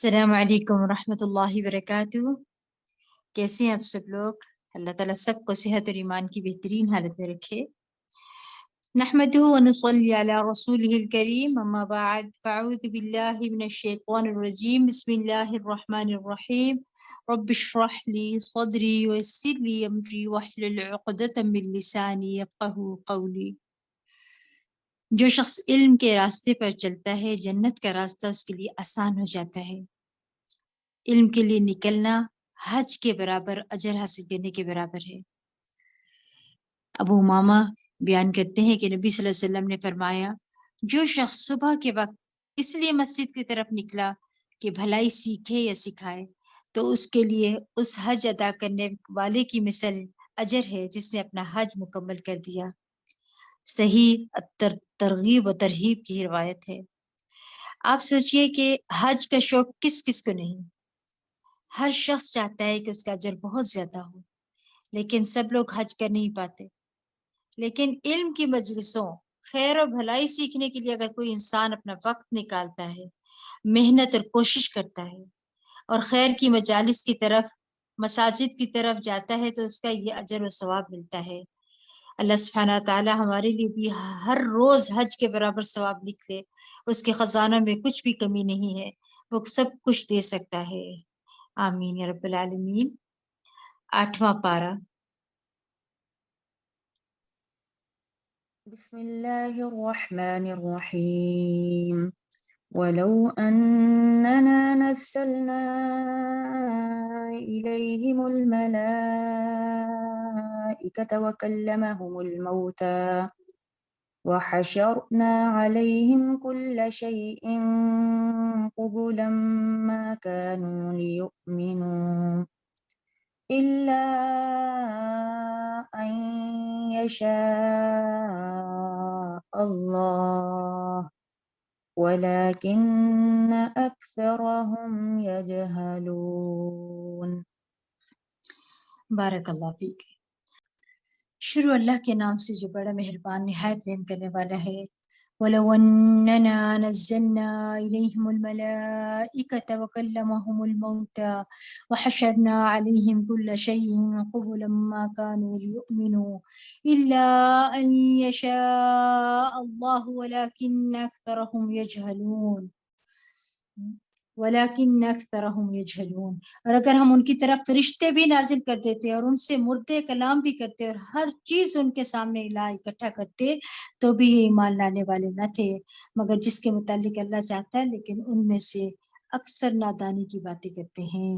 السلام علیکم ورحمۃ اللہ وبرکاتہ۔ کیسے ہیں آپ سب لوگ؟ اللہ تعالیٰ سب کو صحت اور ایمان کی بہترین حالت میں رکھے۔ نحمده ونصلي على رسوله الكريم، اما بعد فاعوذ باللہ من الشیطان الرجیم، بسم اللہ الرحمن الرحیم۔ رب اشرح لي صدری ويسر لي امری واحلل عقدۃ من لسانی یفقهوا قولی۔ جو شخص علم کے راستے پر چلتا ہے، جنت کا راستہ اس کے لیے آسان ہو جاتا ہے۔ علم کے لیے نکلنا حج کے برابر، اجر حاصل کرنے کے برابر ہے۔ ابو امامہ بیان کرتے ہیں کہ نبی صلی اللہ علیہ وسلم نے فرمایا، جو شخص صبح کے وقت اس لیے مسجد کی طرف نکلا کہ بھلائی سیکھے یا سکھائے، تو اس کے لیے اس حج ادا کرنے والے کی مثل اجر ہے جس نے اپنا حج مکمل کر دیا۔ صحیح ترغیب و ترہیب کی روایت ہے۔ آپ سوچئے کہ حج کا شوق کس کس کو نہیں؟ ہر شخص چاہتا ہے کہ اس کا اجر بہت زیادہ ہو، لیکن سب لوگ حج کر نہیں پاتے۔ لیکن علم کی مجلسوں، خیر و بھلائی سیکھنے کے لیے اگر کوئی انسان اپنا وقت نکالتا ہے، محنت اور کوشش کرتا ہے اور خیر کی مجالس کی طرف، مساجد کی طرف جاتا ہے، تو اس کا یہ اجر و ثواب ملتا ہے۔ اللہ سبحانہ تعالی ہمارے لیے بھی ہر روز حج کے برابر ثواب لکھ لے۔ اس کے خزانوں میں کچھ بھی کمی نہیں ہے، وہ سب کچھ دے سکتا ہے۔ آمین یا رب العالمین۔ 8واں پارہ۔ بسم اللہ الرحمن الرحیم ولو أننا نزلنا إليهم الملائكة وكلمهم الموتى وحشرنا عليهم كل شيء قبلا ما كانوا ليؤمنوا إلا أن يشاء الله ولكن أكثرهم يجهلون۔ بارک اللہ فیک۔ شروع اللہ کے نام سے جو بڑا مہربان نہایت رحم کرنے والا ہے۔ وَلَوْ أَنَّنَا نَزَّلْنَا إِلَيْهِمُ الْمَلَائِكَةَ وَكَلَّمَهُمُ الْمَوْتَى وَحَشَرْنَا عَلَيْهِمْ كُلَّ شَيْءٍ قُبُلًا مَا كَانُوا لِيُؤْمِنُوا إِلَّا أَن يَشَاءَ اللَّهُ وَلَكِنَّ أَكْثَرَهُمْ يَجْهَلُونَ۔ وَلَكِنَّ أَكْثَرَهُمْ يَجْهَلُونَ۔ اور اگر ہم ان کی طرف فرشتے بھی نازل کر دیتے اور ان سے مردے کلام بھی کرتے اور ہر چیز ان کے سامنے لا اکٹھا کرتے، تو بھی یہ ایمان لانے والے نہ تھے، مگر جس کے متعلق اللہ چاہتا ہے، لیکن ان میں سے اکثر نادانی کی باتیں کرتے ہیں۔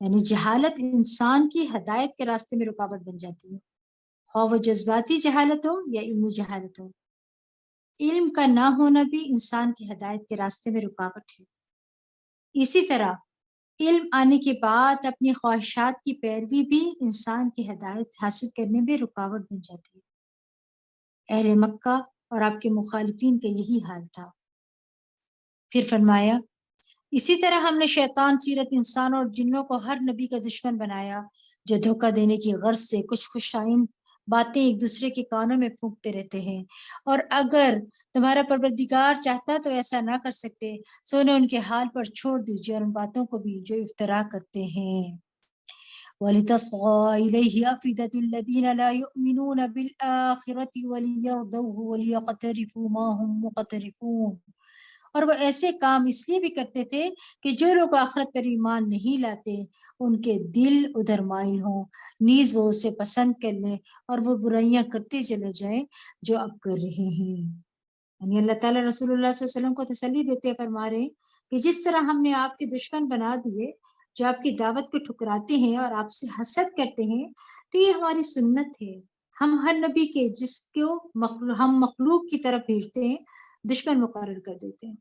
یعنی جہالت انسان کی ہدایت کے راستے میں رکاوٹ بن جاتی ہے، خواہ وہ جذباتی جہالت ہو یا علمی جہالت ہو۔ علم کا نہ ہونا بھی انسان کی ہدایت کے راستے میں رکاوٹ ہے۔ اسی طرح علم آنے کے بعد اپنی خواہشات کی پیروی بھی انسان کی ہدایت حاصل کرنے میں رکاوٹ بن جاتی ہے۔ اہل مکہ اور آپ کے مخالفین کا یہی حال تھا۔ پھر فرمایا، اسی طرح ہم نے شیطان سیرت انسان اور جنوں کو ہر نبی کا دشمن بنایا، جو دھوکہ دینے کی غرض سے کچھ خوشائند باتیں ایک دوسرے کے کانوں میں پھونکتے رہتے ہیں، اور اگر تمہارا پروردگار چاہتا تو ایسا نہ کر سکتے، سو انہیں ان کے حال پر چھوڑ دیجیے اور ان باتوں کو بھی جو افترا کرتے ہیں۔ وَلِتَصْغَى إِلَيْهِ أَفْئِدَةُ الَّذِينَ لَا يُؤْمِنُونَ بِالْآخِرَةِ وَلِيَرْضَوْهُ وَلِيَقْتَرِفُوا مَا هُمْ مُقْتَرِفُونَ۔ اور وہ ایسے کام اس لیے بھی کرتے تھے کہ جو لوگ آخرت پر ایمان نہیں لاتے ان کے دل ادھر مائل ہوں، نیز وہ اسے پسند کر لیں اور وہ برائیاں کرتے چلے جائیں جو اب کر رہے ہیں۔ یعنی اللہ تعالیٰ رسول اللہ صلی اللہ علیہ وسلم کو تسلی دیتے فرما رہے ہیں کہ جس طرح ہم نے آپ کے دشمن بنا دیے جو آپ کی دعوت کو ٹھکراتے ہیں اور آپ سے حسد کرتے ہیں، تو یہ ہماری سنت ہے۔ ہم ہر نبی کے جس کو ہم مخلوق کی طرف بھیجتے ہیں دشمن مقرر کر دیتے ہیں،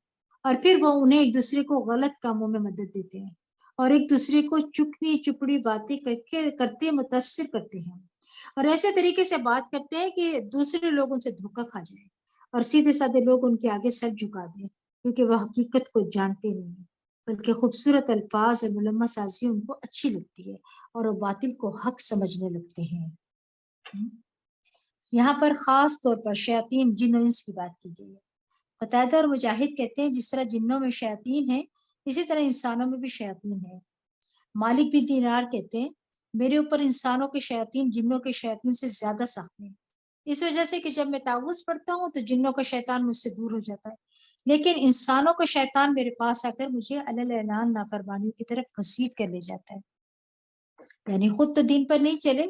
اور پھر وہ انہیں ایک دوسرے کو غلط کاموں میں مدد دیتے ہیں اور ایک دوسرے کو چکنی چپڑی باتیں کرتے متاثر کرتے ہیں، اور ایسے طریقے سے بات کرتے ہیں کہ دوسرے لوگ ان سے دھوکہ کھا جائیں اور سیدھے سادے لوگ ان کے آگے سر جھکا دیں، کیونکہ وہ حقیقت کو جانتے نہیں ہیں، بلکہ خوبصورت الفاظ اور ملمہ سازی ان کو اچھی لگتی ہے اور وہ باطل کو حق سمجھنے لگتے ہیں۔ یہاں پر خاص طور پر شیاطین جن و انس کی بات کی گئی ہے۔ قتادہ اور مجاہد کہتے ہیں جس طرح جنوں میں شیاطین ہیں اسی طرح انسانوں میں بھی شیاطین ہیں۔ مالک بن دینار کہتے ہیں میرے اوپر انسانوں کے شیاطین جنوں کے شیاطین سے زیادہ سخت ہیں، اس وجہ سے کہ جب میں تعوذ پڑھتا ہوں تو جنوں کا شیطان مجھ سے دور ہو جاتا ہے، لیکن انسانوں کا شیطان میرے پاس آ کر مجھے علل اعلان نافرمانیوں کی طرف گھسیٹ کر لے جاتا ہے، یعنی خود تو دین پر نہیں چلے،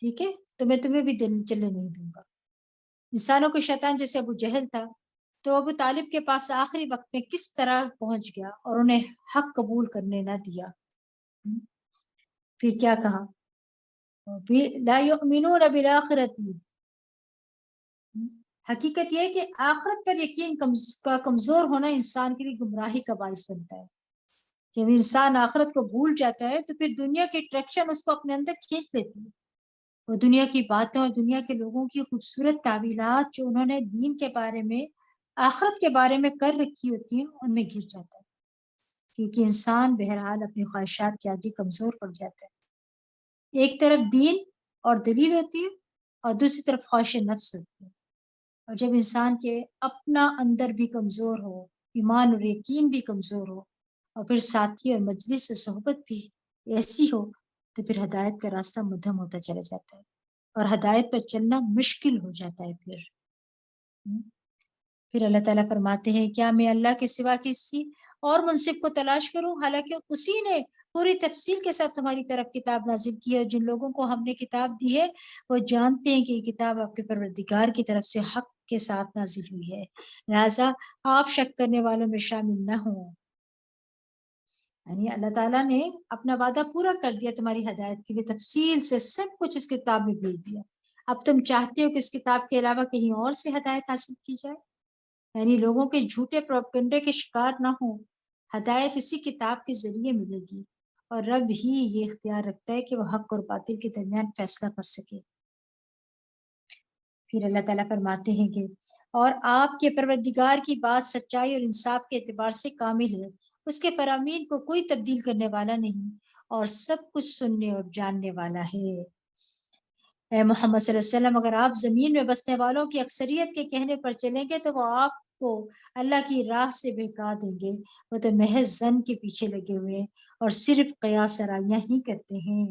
ٹھیک ہے، تو میں تمہیں بھی دین چلنے نہیں دوں گا۔ انسانوں کے شیطان جیسے ابو جہل تھا تو ابو طالب کے پاس آخری وقت میں کس طرح پہنچ گیا اور انہیں حق قبول کرنے نہ دیا۔ پھر کیا کہا، لا یؤمنون بالآخرۃ، حقیقت یہ ہے کہ آخرت پر یقین کا کمزور ہونا انسان کے لیے گمراہی کا باعث بنتا ہے۔ جب انسان آخرت کو بھول جاتا ہے تو پھر دنیا کی اٹریکشن اس کو اپنے اندر کھینچ لیتی ہے، اور دنیا کی باتیں اور دنیا کے لوگوں کی خوبصورت تعویلات جو انہوں نے دین کے بارے میں آخرت کے بارے میں کر رکھی ہوتی ہیں ان میں گر جاتا ہے، کیونکہ انسان بہرحال اپنی خواہشات کے عادی کمزور پڑ جاتا ہے۔ ایک طرف دین اور دلیل ہوتی ہے اور دوسری طرف خواہش نفس ہوتی ہے، اور جب انسان کے اپنا اندر بھی کمزور ہو، ایمان اور یقین بھی کمزور ہو، اور پھر ساتھی اور مجلس و صحبت بھی ایسی ہو تو پھر ہدایت کا راستہ مدھم ہوتا چلا جاتا ہے اور ہدایت پر چلنا مشکل ہو جاتا ہے۔ پھر اللہ تعالیٰ فرماتے ہیں کیا میں اللہ کے سوا کسی اور منصف کو تلاش کروں، حالانکہ اسی نے پوری تفصیل کے ساتھ تمہاری طرف کتاب نازل کی ہے، اور جن لوگوں کو ہم نے کتاب دی ہے وہ جانتے ہیں کہ یہ کتاب آپ کے پروردگار کی طرف سے حق کے ساتھ نازل ہوئی ہے، لہذا آپ شک کرنے والوں میں شامل نہ ہوں۔ یعنی اللہ تعالیٰ نے اپنا وعدہ پورا کر دیا تمہاری ہدایت کے لیے، تفصیل سے سب کچھ اس کتاب میں بھیج دیا، اب تم چاہتے ہو کہ اس کتاب کے علاوہ کہیں اور سے ہدایت حاصل کی جائے، یعنی لوگوں کے جھوٹے پروپیگنڈے کے شکار نہ ہوں، ہدایت اسی کتاب کے ذریعے ملے گی، اور رب ہی یہ اختیار رکھتا ہے کہ وہ حق اور باطل کے درمیان فیصلہ کر سکے۔ پھر اللہ تعالیٰ فرماتے ہیں کہ اور آپ کے پروردگار کی بات سچائی اور انصاف کے اعتبار سے کامل ہے، اس کے فرامین کو کوئی تبدیل کرنے والا نہیں، اور سب کچھ سننے اور جاننے والا ہے۔ اے محمد صلی اللہ علیہ وسلم اگر آپ زمین میں بسنے والوں کی اکثریت کے کہنے پر چلیں گے تو وہ آپ کو اللہ کی راہ سے بہکا دیں گے، وہ تو محض زن کے پیچھے لگے ہوئے اور صرف قیاس آرائیاں ہی کرتے ہیں۔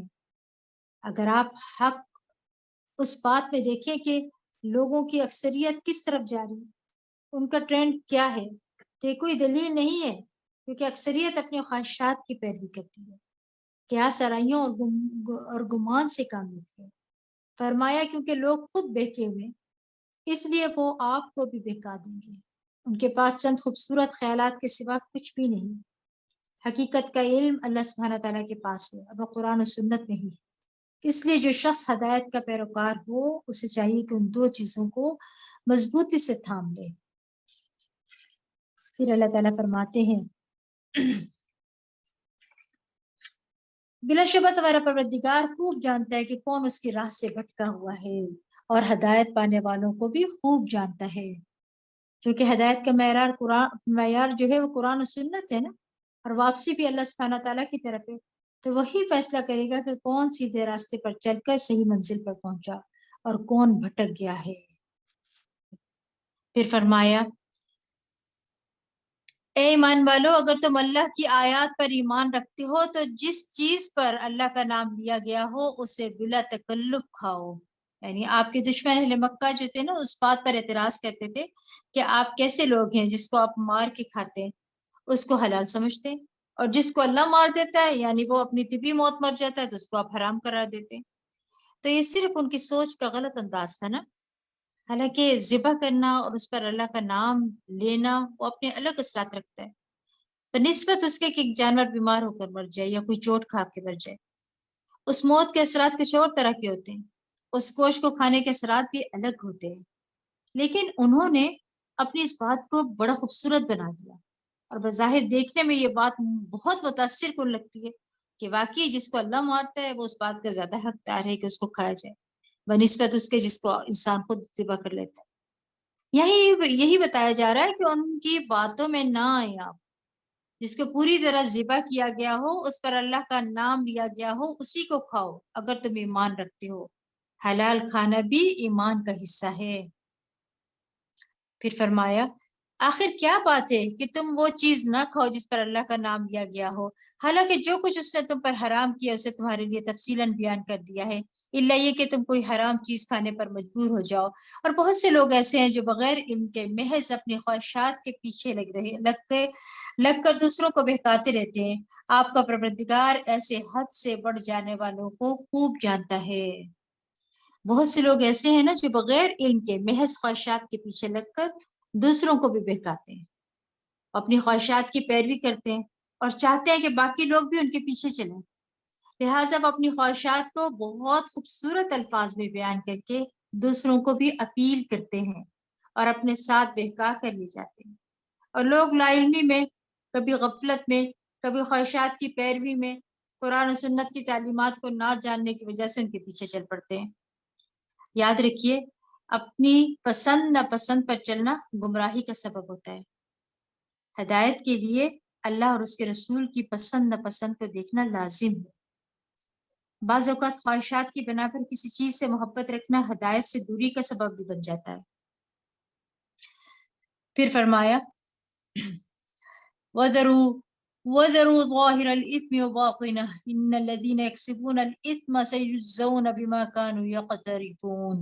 اگر آپ حق اس بات میں دیکھیں کہ لوگوں کی اکثریت کس طرف جا رہی ہے، ان کا ٹرینڈ کیا ہے، تو یہ کوئی دلیل نہیں ہے، کیونکہ اکثریت اپنے خواہشات کی پیروی کرتی ہے، قیاس آرائیوں اور گمان سے کام لیتی ہے۔ فرمایا کیونکہ لوگ خود بہکے ہوئے اس لیے وہ آپ کو بھی بہکا دیں گے، ان کے پاس چند خوبصورت خیالات کے سوا کچھ بھی نہیں، حقیقت کا علم اللہ سبحانہ تعالیٰ کے پاس ہے اور وہ قرآن و سنت میں ہی ہے، اس لیے جو شخص ہدایت کا پیروکار ہو اسے چاہیے کہ ان دو چیزوں کو مضبوطی سے تھام لے۔ پھر اللہ تعالیٰ فرماتے ہیں بلا شبہ تمہارا پروردگار خوب جانتا ہے کہ کون اس کی راہ سے بھٹکا ہوا ہے، اور ہدایت پانے والوں کو بھی خوب جانتا ہے، کیونکہ ہدایت کا معیار جو ہے وہ قرآن و سنت ہے نا، اور واپسی بھی اللہ سبحانہ تعالیٰ کی طرف ہے، تو وہی فیصلہ کرے گا کہ کون سیدھے راستے پر چل کر صحیح منزل پر پہنچا اور کون بھٹک گیا ہے۔ پھر فرمایا اے ایمان والو اگر تم اللہ کی آیات پر ایمان رکھتے ہو تو جس چیز پر اللہ کا نام لیا گیا ہو اسے بلا تکلف کھاؤ، یعنی آپ کے دشمن اہل مکہ جو تھے نا اس بات پر اعتراض کرتے تھے کہ آپ کیسے لوگ ہیں جس کو آپ مار کے کھاتے ہیں، اس کو حلال سمجھتے ہیں، اور جس کو اللہ مار دیتا ہے یعنی وہ اپنی طبی موت مر جاتا ہے تو اس کو آپ حرام قرار دیتے ہیں۔ تو یہ صرف ان کی سوچ کا غلط انداز تھا نا، حالانکہ ذبح کرنا اور اس پر اللہ کا نام لینا وہ اپنے الگ اثرات رکھتا ہے، بنسبت اس کے کہ ایک جانور بیمار ہو کر مر جائے یا کوئی چوٹ کھا کے مر جائے، اس موت کے اثرات کچھ اور طرح کے ہوتے ہیں، اس گوشت کو کھانے کے اثرات بھی الگ ہوتے ہیں، لیکن انہوں نے اپنی اس بات کو بڑا خوبصورت بنا دیا، اور بظاہر دیکھنے میں یہ بات بہت متاثر کن لگتی ہے کہ واقعی جس کو اللہ مارتا ہے وہ اس بات کا زیادہ حقدار ہے کہ اس کو کھایا جائے بنسبت اس کے جس کو انسان خود ذبح کر لیتا ہے۔ یہی بتایا جا رہا ہے کہ ان کی باتوں میں نہ آئے آپ، جس کو پوری طرح ذبح کیا گیا ہو، اس پر اللہ کا نام لیا گیا ہو، اسی کو کھاؤ اگر تم ایمان رکھتے ہو، حلال کھانا بھی ایمان کا حصہ ہے۔ پھر فرمایا آخر کیا بات ہے کہ تم وہ چیز نہ کھاؤ جس پر اللہ کا نام لیا گیا ہو، حالانکہ جو کچھ اس نے تم پر حرام کیا اسے تمہارے لیے تفصیلاً بیان کر دیا ہے، الا یہ کہ تم کوئی حرام چیز کھانے پر مجبور ہو جاؤ۔ اور بہت سے لوگ ایسے ہیں جو بغیر علم کے محض اپنی خواہشات کے پیچھے لگ کر دوسروں کو بہکاتے رہتے ہیں۔ آپ کا پروردگار ایسے حد سے بڑھ جانے والوں کو خوب جانتا ہے۔ بہت سے لوگ ایسے ہیں نا جو بغیر علم کے محض خواہشات کے پیچھے لگ کر دوسروں کو بھی بہکاتے ہیں، اپنی خواہشات کی پیروی کرتے ہیں اور چاہتے ہیں کہ باقی لوگ بھی ان کے پیچھے چلیں۔ لہٰذا وہ اپنی خواہشات کو بہت خوبصورت الفاظ میں بیان کر کے دوسروں کو بھی اپیل کرتے ہیں اور اپنے ساتھ بہکا کر لے جاتے ہیں، اور لوگ لا علمی میں، کبھی غفلت میں، کبھی خواہشات کی پیروی میں قرآن و سنت کی تعلیمات کو نہ جاننے کی وجہ سے ان کے پیچھے چل پڑتے ہیں۔ یاد رکھیے، اپنی پسند ناپسند پر چلنا گمراہی کا سبب ہوتا ہے۔ ہدایت کے لیے اللہ اور اس کے رسول کی پسند ناپسند کو دیکھنا لازم ہے۔ بعض اوقات خواہشات کی بنا پر کسی چیز سے محبت رکھنا ہدایت سے دوری کا سبب بھی بن جاتا ہے۔ پھر فرمایا وَذَرُوا ظَاهِرَ الْإِثْمِ وَبَاطِنَهُ إِنَّ الَّذِينَ يَكْسِبُونَ الْإِثْمَ سَيُجْزَوْنَ بِمَا كَانُوا يَقْتَرِفُونَ۔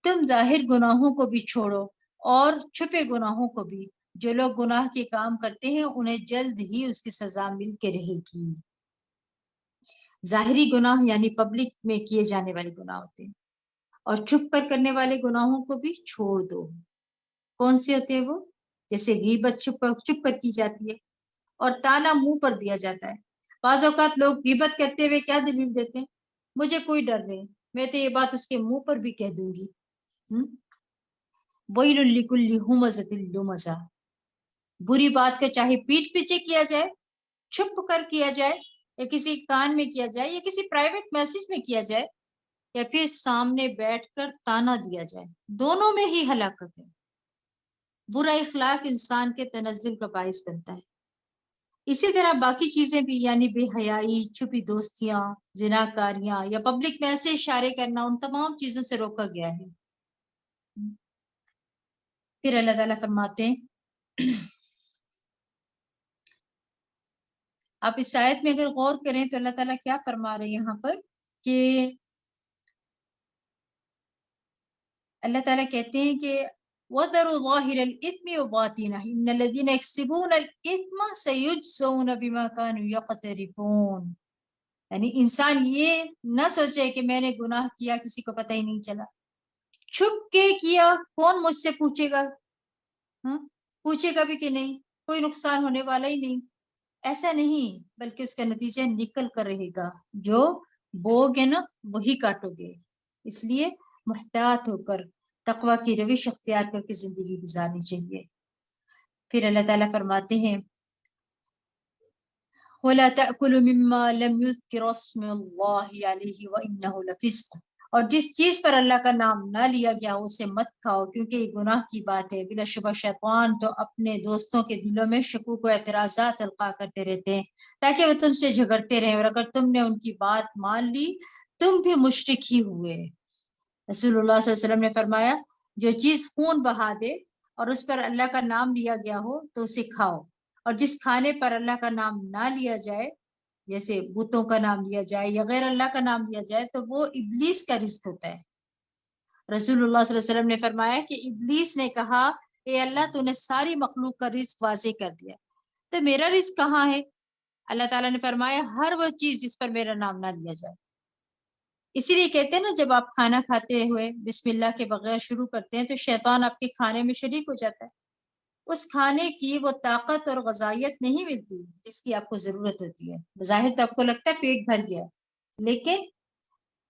تم ظاہر گناہوں کو بھی چھوڑو اور چھپے گناہوں کو بھی، جو لوگ گناہ کے کام کرتے ہیں انہیں جلد ہی اس کی سزا مل کے رہے گی۔ ظاہری گناہ یعنی پبلک میں کیے جانے والے گناہ ہوتے ہیں، اور چھپ کر کرنے والے گناہوں کو بھی چھوڑ دو۔ کون سے ہوتے ہیں وہ؟ جیسے غیبت چھپ کر کی جاتی ہے اور تانا منہ پر دیا جاتا ہے۔ بعض اوقات لوگ غیبت کرتے ہوئے کیا دلیل دیتے ہیں؟ مجھے کوئی ڈر نہیں، میں تو یہ بات اس کے منہ پر بھی کہہ دوں گی۔ وَيْلٌ لِكُلِّ هُمَزَةٍ لُمَزَةٍ۔ بری بات کو چاہے پیٹھ پیچھے کیا جائے، چھپ کر کیا جائے، یا کسی کان میں کیا جائے، یا کسی پرائیویٹ میسج میں کیا جائے، یا پھر سامنے بیٹھ کر تانا دیا جائے، دونوں میں ہی ہلاکت ہے۔ برا اخلاق انسان کے تنزل کا باعث بنتا ہے۔ اسی طرح باقی چیزیں بھی، یعنی بے حیائی، چھپی دوستیاں، زناکاریاں یا پبلک میں ایسے اشارے کرنا، ان تمام چیزوں سے روکا گیا ہے۔ پھر اللہ تعالیٰ فرماتے ہیں، آپ اس آیت میں اگر غور کریں تو اللہ تعالیٰ کیا فرما رہے ہیں یہاں پر کہ اللہ تعالیٰ کہتے ہیں کہ وَذَرُوا ظَاهِرَ الْإِثْمِ وَبَاطِنَهُ إِنَّ الَّذِينَ يَكْسِبُونَ الْإِثْمَ سَيُجْزَوْنَ بِمَا كَانُوا يَقْتَرِفُونَ۔ یعنی انسان یہ نہ سوچے کہ میں نے گناہ کیا کسی کو پتہ ہی نہیں چلا، چھپ کے کیا، کون مجھ سے پوچھے گا؟ پوچھے گا بھی کہ نہیں، کوئی نقصان ہونے والا ہی نہیں۔ ایسا نہیں، بلکہ اس کا نتیجہ نکل کر رہے گا، جو بوگے نا وہی کاٹو گے۔ اس لیے محتاط ہو کر تقوی کی روش اختیار کر کے زندگی گزارنی چاہیے۔ پھر اللہ تعالیٰ فرماتے ہیں وَلَا تَأْكُلُوا مِمَّا لَمْ يُذْكَرِ اسْمُ اللَّهِ عَلَيْهِ وَإِنَّهُ لَفِسْقٌ۔ اور جس چیز پر اللہ کا نام نہ لیا گیا اسے مت کھاؤ، کیونکہ یہ گناہ کی بات ہے۔ بلا شبہ شیطان تو اپنے دوستوں کے دلوں میں شکوک و اعتراضات القاء کرتے رہتے ہیں تاکہ وہ تم سے جھگڑتے رہیں، اور اگر تم نے ان کی بات مان لی تم بھی مشرک ہی ہوئے۔ رسول اللہ صلی اللہ علیہ وسلم نے فرمایا، جو چیز خون بہا دے اور اس پر اللہ کا نام لیا گیا ہو تو اسے کھاؤ، اور جس کھانے پر اللہ کا نام نہ لیا جائے، جیسے بتوں کا نام لیا جائے یا غیر اللہ کا نام لیا جائے، تو وہ ابلیس کا رزق ہوتا ہے۔ رسول اللہ صلی اللہ علیہ وسلم نے فرمایا کہ ابلیس نے کہا، اے اللہ تو نے ساری مخلوق کا رزق واضح کر دیا، تو میرا رزق کہاں ہے؟ اللہ تعالیٰ نے فرمایا، ہر وہ چیز جس پر میرا نام نہ لیا جائے۔ اسی لیے کہتے ہیں نا، جب آپ کھانا کھاتے ہوئے بسم اللہ کے بغیر شروع کرتے ہیں تو شیطان آپ کے کھانے میں شریک ہو جاتا ہے۔ اس کھانے کی وہ طاقت اور غذائیت نہیں ملتی جس کی آپ کو ضرورت ہوتی ہے۔ بظاہر تو آپ کو لگتا ہے پیٹ بھر گیا، لیکن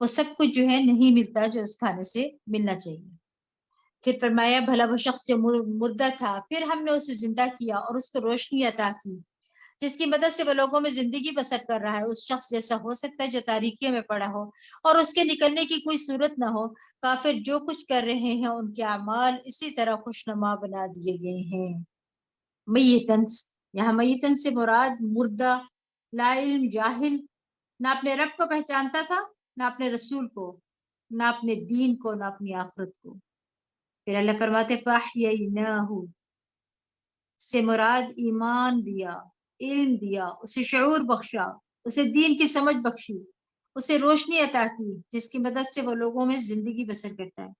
وہ سب کچھ جو ہے نہیں ملتا جو اس کھانے سے ملنا چاہیے۔ پھر فرمایا، بھلا وہ شخص جو مردہ تھا، پھر ہم نے اسے زندہ کیا اور اس کو روشنی عطا کی، جس کی مدد سے وہ لوگوں میں زندگی بسر کر رہا ہے۔ اس شخص جیسا ہو سکتا ہے جو تاریکیوں میں پڑا ہو اور اس کے نکلنے کی کوئی صورت نہ ہو۔ کافر جو کچھ کر رہے ہیں ان کے اعمال اسی طرح خوشنما بنا دیے گئے ہیں۔ میتن، یہاں میتن سے مراد مردہ، لا علم، جاہل، نہ اپنے رب کو پہچانتا تھا، نہ اپنے رسول کو، نہ اپنے دین کو، نہ اپنی آخرت کو۔ پھر اللہ فرماتے فَأَحْيَيْنَاهُ، سے مراد ایمان دیا، علم دیا، اسے شعور بخشا، اسے دین کی سمجھ بخشی، اسے روشنی عطا کی جس کی مدد سے وہ لوگوں میں زندگی بسر کرتا ہے۔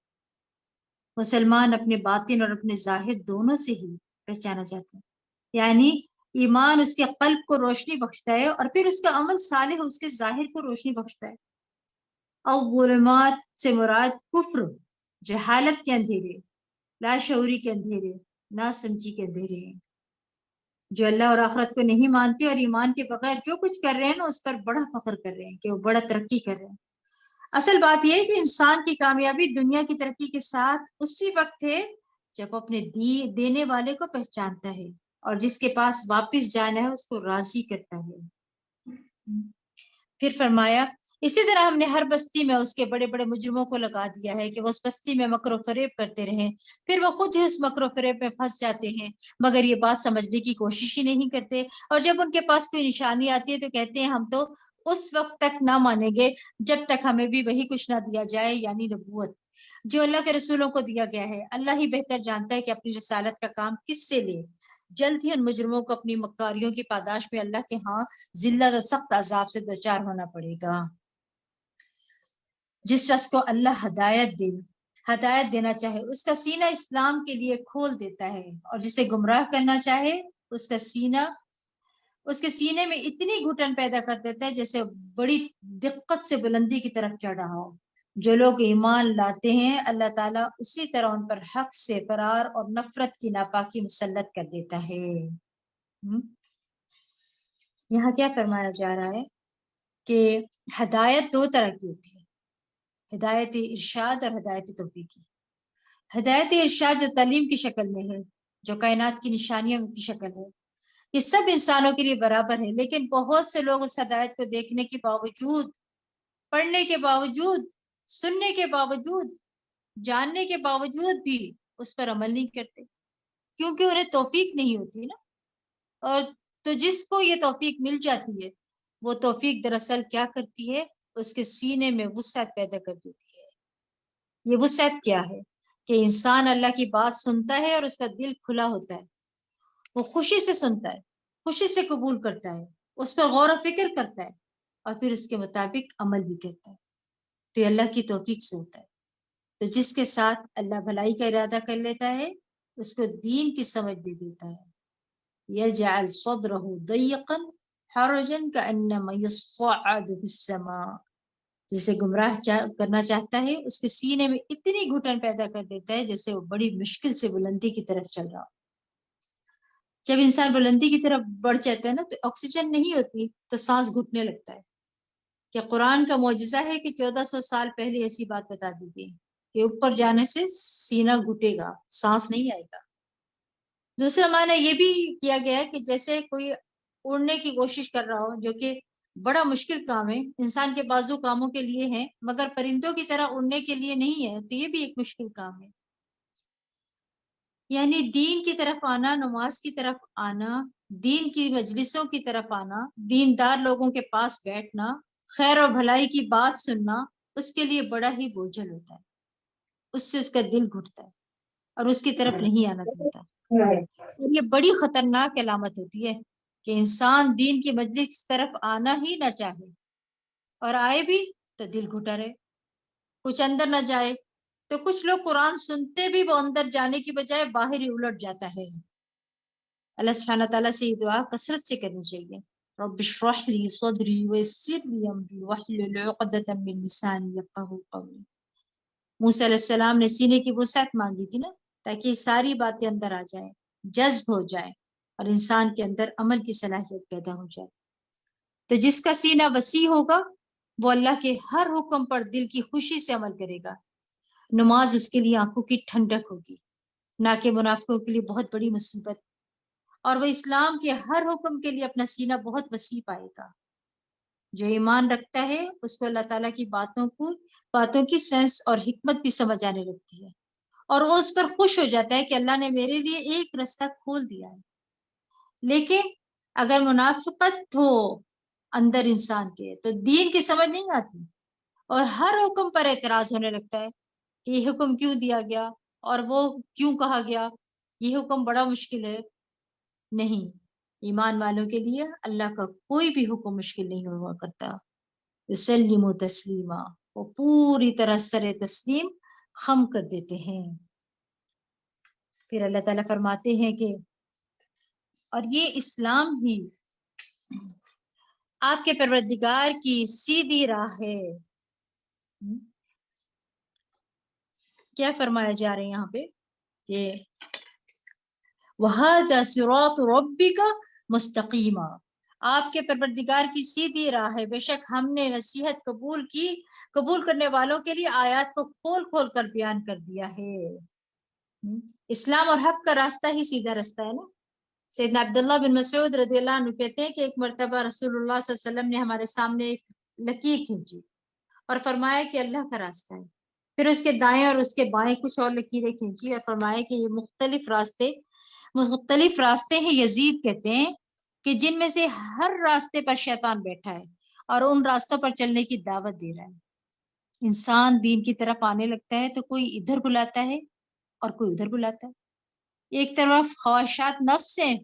مسلمان اپنے باطن اور اپنے ظاہر دونوں سے ہی پہچانا جاتا ہے، یعنی ایمان اس کے قلب کو روشنی بخشتا ہے اور پھر اس کا عمل صالح اس کے ظاہر کو روشنی بخشتا ہے۔ اور ظلمات سے مراد کفر، جہالت کے اندھیرے، لاشعوری کے اندھیرے، ناسمجھی کے اندھیرے ہیں۔ جو اللہ اور آخرت کو نہیں مانتے اور ایمان کے بغیر جو کچھ کر رہے ہیں نا اس پر بڑا فخر کر رہے ہیں کہ وہ بڑا ترقی کر رہے ہیں۔ اصل بات یہ ہے کہ انسان کی کامیابی دنیا کی ترقی کے ساتھ اسی وقت ہے جب وہ اپنے دینے والے کو پہچانتا ہے اور جس کے پاس واپس جانا ہے اس کو راضی کرتا ہے۔ پھر فرمایا اسی طرح ہم نے ہر بستی میں اس کے بڑے بڑے مجرموں کو لگا دیا ہے کہ وہ اس بستی میں مکر و فریب کرتے رہیں، پھر وہ خود ہی اس مکر و فریب میں پھنس جاتے ہیں مگر یہ بات سمجھنے کی کوشش ہی نہیں کرتے، اور جب ان کے پاس کوئی نشانی آتی ہے تو کہتے ہیں ہم تو اس وقت تک نہ مانیں گے جب تک ہمیں بھی وہی کچھ نہ دیا جائے، یعنی نبوت جو اللہ کے رسولوں کو دیا گیا ہے۔ اللہ ہی بہتر جانتا ہے کہ اپنی رسالت کا کام کس سے لے۔ جلد ہی ان مجرموں کو اپنی مکاریوں کی پاداش میں اللہ کے ہاں ذلت اور سخت عذاب سے دوچار ہونا پڑے گا۔ جس شخص کو اللہ ہدایت دینا چاہے اس کا سینہ اسلام کے لیے کھول دیتا ہے، اور جسے گمراہ کرنا چاہے اس کے سینے میں اتنی گھٹن پیدا کر دیتا ہے جیسے بڑی دقت سے بلندی کی طرف چڑھ رہا ہو۔ جو لوگ ایمان لاتے ہیں اللہ تعالیٰ اسی طرح ان پر حق سے فرار اور نفرت کی ناپاکی مسلط کر دیتا ہے۔ یہاں کیا فرمایا جا رہا ہے کہ ہدایت دو طرح کی ہوتی ہے، ہدایت ارشاد اور ہدایت توفیقی۔ ہدایت ارشاد جو تعلیم کی شکل میں ہے، جو کائنات کی نشانیوں کی شکل ہے، یہ سب انسانوں کے لیے برابر ہے، لیکن بہت سے لوگ اس ہدایت کو دیکھنے کے باوجود، پڑھنے کے باوجود، سننے کے باوجود، جاننے کے باوجود بھی اس پر عمل نہیں کرتے کیونکہ انہیں توفیق نہیں ہوتی نا۔ اور تو جس کو یہ توفیق مل جاتی ہے وہ توفیق دراصل کیا کرتی ہے، اس کے سینے میں وسعت پیدا کر دیتی ہے۔ یہ وسعت کیا ہے کہ انسان اللہ کی بات سنتا ہے اور اس کا دل کھلا ہوتا ہے، وہ خوشی سے سنتا ہے، خوشی سے قبول کرتا ہے، اس پہ غور و فکر کرتا ہے اور پھر اس کے مطابق عمل بھی کرتا ہے، تو یہ اللہ کی توفیق سے ہوتا ہے۔ تو جس کے ساتھ اللہ بھلائی کا ارادہ کر لیتا ہے اس کو دین کی سمجھ دے دیتا ہے۔ یجعل صدرہ ضیقا حرجا کانما یصعد فی السماء، جسے گمراہ کرنا چاہتا ہے اس کے سینے میں اتنی گھٹن پیدا کر دیتا ہے جیسے وہ بڑی مشکل سے بلندی کی طرف چل رہا ہو۔ جب انسان بلندی کی طرف بڑھ جاتا ہے نا تو آکسیجن نہیں ہوتی تو سانس گھٹنے لگتا ہے۔ کہ قرآن کا معجزہ ہے کہ 1400 سال پہلے ایسی بات بتا دی گئی کہ اوپر جانے سے سینہ گھٹے گا، سانس نہیں آئے گا۔ دوسرا معنی یہ بھی کیا گیا کہ جیسے کوئی اڑنے کی کوشش کر رہا ہو، جو کہ بڑا مشکل کام ہے، انسان کے بازو کاموں کے لیے ہیں مگر پرندوں کی طرح اڑنے کے لیے نہیں ہے، تو یہ بھی ایک مشکل کام ہے۔ یعنی دین کی طرف آنا، نماز کی طرف آنا، دین کی مجلسوں کی طرف آنا، دیندار لوگوں کے پاس بیٹھنا، خیر و بھلائی کی بات سننا اس کے لیے بڑا ہی بوجھل ہوتا ہے، اس سے اس کا دل گھٹتا ہے اور اس کی طرف نہیں آنا چاہتا۔ اور یہ بڑی خطرناک علامت ہوتی ہے کہ انسان دین کی مجلس کی طرف آنا ہی نہ چاہے، اور آئے بھی تو دل گھٹا رہے، کچھ اندر نہ جائے۔ تو کچھ لوگ قرآن سنتے بھی وہ اندر جانے کی بجائے باہر ہی الٹ جاتا ہے۔ اللہ سبحانہ تعالیٰ سے یہ دعا کثرت سے کرنی چاہیے، رب اشرح لی صدری ویسر لی امری واحلل عقدۃ من لسانی یفقہوا قولی۔ موسیٰ علیہ السلام نے سینے کی وسعت مانگی تھی نا، تاکہ ساری باتیں اندر آ جائیں، جذب ہو جائیں اور انسان کے اندر عمل کی صلاحیت پیدا ہو جائے۔ تو جس کا سینہ وسیع ہوگا وہ اللہ کے ہر حکم پر دل کی خوشی سے عمل کرے گا۔ نماز اس کے لیے آنکھوں کی ٹھنڈک ہوگی، نہ کہ منافقوں کے لیے بہت بڑی مصیبت، اور وہ اسلام کے ہر حکم کے لیے اپنا سینہ بہت وسیع پائے گا۔ جو ایمان رکھتا ہے اس کو اللہ تعالیٰ کی باتوں کی سینس اور حکمت بھی سمجھ آنے لگتی ہے، اور وہ اس پر خوش ہو جاتا ہے کہ اللہ نے میرے لیے ایک رستہ کھول دیا ہے۔ لیکن اگر منافقت ہو اندر انسان کے تو دین کی سمجھ نہیں آتی اور ہر حکم پر اعتراض ہونے لگتا ہے کہ یہ حکم کیوں دیا گیا اور وہ کیوں کہا گیا، یہ حکم بڑا مشکل ہے، نہیں، ایمان والوں کے لیے اللہ کا کوئی بھی حکم مشکل نہیں ہوا کرتا. یسلم تسلیما، وہ پوری طرح سر تسلیم خم کر دیتے ہیں. پھر اللہ تعالیٰ فرماتے ہیں کہ اور یہ اسلام ہی آپ کے پروردگار کی سیدھی راہ ہے. کیا فرمایا جا رہا ہے یہاں پہ کہ وَهَذَا صِرَاطُ رَبِّكَ مُسْتَقِيمًا، آپ کے پروردگار کی سیدھی راہ ہے. بے شک ہم نے نصیحت قبول کرنے والوں کے لیے آیات کو کھول کھول کر بیان کر دیا ہے. اسلام اور حق کا راستہ ہی سیدھا راستہ ہے نا. سیدنا عبداللہ بن مسعود رضی اللہ عنہ کہتے ہیں کہ ایک مرتبہ رسول اللہ صلی اللہ علیہ وسلم نے ہمارے سامنے ایک لکیر کھینچی اور فرمایا کہ اللہ کا راستہ ہے. پھر اس کے دائیں اور اس کے بائیں کچھ اور لکیریں کھینچی اور فرمایا کہ یہ مختلف راستے ہیں. یزید کہتے ہیں کہ جن میں سے ہر راستے پر شیطان بیٹھا ہے اور ان راستوں پر چلنے کی دعوت دے رہا ہے. انسان دین کی طرف آنے لگتا ہے تو کوئی ادھر بلاتا ہے اور کوئی ادھر بلاتا ہے. ایک طرف خواہشات نفس ہیں،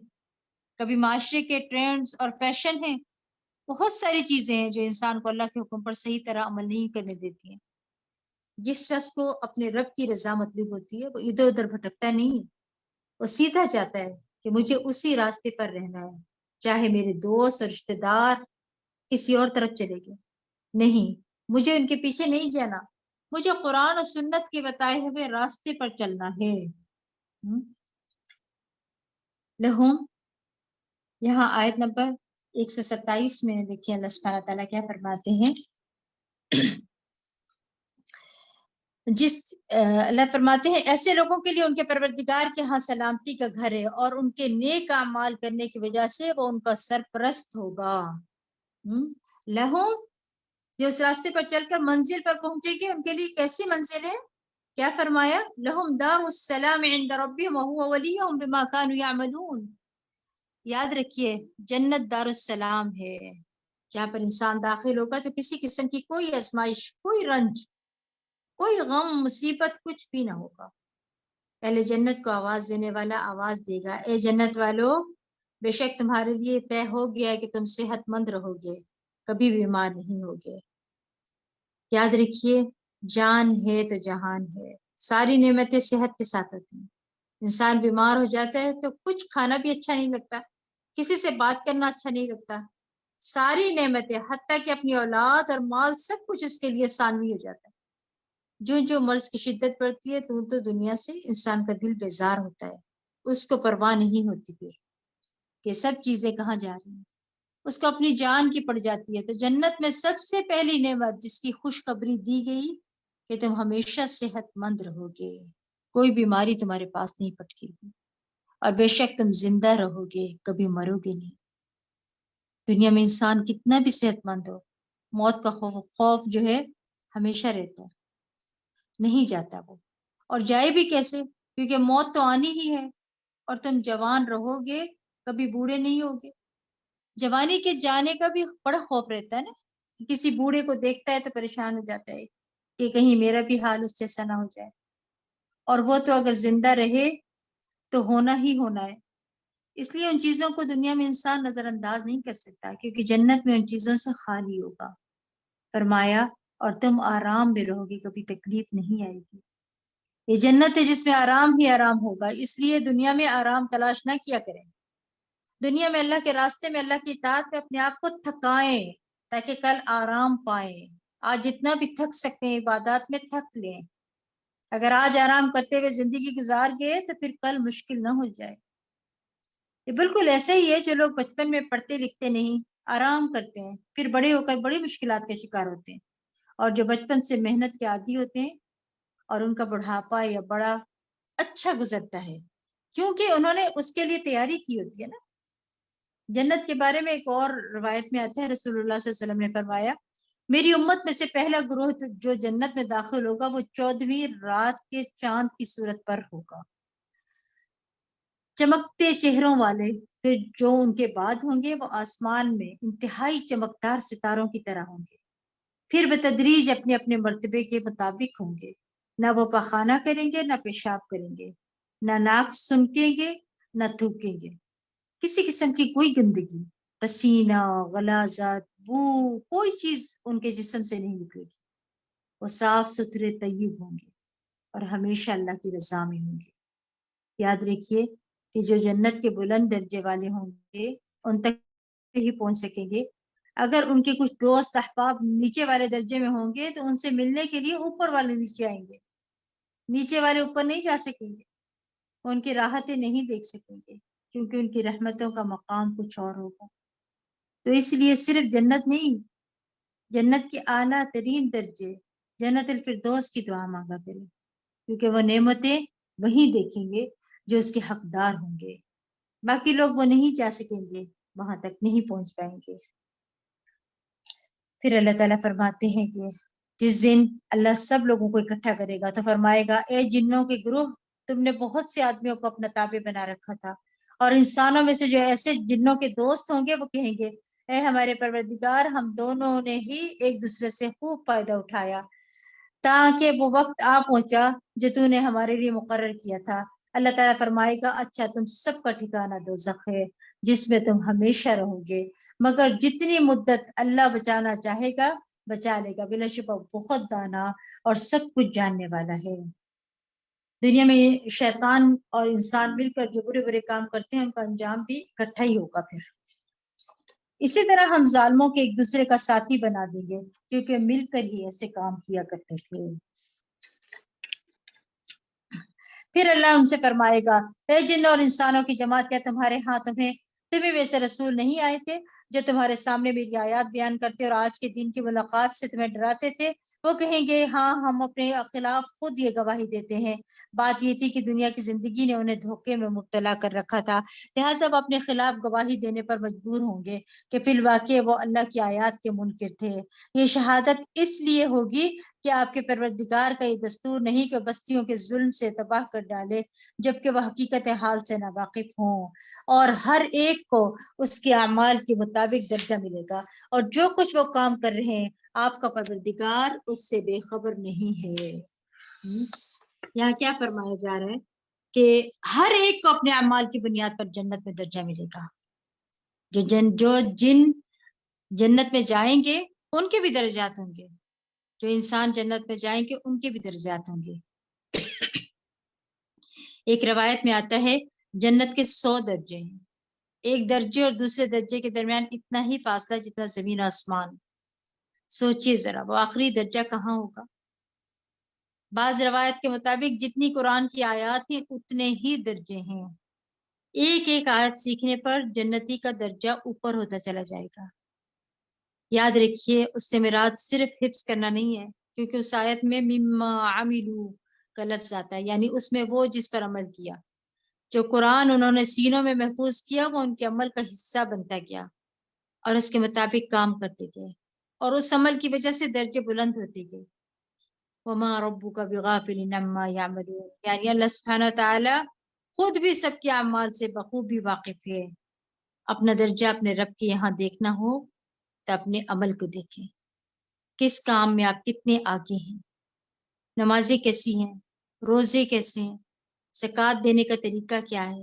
کبھی معاشرے کے ٹرینڈز اور فیشن ہیں، بہت ساری چیزیں ہیں جو انسان کو اللہ کے حکم پر صحیح طرح عمل نہیں کرنے دیتی ہیں. جس شخص کو اپنے رب کی رضا مطلوب ہوتی ہے وہ ادھر ادھر بھٹکتا نہیں ہے، وہ سیدھا چاہتا ہے کہ مجھے اسی راستے پر رہنا ہے، چاہے میرے دوست اور رشتے دار کسی اور طرف چلے گئے. نہیں، مجھے ان کے پیچھے نہیں جانا، مجھے قرآن اور سنت کے بتائے ہوئے راستے پر چلنا ہے. لہم، یہاں آیت نمبر 127 میں دیکھیں اللہ سبحانہ تعالیٰ کیا فرماتے ہیں. اللہ فرماتے ہیں ایسے لوگوں کے لیے ان کے پروردگار کے ہاں سلامتی کا گھر ہے اور ان کے نیک اعمال کرنے کی وجہ سے وہ ان کا سرپرست ہوگا. لہم، جو اس راستے پر چل کر منزل پر پہنچے گی ان کے لیے کیسی منزل ہے؟ کیا فرمایا؟ لہم دار السلام عند ربهم وهو وليهم بما كانوا يعملون. یاد رکھیے جنت دار السلام ہے، جہاں پر انسان داخل ہوگا تو کسی قسم کی کوئی آزمائش، کوئی رنج، کوئی غم مصیبت کچھ بھی نہ ہوگا. پہلے جنت کو آواز دینے والا آواز دے گا، اے جنت والو، بے شک تمہارے لیے طے ہو گیا ہے کہ تم صحت مند رہو گے، کبھی بیمار نہیں ہوگے. یاد رکھیے جان ہے تو جہان ہے. ساری نعمتیں صحت کے ساتھ ہوتی ہیں. انسان بیمار ہو جاتا ہے تو کچھ کھانا بھی اچھا نہیں لگتا، کسی سے بات کرنا اچھا نہیں لگتا. ساری نعمتیں حتیٰ کہ اپنی اولاد اور مال سب کچھ اس کے لیے ثانوی ہو جاتا ہے. جو مرض کی شدت پڑتی ہے تو دنیا سے انسان کا دل بیزار ہوتا ہے، اس کو پرواہ نہیں ہوتی پھر کہ سب چیزیں کہاں جا رہی ہیں، اس کو اپنی جان کی پڑ جاتی ہے. تو جنت میں سب سے پہلی نعمت جس کی خوشخبری دی گئی کہ تم ہمیشہ صحت مند رہو گے، کوئی بیماری تمہارے پاس نہیں پٹکے گی، اور بے شک تم زندہ رہو گے، کبھی مرو گے نہیں. دنیا میں انسان کتنا بھی صحت مند ہو، موت کا خوف جو ہے ہمیشہ رہتا ہے، نہیں جاتا وہ. اور جائے بھی کیسے، کیونکہ موت تو آنی ہی ہے، اور تم جوان رہو گے، کبھی بوڑھے نہیں ہوگے. جوانی کے جانے کا بھی بڑا خوف رہتا ہے نا، کسی بوڑھے کو دیکھتا ہے تو پریشان ہو جاتا ہے کہ کہیں میرا بھی حال اس جیسا نہ ہو جائے. اور وہ تو اگر زندہ رہے تو ہونا ہی ہونا ہے. اس لیے ان چیزوں کو دنیا میں انسان نظر انداز نہیں کر سکتا، کیونکہ جنت میں ان چیزوں سے خالی ہوگا. فرمایا اور تم آرام میں رہو گے، کبھی تکلیف نہیں آئے گی. یہ جنت ہے جس میں آرام ہی آرام ہوگا. اس لیے دنیا میں آرام تلاش نہ کیا کریں. دنیا میں اللہ کے راستے میں اللہ کی اطاعت میں اپنے آپ کو تھکائیں تاکہ کل آرام پائیں. آج جتنا بھی تھک سکتے ہیں عبادات میں تھک لیں. اگر آج آرام کرتے ہوئے زندگی گزار گئے تو پھر کل مشکل نہ ہو جائے. یہ بالکل ایسے ہی ہے جو لوگ بچپن میں پڑھتے لکھتے نہیں، آرام کرتے ہیں، پھر بڑے ہو کر بڑی مشکلات کا شکار ہوتے ہیں. اور جو بچپن سے محنت کے عادی ہوتے ہیں اور ان کا بڑھاپا یا بڑا اچھا گزرتا ہے کیونکہ انہوں نے اس کے لیے تیاری کی ہوتی ہے نا. جنت کے بارے میں ایک اور روایت میں آتا ہے، رسول اللہ صلی اللہ علیہ وسلم نے فرمایا میری امت میں سے پہلا گروہ جو جنت میں داخل ہوگا وہ 14ویں رات کے چاند کی صورت پر ہوگا، چمکتے چہروں والے. پھر جو ان کے بعد ہوں گے وہ آسمان میں انتہائی چمکدار ستاروں کی طرح ہوں گے. پھر بتدریج اپنے اپنے مرتبے کے مطابق ہوں گے. نہ وہ پخانہ کریں گے، نہ پیشاب کریں گے، نہ ناک سنکیں گے، نہ تھوکیں گے. کسی قسم کی کوئی گندگی، پسینہ، غلاظت، بو، کوئی چیز ان کے جسم سے نہیں نکلے گی. وہ صاف ستھرے طیب ہوں گے اور ہمیشہ اللہ کی رضا میں ہوں گے. یاد رکھیے کہ جو جنت کے بلند درجے والے ہوں گے ان تک ہی پہنچ سکیں گے. اگر ان کے کچھ دوست احباب نیچے والے درجے میں ہوں گے تو ان سے ملنے کے لیے اوپر والے نیچے آئیں گے، نیچے والے اوپر نہیں جا سکیں گے، ان کی راحتیں نہیں دیکھ سکیں گے، کیونکہ ان کی رحمتوں کا مقام کچھ اور ہوگا. تو اس لیے صرف جنت نہیں، جنت کے اعلیٰ ترین درجے جنت الفردوس کی دعا مانگا کریں، کیونکہ وہ نعمتیں وہی دیکھیں گے جو اس کے حقدار ہوں گے. باقی لوگ وہ نہیں جا سکیں گے، وہاں تک نہیں پہنچ پائیں گے. پھر اللہ تعالیٰ فرماتے ہیں کہ جس دن اللہ سب لوگوں کو اکٹھا کرے گا تو فرمائے گا اے جنوں کے گروہ، تم نے بہت سے آدمیوں کو اپنا تابع بنا رکھا تھا، اور انسانوں میں سے جو ایسے جنوں کے دوست ہوں گے وہ کہیں گے اے ہمارے پروردگار، ہم دونوں نے ہی ایک دوسرے سے خوب فائدہ اٹھایا تاکہ وہ وقت آ پہنچا جو تو نے ہمارے لیے مقرر کیا تھا. اللہ تعالیٰ فرمائے گا اچھا تم سب کا ٹھکانہ دوزخ ہے جس میں تم ہمیشہ رہو گے، مگر جتنی مدت اللہ بچانا چاہے گا بچا لے گا، بلا شبہ بہت دانا اور سب کچھ جاننے والا ہے. دنیا میں شیطان اور انسان مل کر جو برے برے کام کرتے ہیں ان کا انجام بھی اکٹھا ہی ہوگا. پھر اسی طرح ہم ظالموں کے ایک دوسرے کا ساتھی بنا دیں گے کیونکہ مل کر ہی ایسے کام کیا کرتے تھے. پھر اللہ ان سے فرمائے گا اے جن اور انسانوں کی جماعت، کیا تمہارے ہاں تمہیں ویسے رسول نہیں آئے تھے جو تمہارے سامنے میری آیات بیان کرتے اور آج کے دن کی ملاقات سے تمہیں ڈراتے تھے؟ وہ کہیں گے ہاں، ہم اپنے خلاف خود یہ گواہی دیتے ہیں. بات یہ تھی کہ دنیا کی زندگی نے انہیں دھوکے میں مبتلا کر رکھا تھا، لہٰذا وہ اپنے خلاف گواہی دینے پر مجبور ہوں گے کہ فی الواقع وہ اللہ کی آیات کے منکر تھے. یہ شہادت اس لیے ہوگی کہ آپ کے پروردگار کا یہ دستور نہیں کہ بستیوں کے ظلم سے تباہ کر ڈالے جبکہ وہ حقیقت حال سے ناواقف ہوں، اور ہر ایک کو اس کے اعمال کے مطابق درجہ ملے گا، اور جو کچھ وہ کام کر رہے ہیں آپ کا پروردگار اس سے بے خبر نہیں ہے. یہاں کیا فرمایا جا رہا ہے کہ ہر ایک کو اپنے اعمال کی بنیاد پر جنت میں درجہ ملے گا. جو جن جنت میں جائیں گے ان کے بھی درجات ہوں گے، جو انسان جنت میں جائیں گے ان کے بھی درجات ہوں گے. ایک روایت میں آتا ہے جنت کے 100 درجے ہیں، ایک درجے اور دوسرے درجے کے درمیان اتنا ہی فاصلہ جتنا زمین آسمان. سوچئے ذرا وہ آخری درجہ کہاں ہوگا. بعض روایت کے مطابق جتنی قرآن کی آیات ہیں اتنے ہی درجے ہیں. ایک ایک آیت سیکھنے پر جنتی کا درجہ اوپر ہوتا چلا جائے گا. یاد رکھیے اس سے مراد صرف حفظ کرنا نہیں ہے، کیونکہ اس آیت میں مما عملو کا لفظ آتا ہے، یعنی اس میں وہ جس پر عمل کیا. جو قرآن انہوں نے سینوں میں محفوظ کیا وہ ان کے عمل کا حصہ بنتا گیا اور اس کے مطابق کام کرتے گئے، اور اس عمل کی وجہ سے درجے بلند ہوتے گئے. وما ربک بغافل عما یعملون، یعنی اللہ سبحانہ تعالی خود بھی سب کے اعمال سے بخوبی واقف ہے. اپنا درجہ اپنے رب کے یہاں دیکھنا ہو تو اپنے عمل کو دیکھیں، کس کام میں آپ کتنے آگے ہیں، نمازیں کیسی ہیں، روزے کیسے ہیں، زکوٰۃ دینے کا طریقہ کیا ہے،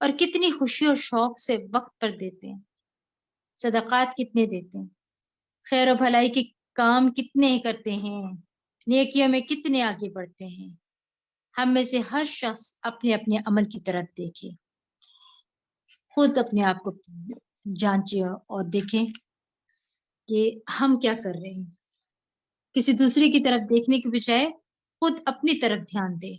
اور کتنی خوشی اور شوق سے وقت پر دیتے ہیں، صدقات کتنے دیتے ہیں، خیر و بھلائی کے کام کتنے کرتے ہیں، نیکیوں میں کتنے آگے بڑھتے ہیں. ہم میں سے ہر شخص اپنے اپنے عمل کی طرف دیکھے، خود اپنے آپ کو جانچے اور دیکھیں کہ ہم کیا کر رہے ہیں. کسی دوسرے کی طرف دیکھنے کی بجائے خود اپنی طرف دھیان دے.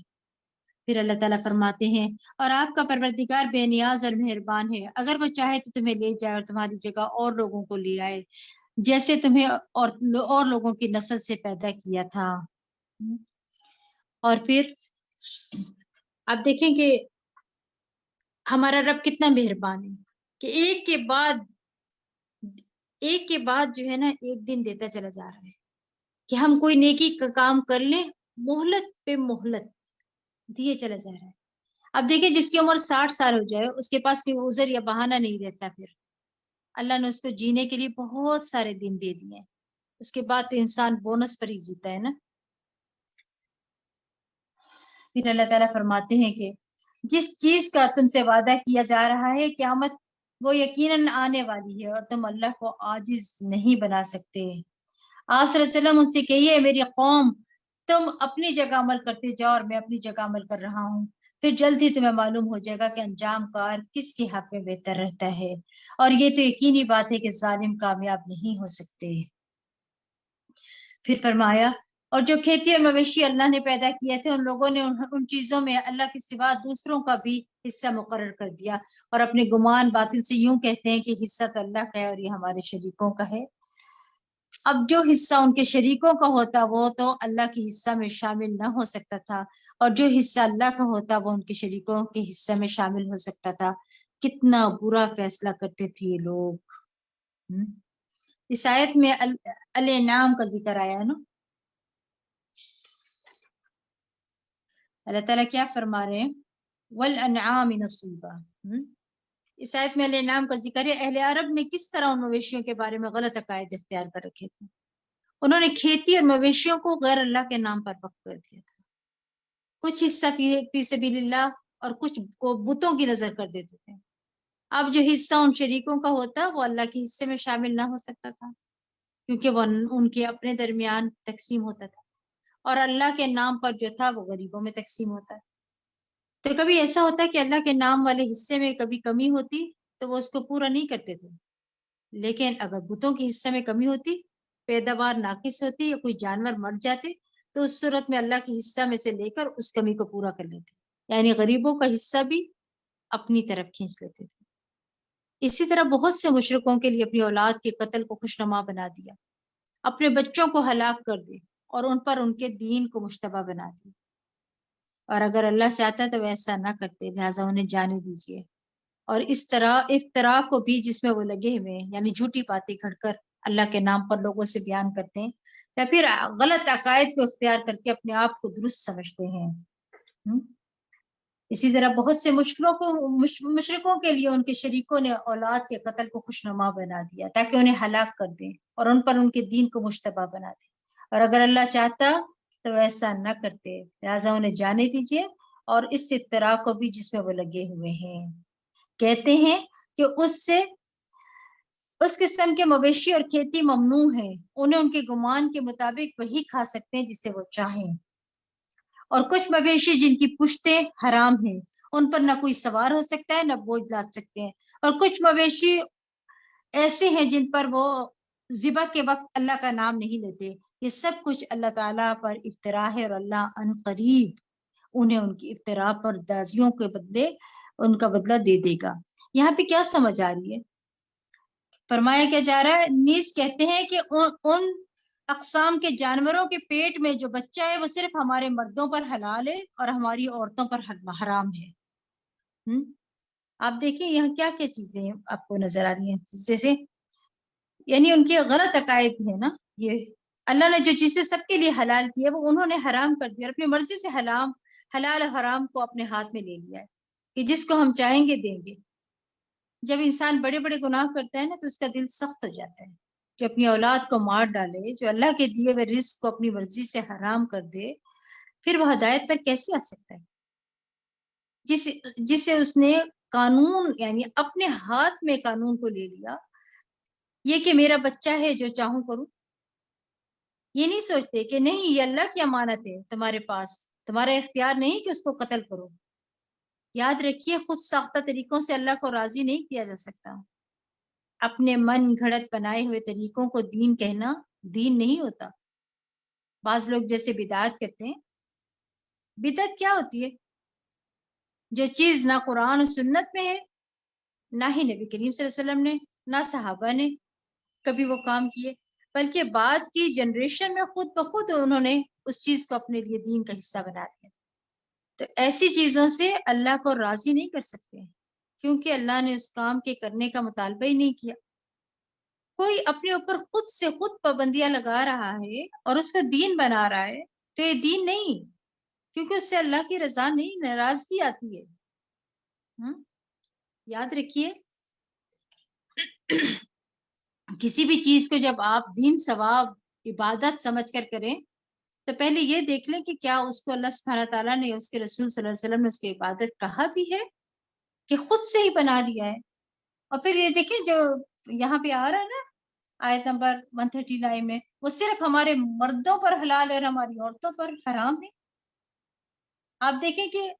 پھر اللہ تعالیٰ فرماتے ہیں اور آپ کا پروردگار بے نیاز اور مہربان ہے، اگر وہ چاہے تو تمہیں لے جائے اور تمہاری جگہ اور لوگوں کو لے آئے جیسے تمہیں اور لوگوں کی نسل سے پیدا کیا تھا. اور پھر آپ دیکھیں کہ ہمارا رب کتنا مہربان ہے کہ ایک کے بعد جو ہے نا ایک دن دیتا چلا جا رہا ہے کہ ہم کوئی نیکی کا کام کر لیں، مہلت پہ مہلت دیے چلا جا رہا ہے. اب دیکھیں جس کی عمر 60 سال ہو جائے اس کے پاس کوئی عذر یا بہانہ نہیں رہتا، پھر اللہ نے اس کو جینے کے لیے بہت سارے دن دے دیے، اس کے بعد تو انسان بونس پر ہی جیتا ہے نا. پھر اللہ تعالیٰ فرماتے ہیں کہ جس چیز کا تم سے وعدہ کیا جا رہا ہے قیامت وہ یقیناً آنے والی ہے اور تم اللہ کو عاجز نہیں بنا سکتے۔ آپ صلی اللہ علیہ وسلم ان سے کہیے میری قوم تم اپنی جگہ عمل کرتے جاؤ اور میں اپنی جگہ عمل کر رہا ہوں، پھر جلد ہی تمہیں معلوم ہو جائے گا کہ انجام کار کس کے حق میں بہتر رہتا ہے، اور یہ تو یقینی بات ہے کہ ظالم کامیاب نہیں ہو سکتے۔ پھر فرمایا اور جو کھیتی اور مویشی اللہ نے پیدا کیے تھے ان لوگوں نے ان چیزوں میں اللہ کے سوا دوسروں کا بھی حصہ مقرر کر دیا اور اپنے گمان باطل سے یوں کہتے ہیں کہ حصہ تو اللہ کا ہے اور یہ ہمارے شریکوں کا ہے۔ اب جو حصہ ان کے شریکوں کا ہوتا وہ تو اللہ کے حصہ میں شامل نہ ہو سکتا تھا، اور جو حصہ اللہ کا ہوتا وہ ان کے شریکوں کے حصہ میں شامل ہو سکتا تھا۔ کتنا برا فیصلہ کرتے تھے یہ لوگ۔ اس آیت میں الانعام کا ذکر آیا ہے نا، اللہ تعالیٰ کیا فرما رہے ہیں، والانعام نصیبا۔ اس آیت میں الانعام کا ذکر ہے۔ اہل عرب نے کس طرح ان مویشیوں کے بارے میں غلط عقائد اختیار کر رکھے تھے۔ انہوں نے کھیتی اور مویشیوں کو غیر اللہ کے نام پر وقف کر دیا تھا، کچھ حصہ فی سبیل اللہ اور کچھ کو بتوں کی نظر کر دیتے تھے۔ اب جو حصہ ان شریکوں کا ہوتا وہ اللہ کے حصے میں شامل نہ ہو سکتا تھا کیونکہ وہ ان کے اپنے درمیان تقسیم ہوتا تھا، اور اللہ کے نام پر جو تھا وہ غریبوں میں تقسیم ہوتا ہے۔ تو کبھی ایسا ہوتا ہے کہ اللہ کے نام والے حصے میں کبھی کمی ہوتی تو وہ اس کو پورا نہیں کرتے تھے، لیکن اگر بتوں کے حصے میں کمی ہوتی، پیداوار ناقص ہوتی یا کوئی جانور مر جاتے تو اس صورت میں اللہ کے حصہ میں سے لے کر اس کمی کو پورا کر لیتے، یعنی غریبوں کا حصہ بھی اپنی طرف کھینچ لیتے تھے۔ اسی طرح بہت سے مشرکوں کے لیے اپنی اولاد کے قتل کو خوشنما بنا دیا، اپنے بچوں کو ہلاک کر دے اور ان پر ان کے دین کو مشتبہ بنا دیا، اور اگر اللہ چاہتا تو ویسا نہ کرتے، لہٰذا انہیں جانے دیجیے۔ اور اس طرح افطرا کو بھی جس میں وہ لگے ہوئے ہیں، یعنی جھوٹی باتیں گھڑ کر اللہ کے نام پر لوگوں سے بیان کرتے ہیں یا پھر غلط عقائد کو اختیار کر کے اپنے آپ کو درست سمجھتے ہیں۔ اسی طرح بہت سے مشرکوں کے لیے ان کے شریکوں نے اولاد کے قتل کو خوشنما بنا دیا تاکہ انہیں ہلاک کر دیں اور ان پر ان کے دین کو مشتبہ بنا دیں، اور اگر اللہ چاہتا تو ایسا نہ کرتے، لہٰذا انہیں جانے دیجیے اور اس افتراء کو بھی جس میں وہ لگے ہوئے ہیں۔ کہتے ہیں کہ اس قسم کے مویشی اور کھیتی ممنوع ہے، انہیں ان کے گمان کے مطابق وہی کھا سکتے ہیں جسے وہ چاہیں، اور کچھ مویشی جن کی پشتیں حرام ہیں ان پر نہ کوئی سوار ہو سکتا ہے نہ بوجھ لاد سکتے ہیں، اور کچھ مویشی ایسے ہیں جن پر وہ ذبح کے وقت اللہ کا نام نہیں لیتے۔ یہ سب کچھ اللہ تعالیٰ پر افتراء ہے، اور اللہ ان قریب انہیں ان کی افتراء پر دازیوں کے بدلے ان کا بدلہ دے دے گا۔ یہاں پہ کیا سمجھ آ رہی ہے؟ فرمایا کیا جا رہا ہے، نیز کہتے ہیں کہ ان اقسام کے جانوروں کے پیٹ میں جو بچہ ہے وہ صرف ہمارے مردوں پر حلال ہے اور ہماری عورتوں پر حرام ہے۔ آپ دیکھیں یہاں کیا کیا چیزیں آپ کو نظر آ رہی ہیں، جیسے یعنی ان کے غلط عقائد ہے نا، یہ اللہ نے جو چیزیں سب کے لیے حلال کی ہے وہ انہوں نے حرام کر دیا اور اپنی مرضی سے حلال حرام کو اپنے ہاتھ میں لے لیا ہے کہ جس کو ہم چاہیں گے دیں گے۔ جب انسان بڑے بڑے گناہ کرتا ہے نا تو اس کا دل سخت ہو جاتا ہے، جو اپنی اولاد کو مار ڈالے، جو اللہ کے دیے ہوئے رزق کو اپنی مرضی سے حرام کر دے، پھر وہ ہدایت پر کیسے آ سکتا ہے جسے اس نے قانون یعنی اپنے ہاتھ میں قانون کو لے لیا، یہ کہ میرا بچہ ہے جو چاہوں کروں۔ یہ نہیں سوچتے کہ نہیں یہ اللہ کی امانت ہے تمہارے پاس، تمہارا اختیار نہیں کہ اس کو قتل کرو۔ یاد رکھیے خود ساختہ طریقوں سے اللہ کو راضی نہیں کیا جا سکتا، اپنے من گھڑت بنائے ہوئے طریقوں کو دین کہنا دین نہیں ہوتا۔ بعض لوگ جیسے بدعت کرتے ہیں، بدعت کیا ہوتی ہے؟ جو چیز نہ قرآن و سنت میں ہے، نہ ہی نبی کریم صلی اللہ علیہ وسلم نے، نہ صحابہ نے کبھی وہ کام کیے، بلکہ بعد کی جنریشن میں خود بخود انہوں نے اس چیز کو اپنے لیے دین کا حصہ بنا دیا۔ تو ایسی چیزوں سے اللہ کو راضی نہیں کر سکتے کیونکہ اللہ نے اس کام کے کرنے کا مطالبہ ہی نہیں کیا۔ کوئی اپنے اوپر خود سے خود پابندیاں لگا رہا ہے اور اس کو دین بنا رہا ہے تو یہ دین نہیں، کیونکہ اس سے اللہ کی رضا نہیں، ناراضگی آتی ہے۔ یاد رکھیے کسی بھی چیز کو جب آپ دین ثواب عبادت سمجھ کر کریں تو پہلے یہ دیکھ لیں کہ کیا اس کو اللہ سبحانہ تعالیٰ نے اس کے رسول صلی اللہ علیہ وسلم نے اس کی عبادت کہا بھی ہے کہ خود سے ہی بنا لیا ہے. اور پھر یہ دیکھیں جو یہاں پہ آ رہا ہے نا آیت نمبر 139 میں، وہ صرف ہمارے مردوں پر حلال ہے اور ہماری عورتوں پر حرام ہے. آپ دیکھیں کہ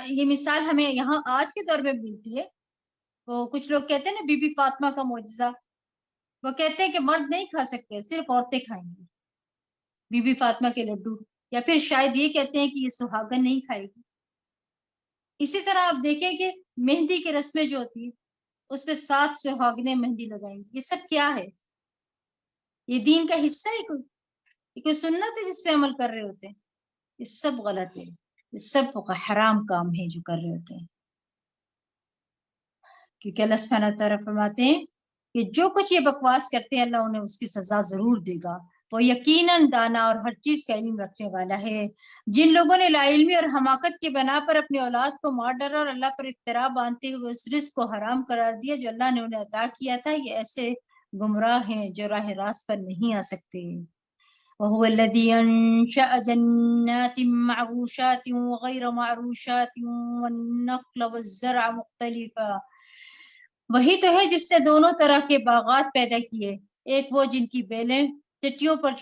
یہ مثال ہمیں یہاں آج کے دور میں ملتی ہے. وہ کچھ لوگ کہتے ہیں نا بی بی فاطمہ کا معجزہ، وہ کہتے ہیں کہ مرد نہیں کھا سکتے، صرف عورتیں کھائیں گی بی بی فاطمہ کے لڈو، یا پھر شاید یہ کہتے ہیں کہ یہ سہاگن نہیں کھائے گی. اسی طرح آپ دیکھیں کہ مہندی کی رسمیں جو ہوتی ہیں اس پہ 7 سہاگنیں مہندی لگائیں گی. یہ سب کیا ہے؟ یہ دین کا حصہ ہے؟ کوئی سنت ہے جس پہ عمل کر رہے ہوتے ہیں؟ یہ سب غلط ہے، یہ سب حرام کام ہے جو کر رہے ہوتے ہیں. کیونکہ اللہ سبحانہ تعالیٰ فرماتے ہیں کہ جو کچھ یہ بکواس کرتے ہیں اللہ انہیں اس کی سزا ضرور دے گا. وہ یقیناً دانا اور ہر چیز کا علم رکھنے والا ہے. جن لوگوں نے لا علمی اور حماقت کی بنا پر اپنی اولاد کو مار ڈالا اور اللہ پر افترا باندھتے ہوئے اس رزق کو حرام قرار دیا جو اللہ نے انہیں عطا کیا تھا، یہ ایسے گمراہ ہیں جو راہ راست پر نہیں آ سکتے. وهو الذي أنشأ جنات معروشات وغير معروشات والنخل والزرع مختلفا. وہی تو ہے جس نے دونوں طرح کے باغات پیدا کیے، ایک وہ جن کی بیلیں ٹٹیوں پر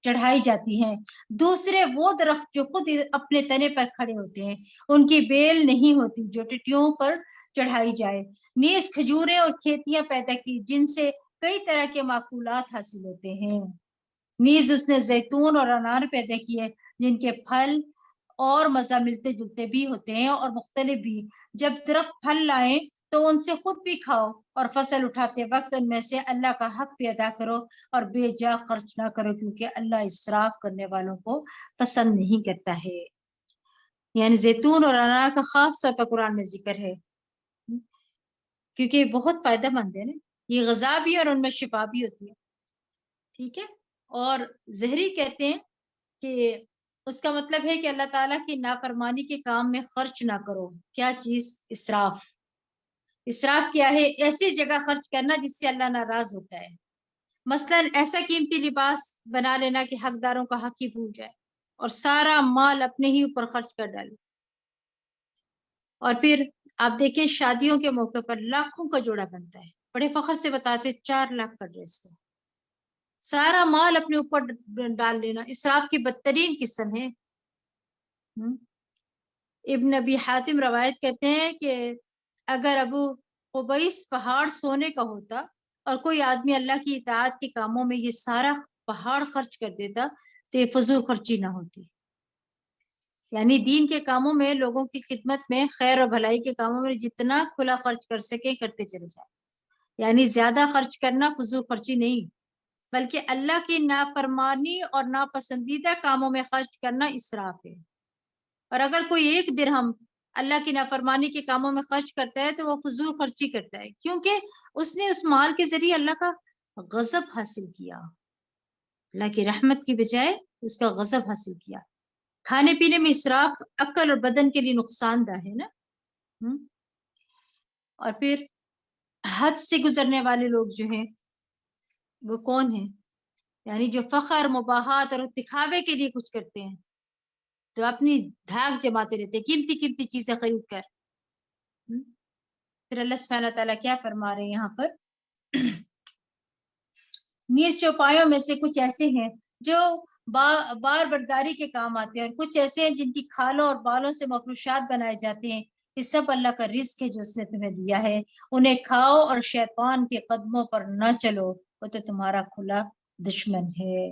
چڑھائی جاتی ہیں، دوسرے وہ درخت جو خود اپنے تنے پر کھڑے ہوتے ہیں، ان کی بیل نہیں ہوتی جو ٹٹیوں پر چڑھائی جائے. نیز کھجوریں اور کھیتیاں پیدا کی جن سے کئی طرح کے معقولات حاصل ہوتے ہیں. نیز اس نے زیتون اور انار پیدا کیے جن کے پھل اور مزہ ملتے جلتے بھی ہوتے ہیں اور مختلف بھی. جب درخت پھل لائیں تو ان سے خود بھی کھاؤ اور فصل اٹھاتے وقت ان میں سے اللہ کا حق بھی ادا کرو اور بے جا خرچ نہ کرو، کیونکہ اللہ اسراف کرنے والوں کو پسند نہیں کرتا ہے. یعنی زیتون اور انار کا خاص طور پر قرآن میں ذکر ہے کیونکہ یہ بہت فائدہ مند ہے نا، یہ غذا بھی اور ان میں شفا بھی ہوتی ہے. ٹھیک ہے. اور زہری کہتے ہیں کہ اس کا مطلب ہے کہ اللہ تعالیٰ کی نافرمانی کے کام میں خرچ نہ کرو. کیا چیز؟ اسراف. اسراف کیا ہے؟ ایسی جگہ خرچ کرنا جس سے اللہ ناراض ہوتا ہے. مثلا ایسا قیمتی لباس بنا لینا کہ حقداروں کا حق ہی بھول جائے اور سارا مال اپنے ہی اوپر خرچ کر ڈالے. اور پھر آپ دیکھیں شادیوں کے موقع پر لاکھوں کا جوڑا بنتا ہے، بڑے فخر سے بتاتے 4 لاکھ کا ڈریس ہے، سارا مال اپنے اوپر ڈال لینا اسراف کی بدترین قسم ہے. ابن ابی حاتم روایت کہتے ہیں کہ اگر ابو قبیس پہاڑ سونے کا ہوتا اور کوئی آدمی اللہ کی اطاعت کے کاموں میں یہ سارا پہاڑ خرچ کر دیتا تو یہ فضول خرچی نہ ہوتی. یعنی دین کے کاموں میں، لوگوں کی خدمت میں، خیر و بھلائی کے کاموں میں جتنا کھلا خرچ کر سکے کرتے چلے جائیں. یعنی زیادہ خرچ کرنا فضول خرچی نہیں، بلکہ اللہ کی نافرمانی اور ناپسندیدہ کاموں میں خرچ کرنا اسراف ہے. اور اگر کوئی 1 درہم اللہ کی نافرمانی کے کاموں میں خرچ کرتا ہے تو وہ فضول خرچی کرتا ہے، کیونکہ اس نے اس مال کے ذریعے اللہ کا غضب حاصل کیا، اللہ کی رحمت کی بجائے اس کا غضب حاصل کیا. کھانے پینے میں اسراف عقل اور بدن کے لیے نقصان دہ ہے نا. اور پھر حد سے گزرنے والے لوگ جو ہیں وہ کون ہیں؟ یعنی جو فخر، مباحات اور دکھاوے کے لیے کچھ کرتے ہیں، تو اپنی دھاک جماتے رہتے قیمتی قیمتی چیزیں خرید کر. پھر اللہ سبحانہ تعالیٰ کیا فرما رہے ہیں یہاں پر؟ نیز چوپایوں میں سے کچھ ایسے ہیں جو بار برداری کے کام آتے ہیں، اور کچھ ایسے ہیں جن کی کھالوں اور بالوں سے مفروشات بنائے جاتے ہیں. یہ سب اللہ کا رزق ہے جو اس نے تمہیں دیا ہے، انہیں کھاؤ اور شیطان کے قدموں پر نہ چلو، وہ تو تمہارا کھلا دشمن ہے.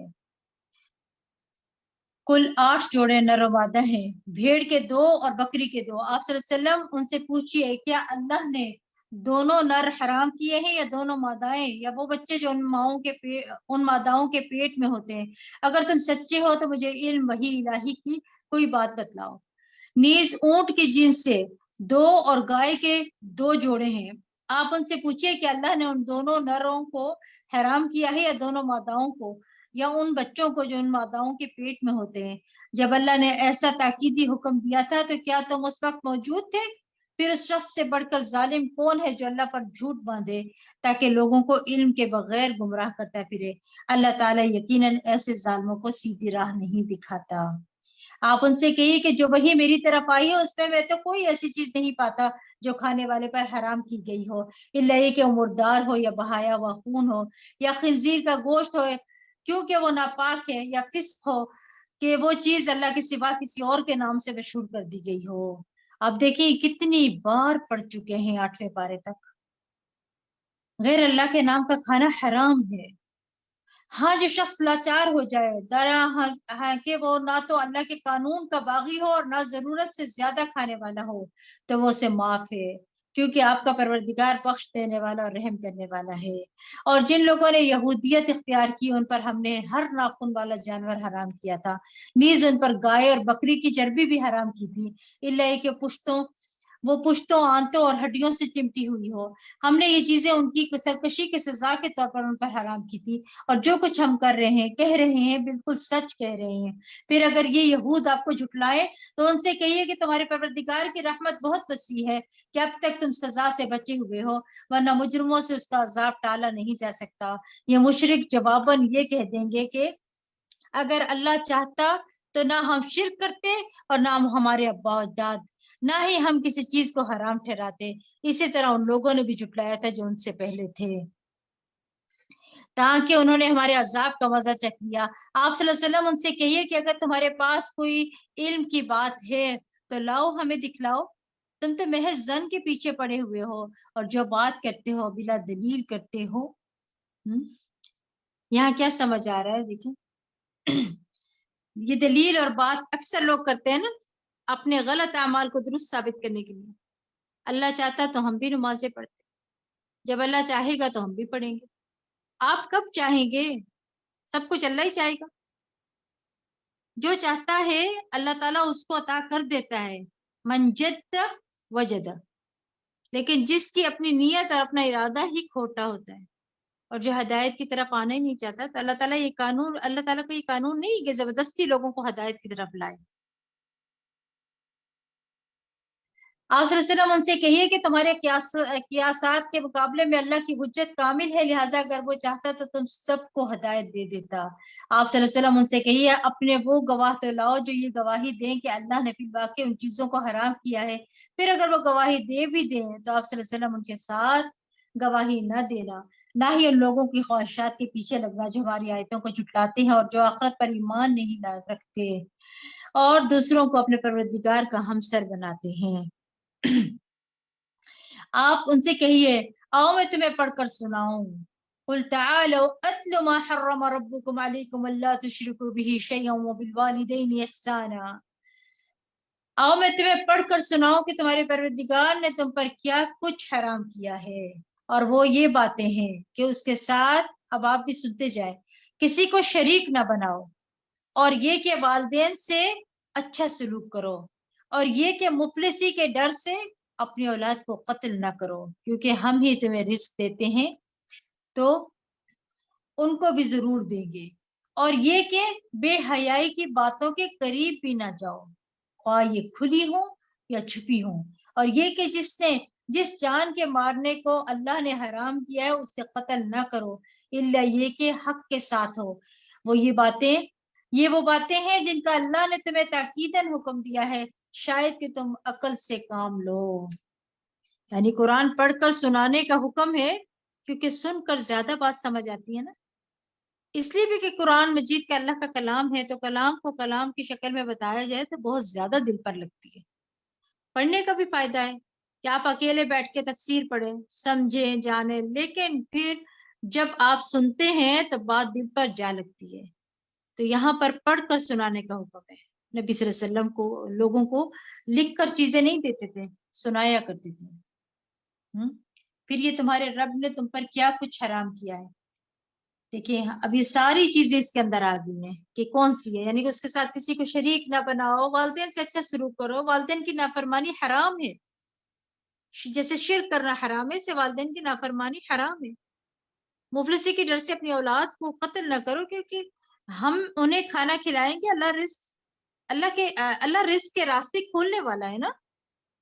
کل 8 جوڑے نر و مادہ ہیں، بھیڑ کے 2 اور بکری کے 2. آپ صلی اللہ علیہ وسلم ان سے پوچھئے کیا اللہ نے دونوں نر حرام کیے ہیں یا دونوں مادائیں، یا وہ بچے جو ان ماداؤں کے پیٹ میں ہوتے ہیں؟ اگر تم سچے ہو تو مجھے علم وحی الہی کی کوئی بات بتلاؤ. نیز اونٹ کی جنس سے 2 اور گائے کے 2 جوڑے ہیں. آپ ان سے پوچھئے کہ اللہ نے ان دونوں نروں کو حرام کیا ہے یا دونوں ماداؤں کو، یا ان بچوں کو جو ان ماداؤں کے پیٹ میں ہوتے ہیں؟ جب اللہ نے ایسا تاکیدی حکم دیا تھا تو کیا تم اس وقت موجود تھے؟ پھر اس شخص سے بڑھ کر ظالم کون ہے جو اللہ پر جھوٹ باندھے تاکہ لوگوں کو علم کے بغیر گمراہ کرتا پھرے؟ اللہ تعالیٰ یقیناً ایسے ظالموں کو سیدھی راہ نہیں دکھاتا۔ آپ ان سے کہیے کہ جو وہی میری طرف آئی ہے اس میں تو کوئی ایسی چیز نہیں پاتا جو کھانے والے پر حرام کی گئی ہو، الا یہ کہ وہ مردار ہو یا بہایا ہوا خون ہو یا خنزیر کا گوشت ہو، کیونکہ وہ ناپاک ہے، یا فسق ہو کہ وہ چیز اللہ کے سوا کسی اور کے نام سے مشہور کر دی گئی ہو۔ آپ دیکھیں کتنی بار پڑھ چکے ہیں 8ویں پارے تک، غیر اللہ کے نام کا کھانا حرام ہے۔ ہاں جو شخص لاچار ہو جائے ہاں کہ وہ نہ تو اللہ کے قانون کا باغی ہو اور نہ ضرورت سے زیادہ کھانے والا ہو، تو وہ اسے معاف ہے، کیونکہ آپ کا پروردگار بخش دینے والا اور رحم کرنے والا ہے۔ اور جن لوگوں نے یہودیت اختیار کی ان پر ہم نے ہر ناخن والا جانور حرام کیا تھا، نیز ان پر گائے اور بکری کی چربی بھی حرام کی تھی، الا کہ پشتوں آنتوں اور ہڈیوں سے چمٹی ہوئی ہو۔ ہم نے یہ چیزیں ان کی سرکشی کے سزا کے طور پر ان پر حرام کی تھی، اور جو کچھ ہم کر رہے ہیں کہہ رہے ہیں بالکل سچ کہہ رہے ہیں۔ پھر اگر یہ یہود آپ کو جھٹلائے تو ان سے کہیے کہ تمہارے پروردگار کی رحمت بہت وسیع ہے کہ اب تک تم سزا سے بچے ہوئے ہو، ورنہ مجرموں سے اس کا عذاب ٹالا نہیں جا سکتا۔ یہ مشرک جواباً یہ کہہ دیں گے کہ اگر اللہ چاہتا تو نہ ہم شرک کرتے اور نہ ہمارے ابا و اجداد، نہ ہی ہم کسی چیز کو حرام ٹھہراتے۔ اسی طرح ان لوگوں نے بھی جھٹلایا تھا جو ان سے پہلے تھے، تاکہ انہوں نے ہمارے عذاب کا مزہ چکھ لیا۔ آپ صلی اللہ علیہ وسلم ان سے کہیے کہ اگر تمہارے پاس کوئی علم کی بات ہے تو لاؤ، ہمیں دکھلاؤ، تم تو محض زن کے پیچھے پڑے ہوئے ہو اور جو بات کرتے ہو بلا دلیل کرتے ہو۔ یہاں کیا سمجھ آ رہا ہے؟ دیکھیں یہ دلیل اور بات اکثر لوگ کرتے ہیں نا اپنے غلط اعمال کو درست ثابت کرنے کے لیے۔ اللہ چاہتا تو ہم بھی نمازیں پڑھتے، جب اللہ چاہے گا تو ہم بھی پڑھیں گے۔ آپ کب چاہیں گے؟ سب کچھ اللہ ہی چاہے گا، جو چاہتا ہے اللہ تعالیٰ اس کو عطا کر دیتا ہے، من جد وجد، لیکن جس کی اپنی نیت اور اپنا ارادہ ہی کھوٹا ہوتا ہے اور جو ہدایت کی طرف آنا ہی نہیں چاہتا، تو اللہ تعالیٰ کا یہ قانون نہیں کہ زبردستی لوگوں کو ہدایت کی طرف لائے۔ آپ صلی اللہ علیہ وسلم ان سے کہیے کہ تمہارے قیاسات کے مقابلے میں اللہ کی حجت کامل ہے، لہٰذا اگر وہ چاہتا تو تم سب کو ہدایت دے دیتا۔ آپ صلی اللہ علیہ وسلم ان سے کہیے اپنے وہ گواہ تو لاؤ جو یہ گواہی دیں کہ اللہ نے فی الواقع ان چیزوں کو حرام کیا ہے، پھر اگر وہ گواہی دے بھی دیں تو آپ صلی اللہ علیہ وسلم ان کے ساتھ گواہی نہ دینا، نہ ہی ان لوگوں کی خواہشات کے پیچھے لگنا جو ہماری آیتوں کو جھٹلاتے ہیں اور جو آخرت پر ایمان نہیں رکھتے اور دوسروں کو اپنے پروردگار کا ہمسر بناتے ہیں۔ آپ ان سے کہیے آؤ میں تمہیں پڑھ کر سناؤں، قل تعالوا اتل ما حرم ربكم عليكم الا تشركوا به شيئا وبالوالدين احسانا۔ آؤ میں تمہیں پڑھ کر سناؤں کہ تمہارے پروردگار نے تم پر کیا کچھ حرام کیا ہے، اور وہ یہ باتیں ہیں کہ اس کے ساتھ، اب آپ بھی سنتے جائیں، کسی کو شریک نہ بناؤ، اور یہ کہ والدین سے اچھا سلوک کرو، اور یہ کہ مفلسی کے ڈر سے اپنی اولاد کو قتل نہ کرو، کیونکہ ہم ہی تمہیں رزق دیتے ہیں تو ان کو بھی ضرور دیں گے، اور یہ کہ بے حیائی کی باتوں کے قریب بھی نہ جاؤ، خواہ یہ کھلی ہوں یا چھپی ہوں، اور یہ کہ جس جان کے مارنے کو اللہ نے حرام کیا ہے اسے قتل نہ کرو، الا یہ کہ حق کے ساتھ ہو۔ یہ وہ باتیں ہیں جن کا اللہ نے تمہیں تاکیداً حکم دیا ہے، شاید کہ تم عقل سے کام لو۔ یعنی قرآن پڑھ کر سنانے کا حکم ہے، کیونکہ سن کر زیادہ بات سمجھ آتی ہے نا، اس لیے بھی کہ قرآن مجید کا اللہ کا کلام ہے، تو کلام کو کلام کی شکل میں بتایا جائے تو بہت زیادہ دل پر لگتی ہے۔ پڑھنے کا بھی فائدہ ہے کہ آپ اکیلے بیٹھ کے تفسیر پڑھیں، سمجھیں، جانیں، لیکن پھر جب آپ سنتے ہیں تو بات دل پر جا لگتی ہے۔ تو یہاں پر پڑھ کر سنانے کا حکم ہے۔ نبی صلی اللہ علیہ وسلم کو لوگوں کو لکھ کر چیزیں نہیں دیتے تھے، سنایا کرتے تھے۔ پھر یہ تمہارے رب نے تم پر کیا کچھ حرام کیا ہے، دیکھیں اب یہ ساری چیزیں اس کے اندر آ گئی ہیں کہ کون سی ہے، یعنی کہ اس کے ساتھ کسی کو شریک نہ بناؤ، والدین سے اچھا سلوک کرو، والدین کی نافرمانی حرام ہے، جیسے شرک کرنا حرام ہے، سے والدین کی نافرمانی حرام ہے۔ مفلسی کے ڈر سے اپنی اولاد کو قتل نہ کرو، کیونکہ ہم انہیں کھانا کھلائیں گے، اللہ رزق کے راستے کھولنے والا ہے نا۔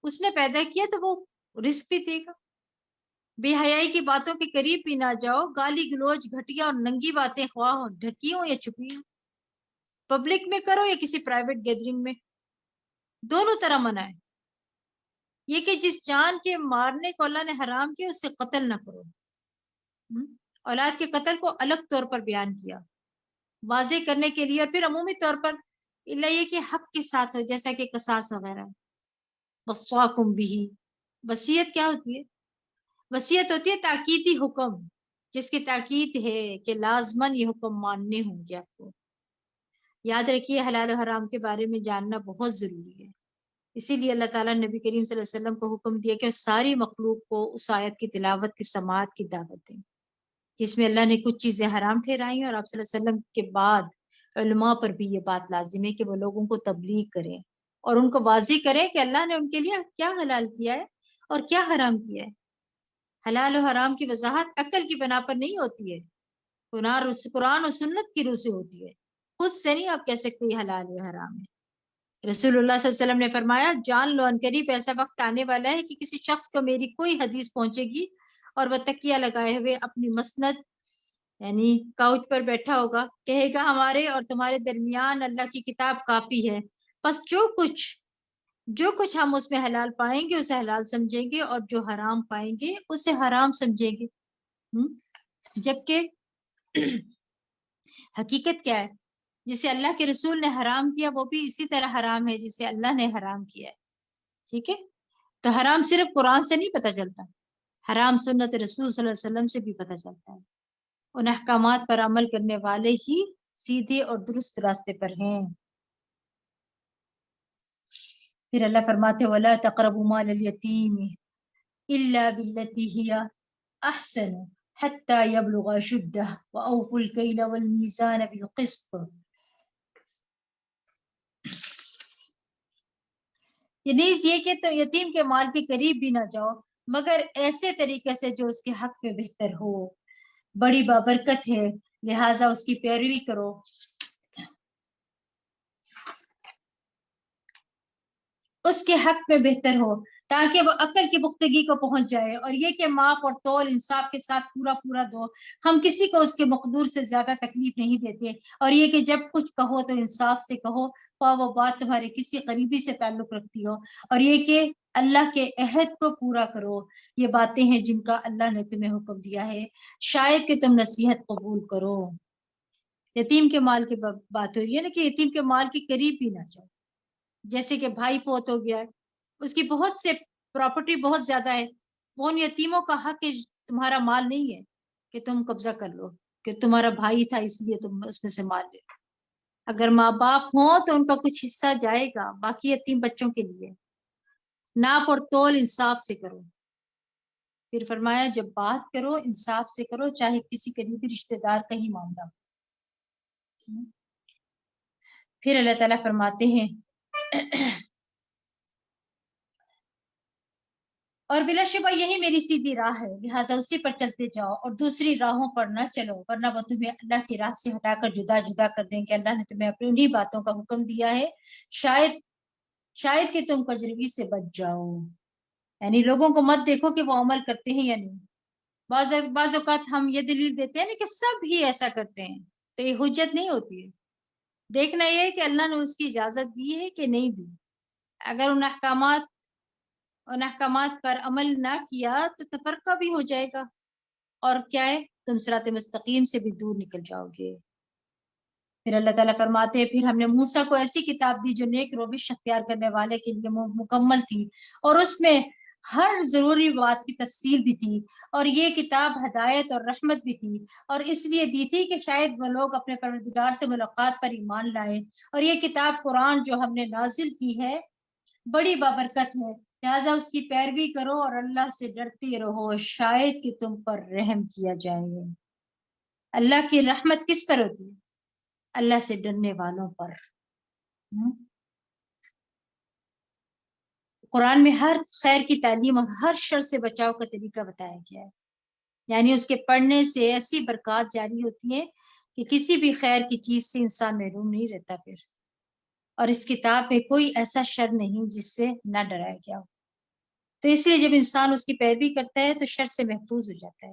اس نے پیدا کیا تو وہ رزق بھی دے گا۔ بے حیائی کی باتوں کے قریب بھی نہ جاؤ، گالی گلوچ گھٹیا اور ننگی باتیں خواہ ہو ڈھکی ہوں یا چھپی ہوں، پبلک میں کرو یا کسی پرائیویٹ گیدرنگ میں، دونوں طرح منع ہے۔ یہ کہ جس جان کے مارنے کو اللہ نے حرام کیا اس سے قتل نہ کرو۔ اولاد کے قتل کو الگ طور پر بیان کیا واضح کرنے کے لیے، اور پھر عمومی طور پر اللہ یہ کہ حق کے ساتھ ہو، جیسا کہ قصاص وغیرہ۔ وصاکم بھی، وصیت کیا ہوتی ہے؟ وصیت ہوتی ہے تاکیدی حکم، جس کی تاکید ہے کہ لازماً یہ حکم ماننے ہوں گے آپ کو۔ یاد رکھیے حلال و حرام کے بارے میں جاننا بہت ضروری ہے، اسی لیے اللہ تعالیٰ نے نبی کریم صلی اللہ علیہ وسلم کو حکم دیا کہ ساری مخلوق کو اس آیت کی تلاوت کی سماعت کی دعوت دیں، جس میں اللہ نے کچھ چیزیں حرام ٹھہرائی اور آپ صلی اللہ علیہ وسلم کے بعد علماء پر بھی یہ بات لازم ہے کہ وہ لوگوں کو تبلیغ کریں اور ان کو واضح کریں کہ اللہ نے ان کے لیے کیا حلال کیا ہے اور کیا حرام کیا ہے۔ حلال و حرام کی وضاحت عقل کی بنا پر نہیں ہوتی ہے، قرآن و سنت کی روح سے ہوتی ہے، خود سے نہیں آپ کہہ سکتے یہ حلال و حرام ہے۔ رسول اللہ صلی اللہ علیہ وسلم نے فرمایا جان لو عنقریب ایسا وقت آنے والا ہے کہ کسی شخص کو میری کوئی حدیث پہنچے گی اور وہ تکیہ لگائے ہوئے اپنی مسند یعنی کاؤچ پر بیٹھا ہوگا، کہے گا ہمارے اور تمہارے درمیان اللہ کی کتاب کافی ہے، بس جو کچھ ہم اس میں حلال پائیں گے اسے حلال سمجھیں گے اور جو حرام پائیں گے اسے حرام سمجھیں گے۔ جبکہ حقیقت کیا ہے؟ جسے اللہ کے رسول نے حرام کیا وہ بھی اسی طرح حرام ہے جسے اللہ نے حرام کیا ہے، ٹھیک ہے؟ تو حرام صرف قرآن سے نہیں پتہ چلتا، حرام سنت رسول صلی اللہ علیہ وسلم سے بھی پتہ چلتا ہے۔ ان احکامات پر عمل کرنے والے ہی سیدھے اور درست راستے پر ہیں۔ پھر اللہ فرماتے وَلَا تَقْرَبُوا مَالَ الْيَتِيمِ إِلَّا بِالَّتِي هِيَ أَحْسَنُ حَتَّى يَبْلُغَ أَشُدَّهُ وَأَوْفُوا الْكَيْلَ وَالْمِيزَانَ بِالْقِسْطِ۔ یہ نیز یہ کہ تو یتیم کے مال کے قریب بھی نہ جاؤ مگر ایسے طریقے سے جو اس کے حق میں بہتر ہو، بڑی بابرکت ہے، لہٰذا اس کی پیروی کرو۔ اس کے حق میں بہتر ہو تاکہ وہ عقل کی پختگی کو پہنچ جائے، اور یہ کہ ماپ اور تول انصاف کے ساتھ پورا دو۔ ہم کسی کو اس کے مقدور سے زیادہ تکلیف نہیں دیتے، اور یہ کہ جب کچھ کہو تو انصاف سے کہو، خواہ وہ بات تمہارے کسی قریبی سے تعلق رکھتی ہو، اور یہ کہ اللہ کے عہد کو پورا کرو۔ یہ باتیں ہیں جن کا اللہ نے تمہیں حکم دیا ہے، شاید کہ تم نصیحت قبول کرو۔ یتیم کے مال کی بات ہو رہی ہے نا کہ یتیم کے مال کے قریب بھی نہ جاؤ۔ جیسے کہ بھائی فوت ہو گیا ہے، اس کی بہت سے پراپرٹی بہت زیادہ ہے، وہ ان یتیموں کا حق ہے، تمہارا مال نہیں ہے کہ تم قبضہ کر لو کہ تمہارا بھائی تھا اس لیے تم اس میں سے مال لے لو۔ اگر ماں باپ ہوں تو ان کا کچھ حصہ جائے گا، باقی یتیم بچوں کے لیے۔ ناپ اور تول انصاف سے کرو۔ پھر فرمایا جب بات کرو انصاف سے کرو، چاہے کسی قریبی رشتہ دار کا ہی معاملہ ہو۔ پھر اللہ تعالیٰ فرماتے ہیں اور بلا شبہ یہی میری سیدھی راہ ہے، لہٰذا اسی پر چلتے جاؤ اور دوسری راہوں پر نہ چلو، ورنہ وہ تمہیں اللہ کی راہ سے ہٹا کر جدا کر دیں کہ اللہ نے تمہیں اپنی انہی باتوں کا حکم دیا ہے، شاید کہ تم کجروی سے بچ جاؤ۔ یعنی لوگوں کو مت دیکھو کہ وہ عمل کرتے ہیں یا نہیں۔ بعض اوقات ہم یہ دلیل دیتے ہیں نا کہ سب ہی ایسا کرتے ہیں، تو یہ حجت نہیں ہوتی ہے۔ دیکھنا یہ ہے کہ اللہ نے اس کی اجازت دی ہے کہ نہیں دی۔ اگر ان احکامات پر عمل نہ کیا تو تفرقہ بھی ہو جائے گا، اور کیا ہے تم صراط مستقیم سے بھی دور نکل جاؤ گے۔ پھر اللہ تعالیٰ فرماتے ہیں پھر ہم نے موسیٰ کو ایسی کتاب دی جو نیک روش اختیار کرنے والے کے لیے مکمل تھی، اور اس میں ہر ضروری بات کی تفصیل بھی تھی، اور یہ کتاب ہدایت اور رحمت بھی تھی، اور اس لیے دی تھی کہ شاید وہ لوگ اپنے پروردگار سے ملاقات پر ایمان لائیں۔ اور یہ کتاب قرآن جو ہم نے نازل کی ہے بڑی بابرکت ہے، لہٰذا اس کی پیروی کرو اور اللہ سے ڈرتے رہو، شاید کہ تم پر رحم کیا جائے۔ اللہ کی رحمت کس پر ہوتی ہے؟ اللہ سے ڈرنے والوں پر۔ قرآن میں ہر خیر کی تعلیم اور ہر شر سے بچاؤ کا طریقہ بتایا گیا ہے، یعنی اس کے پڑھنے سے ایسی برکات جاری ہوتی ہیں کہ کسی بھی خیر کی چیز سے انسان محروم نہیں رہتا پھر، اور اس کتاب میں کوئی ایسا شر نہیں جس سے نہ ڈرایا گیا ہو۔ تو اس لیے جب انسان اس کی پیروی کرتا ہے تو شر سے محفوظ ہو جاتا ہے۔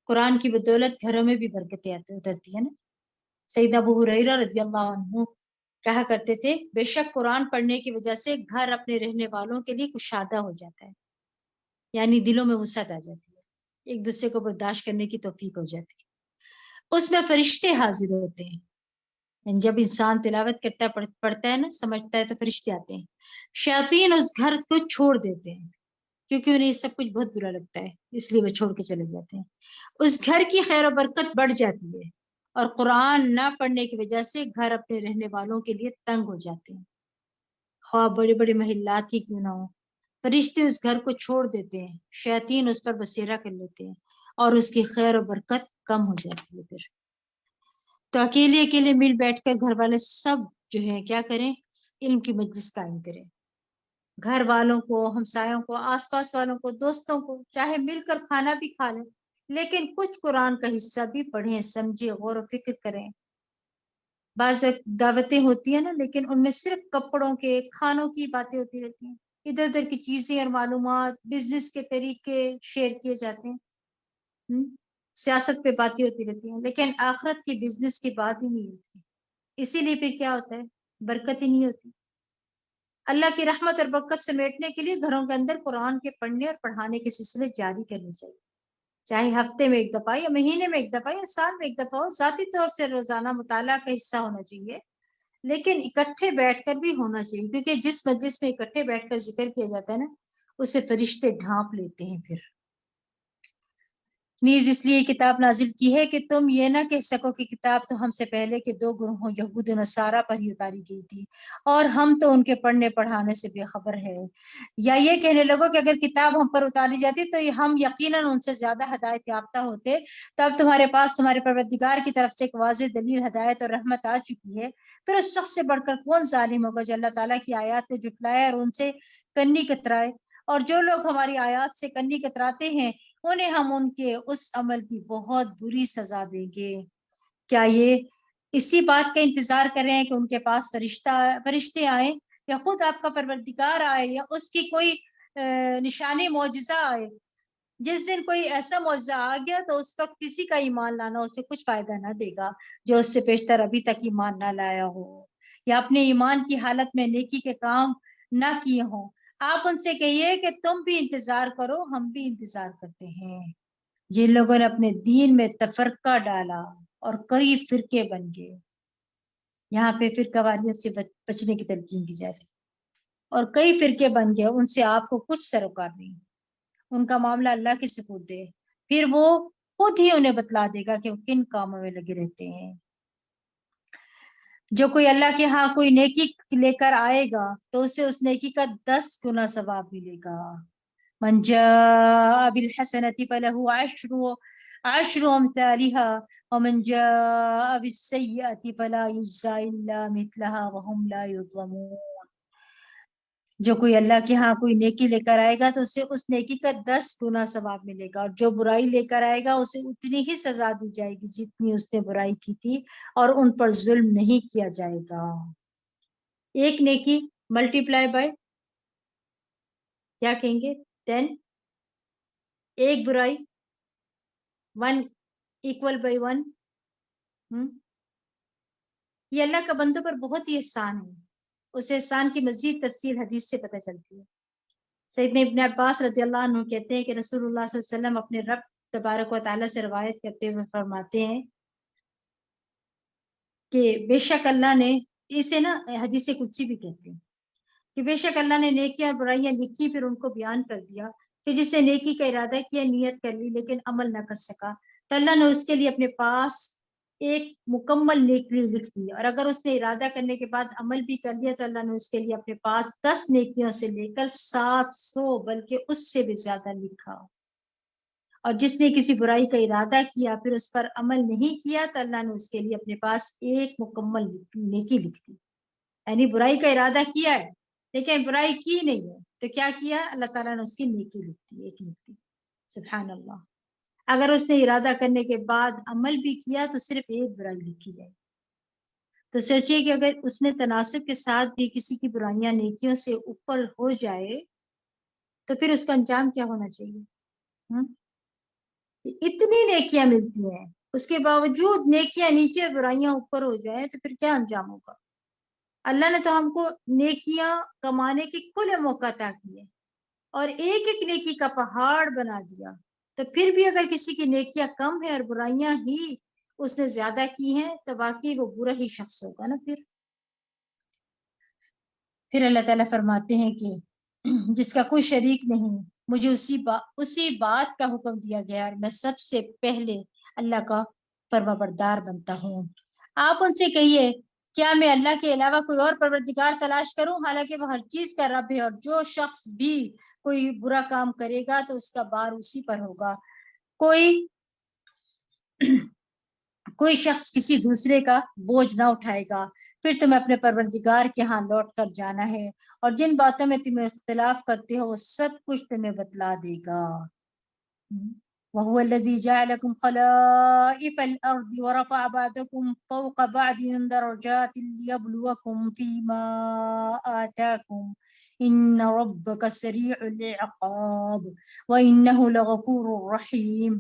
قرآن کی بدولت گھروں میں بھی برکتیں اترتی ہے نا۔ سیدنا ابو ہریرہ رضی اللہ عنہ کہا کرتے تھے بے شک قرآن پڑھنے کی وجہ سے گھر اپنے رہنے والوں کے لیے کشادہ ہو جاتا ہے، یعنی دلوں میں وسعت آ جاتی ہے، ایک دوسرے کو برداشت کرنے کی توفیق ہو جاتی ہے، اس میں فرشتے حاضر ہوتے ہیں۔ یعنی جب انسان تلاوت کرتا ہے، پڑھتا ہے نا، سمجھتا ہے، تو فرشتے آتے ہیں۔ شیاطین اس گھر کو چھوڑ دیتے ہیں کیونکہ انہیں یہ سب کچھ بہت برا لگتا ہے، اس لیے وہ چھوڑ کے چلے جاتے ہیں۔ اس گھر کی خیر و برکت بڑھ جاتی ہے، اور قرآن نہ پڑھنے کی وجہ سے گھر اپنے رہنے والوں کے لیے تنگ ہو جاتے ہیں، خواہ بڑے بڑے محلات ہی کیوں نہ ہو۔ فرشتے اس گھر کو چھوڑ دیتے ہیں، شیاطین اس پر بسیرا کر لیتے ہیں، اور اس کی خیر و برکت کم ہو جاتی ہے۔ پھر تو اکیلے اکیلے مل بیٹھ کر گھر والے سب جو ہے کیا کریں، علم کی مجلس قائم کریں، گھر والوں کو، ہمسایوں کو، آس پاس والوں کو، دوستوں کو، چاہے مل کر کھانا بھی کھا لیں، لیکن کچھ قرآن کا حصہ بھی پڑھیں، سمجھیں، غور و فکر کریں۔ بعض وقت دعوتیں ہوتی ہیں نا، لیکن ان میں صرف کپڑوں کے، کھانوں کی باتیں ہوتی رہتی ہیں، ادھر ادھر کی چیزیں اور معلومات، بزنس کے طریقے شیئر کیے جاتے ہیں، سیاست پہ باتیں ہوتی رہتی ہیں، لیکن آخرت کی بزنس کی بات ہی نہیں ہوتی۔ اسی لیے پھر کیا ہوتا ہے، برکت ہی نہیں ہوتی۔ اللہ کی رحمت اور برکت سمیٹنے کے لیے گھروں کے اندر قرآن کے پڑھنے اور پڑھانے کے سلسلے جاری کرنے چاہیے، چاہے ہفتے میں ایک دفعہ یا مہینے میں ایک دفعہ یا سال میں ایک دفعہ ہو۔ ذاتی طور سے روزانہ مطالعہ کا حصہ ہونا چاہیے، لیکن اکٹھے بیٹھ کر بھی ہونا چاہیے، کیونکہ جس مجلس میں اکٹھے بیٹھ کر ذکر کیا جاتا ہے نا، اسے فرشتے ڈھانپ لیتے ہیں۔ پھر نیز اس لیے کتاب نازل کی ہے کہ تم یہ نہ کہہ سکو کہ کتاب تو ہم سے پہلے کے دو گروہوں یہود و نصارہ پر ہی اتاری گئی تھی، اور ہم تو ان کے پڑھنے پڑھانے سے بے خبر ہے، یا یہ کہنے لگو کہ اگر کتاب ہم پر اتاری جاتی تو ہم یقیناً ان سے زیادہ ہدایت یافتہ ہوتے، تب تمہارے پاس تمہارے پروردگار کی طرف سے ایک واضح دلیل، ہدایت اور رحمت آ چکی ہے، پھر اس شخص سے بڑھ کر کون ظالم ہوگا جو اللہ تعالیٰ کی آیات کو جھٹلائے اور ان سے کنی کترائے، اور جو لوگ ہماری آیات سے کنی کتراتے ہیں انہیں ہم ان کے اس عمل کی بہت بری سزا دیں گے۔ کیا یہ اسی بات کا انتظار کر رہے ہیں کہ ان کے پاس فرشتے آئیں، یا خود آپ کا پروردگار آئے، یا اس کی کوئی نشانی معجزہ آئے؟ جس دن کوئی ایسا معجزہ آ گیا تو اس وقت کسی کا ایمان لانا اسے کچھ فائدہ نہ دے گا جو اس سے پیشتر ابھی تک ایمان نہ لایا ہو، یا اپنے ایمان کی حالت میں نیکی کے کام نہ کیے ہوں۔ آپ ان سے کہیے کہ تم بھی انتظار کرو، ہم بھی انتظار کرتے ہیں۔ جن لوگوں نے اپنے دین میں تفرقہ ڈالا اور کئی فرقے بن گئے، یہاں پہ فرقہ واریت سے بچنے کی تلقین کی جا رہی، اور کئی فرقے بن گئے، ان سے آپ کو کچھ سروکار نہیں، ان کا معاملہ اللہ کے سپرد دے، پھر وہ خود ہی انہیں بتلا دے گا کہ وہ کن کاموں میں لگے رہتے ہیں۔ جو کوئی اللہ کے ہاں کوئی نیکی لے کر آئے گا تو اسے اس نیکی کا 10 گنا ثواب ملے گا۔ من جاء بالحسنة فله عشر أمثالها ومن جاء بالسيئة فلا يجزى إلا مثلها وهم لا يظلمون۔ جو کوئی اللہ کے ہاں کوئی نیکی لے کر آئے گا تو اسے اس نیکی کا 10 گنا ثواب ملے گا، اور جو برائی لے کر آئے گا اسے اتنی ہی سزا دی جائے گی جتنی اس نے برائی کی تھی، اور ان پر ظلم نہیں کیا جائے گا۔ ایک نیکی ملٹی پلائی بائی کیا کہیں گے 10، ایک برائی 1 equal by 1۔ یہ اللہ کا بندوں پر بہت ہی احسان ہے، اس احسان کی مزید تفصیل حدیث سے پتہ چلتی ہے۔ سیدنا ابن عباس رضی اللہ عنہ کہتے ہیں کہ رسول اللہ صلی اللہ علیہ وسلم اپنے رب تبارک و تعالیٰ سے روایت کرتے ہوئے فرماتے ہیں کہ بے شک اللہ نے، اسے نا حدیث قدسی بھی کہتے ہیں، کہ بے شک اللہ نے نیکیاں اور برائیاں لکھی، پھر ان کو بیان کر دیا کہ جس نے نیکی کا ارادہ کیا، نیت کر لی، لیکن عمل نہ کر سکا، تو اللہ نے اس کے لیے اپنے پاس ایک مکمل نیکی لکھ دی، اور اگر اس نے ارادہ کرنے کے بعد عمل بھی کر لیا تو اللہ نے اس کے لیے اپنے پاس 10 نیکیوں سے لے کر 700 بلکہ اس سے بھی زیادہ لکھا۔ اور جس نے کسی برائی کا ارادہ کیا پھر اس پر عمل نہیں کیا تو اللہ نے اس کے لیے اپنے پاس ایک مکمل نیکی لکھ دی۔ یعنی برائی کا ارادہ کیا ہے لیکن برائی کی نہیں ہے تو کیا کیا، اللہ تعالیٰ نے اس کی نیکی لکھ دی، ایک نیکی۔ سبحان اللہ۔ اگر اس نے ارادہ کرنے کے بعد عمل بھی کیا تو صرف ایک برائی لکھی جائے۔ تو سوچئے کہ اگر اس نے تناسب کے ساتھ بھی کسی کی برائیاں نیکیوں سے اوپر ہو جائے تو پھر اس کا انجام کیا ہونا چاہیے؟ اتنی نیکیاں ملتی ہیں، اس کے باوجود نیکیاں نیچے برائیاں اوپر ہو جائیں تو پھر کیا انجام ہوگا؟ اللہ نے تو ہم کو نیکیاں کمانے کے کھلے موقع عطا کیے اور ایک ایک نیکی کا پہاڑ بنا دیا، تو پھر بھی اگر کسی کی نیکیاں کم ہے اور برائیاں ہی اس نے زیادہ کی ہیں تو واقعی وہ برا ہی شخص ہوگا نا۔ پھر اللہ تعالیٰ فرماتے ہیں کہ جس کا کوئی شریک نہیں، مجھے اسی بات کا حکم دیا گیا اور میں سب سے پہلے اللہ کا فرما بردار بنتا ہوں۔ آپ ان سے کہیے کیا میں اللہ کے علاوہ کوئی اور پروردگار تلاش کروں، حالانکہ وہ ہر چیز کا رب ہے، اور جو شخص بھی کوئی برا کام کرے گا تو اس کا بار اسی پر ہوگا۔ کوئی شخص کسی دوسرے کا بوجھ نہ اٹھائے گا، پھر تمہیں اپنے پروردگار کے ہاں لوٹ کر جانا ہے، اور جن باتوں میں تم اختلاف کرتے ہو وہ سب کچھ تمہیں بتلا دے گا۔ وَهُوَ الَّذِي جَعَلَكُمْ خَلَائِفَ الْأَرْضِ وَرَفَعَ بَعْضَكُمْ فَوْقَ بَعْضٍ دَرَجَاتٍ لِيَبْلُوَكُمْ فِي مَا آتَاكُمْ إِنَّ رَبَّكَ سَرِيعُ الْعِقَابِ وَإِنَّهُ لَغَفُورٌ رَحِيمٌ۔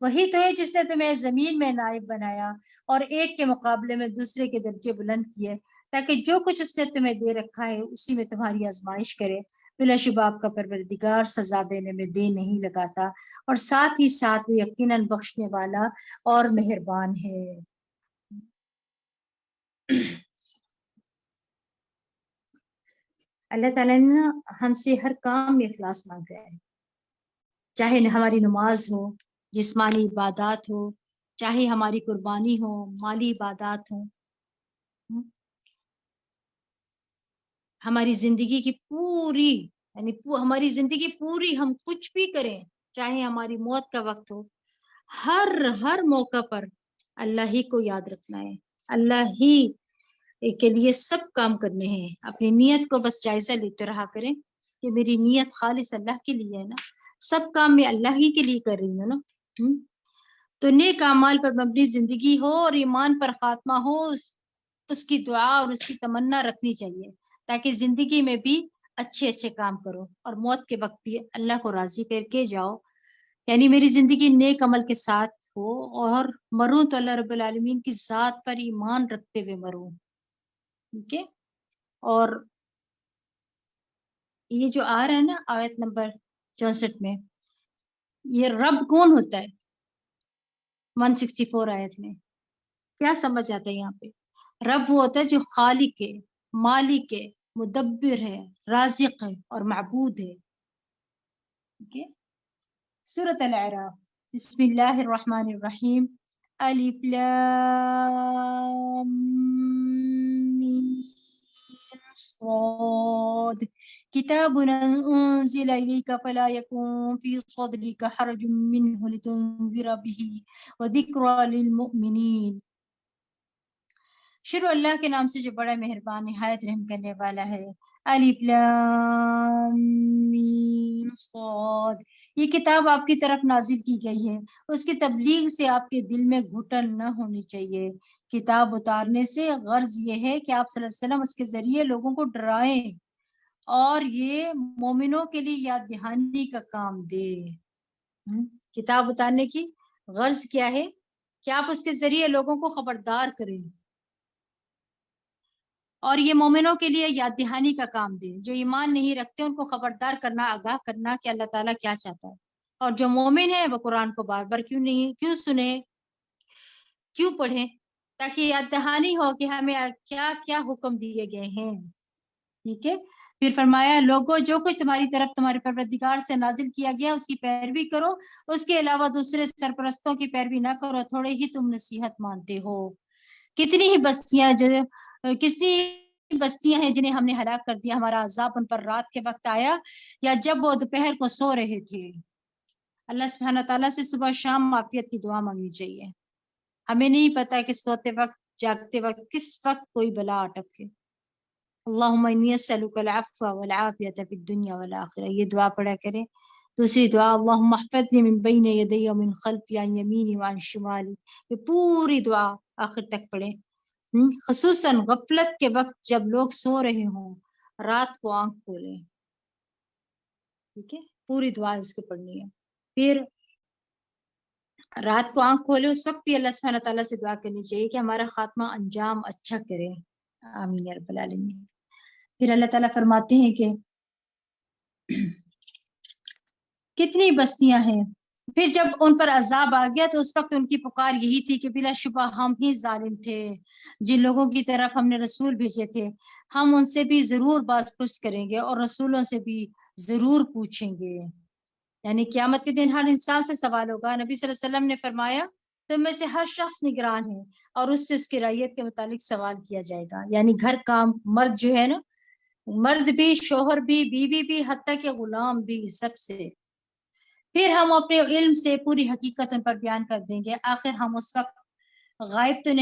وہی تو ہے جس نے تمہیں زمین میں نائب بنایا اور ایک کے مقابلے میں دوسرے کے درجے بلند کیے، تاکہ جو کچھ اس نے تمہیں دے رکھا ہے اسی میں تمہاری آزمائش کرے۔ بلا شبہ آپ کا پروردگار سزا دینے میں دیر نہیں لگاتا، اور ساتھ ہی ساتھ وہ یقیناً بخشنے والا اور مہربان ہے۔ اللہ تعالیٰ نے ہم سے ہر کام میں اخلاص مانگا ہے، چاہے ہماری نماز ہو، جسمانی عبادات ہو، چاہے ہماری قربانی ہو، مالی عبادات ہو، ہماری زندگی کی پوری یعنی ہماری زندگی پوری ہم کچھ بھی کریں، چاہے ہماری موت کا وقت ہو، ہر موقع پر اللہ ہی کو یاد رکھنا ہے، اللہ ہی کے لیے سب کام کرنے ہیں۔ اپنی نیت کو بس جائزہ لیتے رہا کریں کہ میری نیت خالص اللہ کے لیے ہے نا، سب کام میں اللہ ہی کے لیے کر رہی ہوں نا۔ تو نیک اعمال پر مبنی زندگی ہو اور ایمان پر خاتمہ ہو، اس کی دعا اور اس کی تمنا رکھنی چاہیے تاکہ زندگی میں بھی اچھے اچھے کام کرو اور موت کے وقت بھی اللہ کو راضی کر کے جاؤ، یعنی میری زندگی نیک عمل کے ساتھ ہو اور مروں تو اللہ رب العالمین کی ذات پر ایمان رکھتے ہوئے مروں۔ ٹھیک ہے، اور یہ جو آ رہا ہے نا آیت نمبر 64 میں، یہ رب کون ہوتا ہے؟ 164 آیت میں کیا سمجھ آتا ہے؟ یہاں پہ رب وہ ہوتا ہے جو خالق ہے، مالک ہے، مدبر ہے، رازق ہے اور معبود ہے۔ ٹھیک ہے، سورۃ الاعراف، بسم اللہ الرحمن الرحیم، الف لام میم صاد، کتاب انزل الیک فلا یکن فی صدرک حرج منہ لتنذر بہ وذکری للمؤمنین۔ شروع اللہ کے نام سے جو بڑا مہربان نہایت رحم کرنے والا ہے۔ الف لام میم صاد، یہ کتاب آپ کی طرف نازل کی گئی ہے، اس کی تبلیغ سے آپ کے دل میں گھٹن نہ ہونی چاہیے۔ کتاب اتارنے سے غرض یہ ہے کہ آپ صلی اللہ علیہ وسلم اس کے ذریعے لوگوں کو ڈرائیں اور یہ مومنوں کے لیے یاد دہانی کا کام دے۔ کتاب اتارنے کی غرض کیا ہے؟ کہ آپ اس کے ذریعے لوگوں کو خبردار کریں اور یہ مومنوں کے لیے یاد دہانی کا کام دے، جو ایمان نہیں رکھتے ان کو خبردار کرنا، آگاہ کرنا کہ اللہ تعالیٰ کیا چاہتا ہے، اور جو مومن ہے وہ قرآن کو بار بار کیوں سنیں، کیوں پڑھیں، تاکہ یاد دہانی ہو کہ ہمیں کیا کیا حکم دیے گئے ہیں۔ ٹھیک ہے، پھر فرمایا لوگوں جو کچھ تمہاری طرف تمہارے پروردگار سے نازل کیا گیا اس کی پیروی کرو، اس کے علاوہ دوسرے سرپرستوں کی پیروی نہ کرو، تھوڑے ہی تم نصیحت مانتے ہو۔ کتنی ہی بستیاں ہیں جنہیں ہم نے ہلاک کر دیا، ہمارا عذاب ان پر رات کے وقت آیا یا جب وہ دوپہر کو سو رہے تھے۔ اللہ سبحانہ تعالیٰ سے صبح شام عافیت کی دعا مانگنی چاہیے، ہمیں نہیں پتا کہ سوتے وقت جاگتے وقت کس وقت کوئی بلا اٹکے۔ اللہم انی اسألک العفو والعافیۃ فی الدنیا والآخرہ، یہ دعا پڑھا کریں۔ دوسری دعا اللہم احفظنی من بین یدی ومن خلفی عن یمینی وعن شمالی، یہ پوری دعا آخر تک پڑھیں، خصوصاً غفلت کے وقت جب لوگ سو رہے ہوں، رات کو آنکھ کھولیں۔ ٹھیک ہے، پوری دعا اس کو پڑھنی ہے. پھر رات کو آنکھ کھولے اس وقت بھی اللہ سبحانہ تعالیٰ سے دعا کرنی چاہیے کہ ہمارا خاتمہ انجام اچھا کرے. آمین یا رب العالمین. پھر اللہ تعالیٰ فرماتے ہیں کہ کتنی بستیاں ہیں. پھر جب ان پر عذاب آ گیا تو اس وقت ان کی پکار یہی تھی کہ بلا شبہ ہم ہی ظالم تھے. جن لوگوں کی طرف ہم نے رسول بھیجے تھے ہم ان سے بھی ضرور باز پرس کریں گے اور رسولوں سے بھی ضرور پوچھیں گے. یعنی قیامت کے دن ہر انسان سے سوال ہوگا. نبی صلی اللہ علیہ وسلم نے فرمایا تم میں سے ہر شخص نگران ہے اور اس سے اس کی رعیت کے متعلق سوال کیا جائے گا. یعنی گھر کام مرد جو ہے نا، مرد بھی، شوہر بھی، بیوی بھی، حتیٰ کہ غلام بھی، سب سے. پھر ہم اپنے علم سے پوری حقیقت ان پر بیان کر دیں گے. آخر ہم اس وقت غائب تو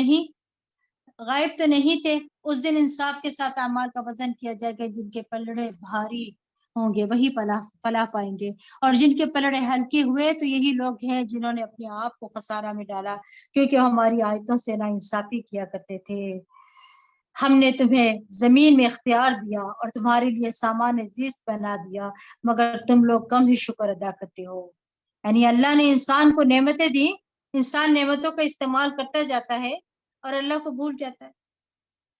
نہیں تھے. اس دن انصاف کے ساتھ اعمال کا وزن کیا جائے گا. جن کے پلڑے بھاری ہوں گے وہی فلاح پائیں گے، اور جن کے پلڑے ہلکے ہوئے تو یہی لوگ ہیں جنہوں نے اپنے آپ کو خسارہ میں ڈالا، کیونکہ ہماری آیتوں سے ناانصافی کیا کرتے تھے. ہم نے تمہیں زمین میں اختیار دیا اور تمہارے لیے سامان زیست بنا دیا، مگر تم لوگ کم ہی شکر ادا کرتے ہو. یعنی اللہ نے انسان کو نعمتیں دی، انسان نعمتوں کا استعمال کرتا جاتا ہے اور اللہ کو بھول جاتا ہے.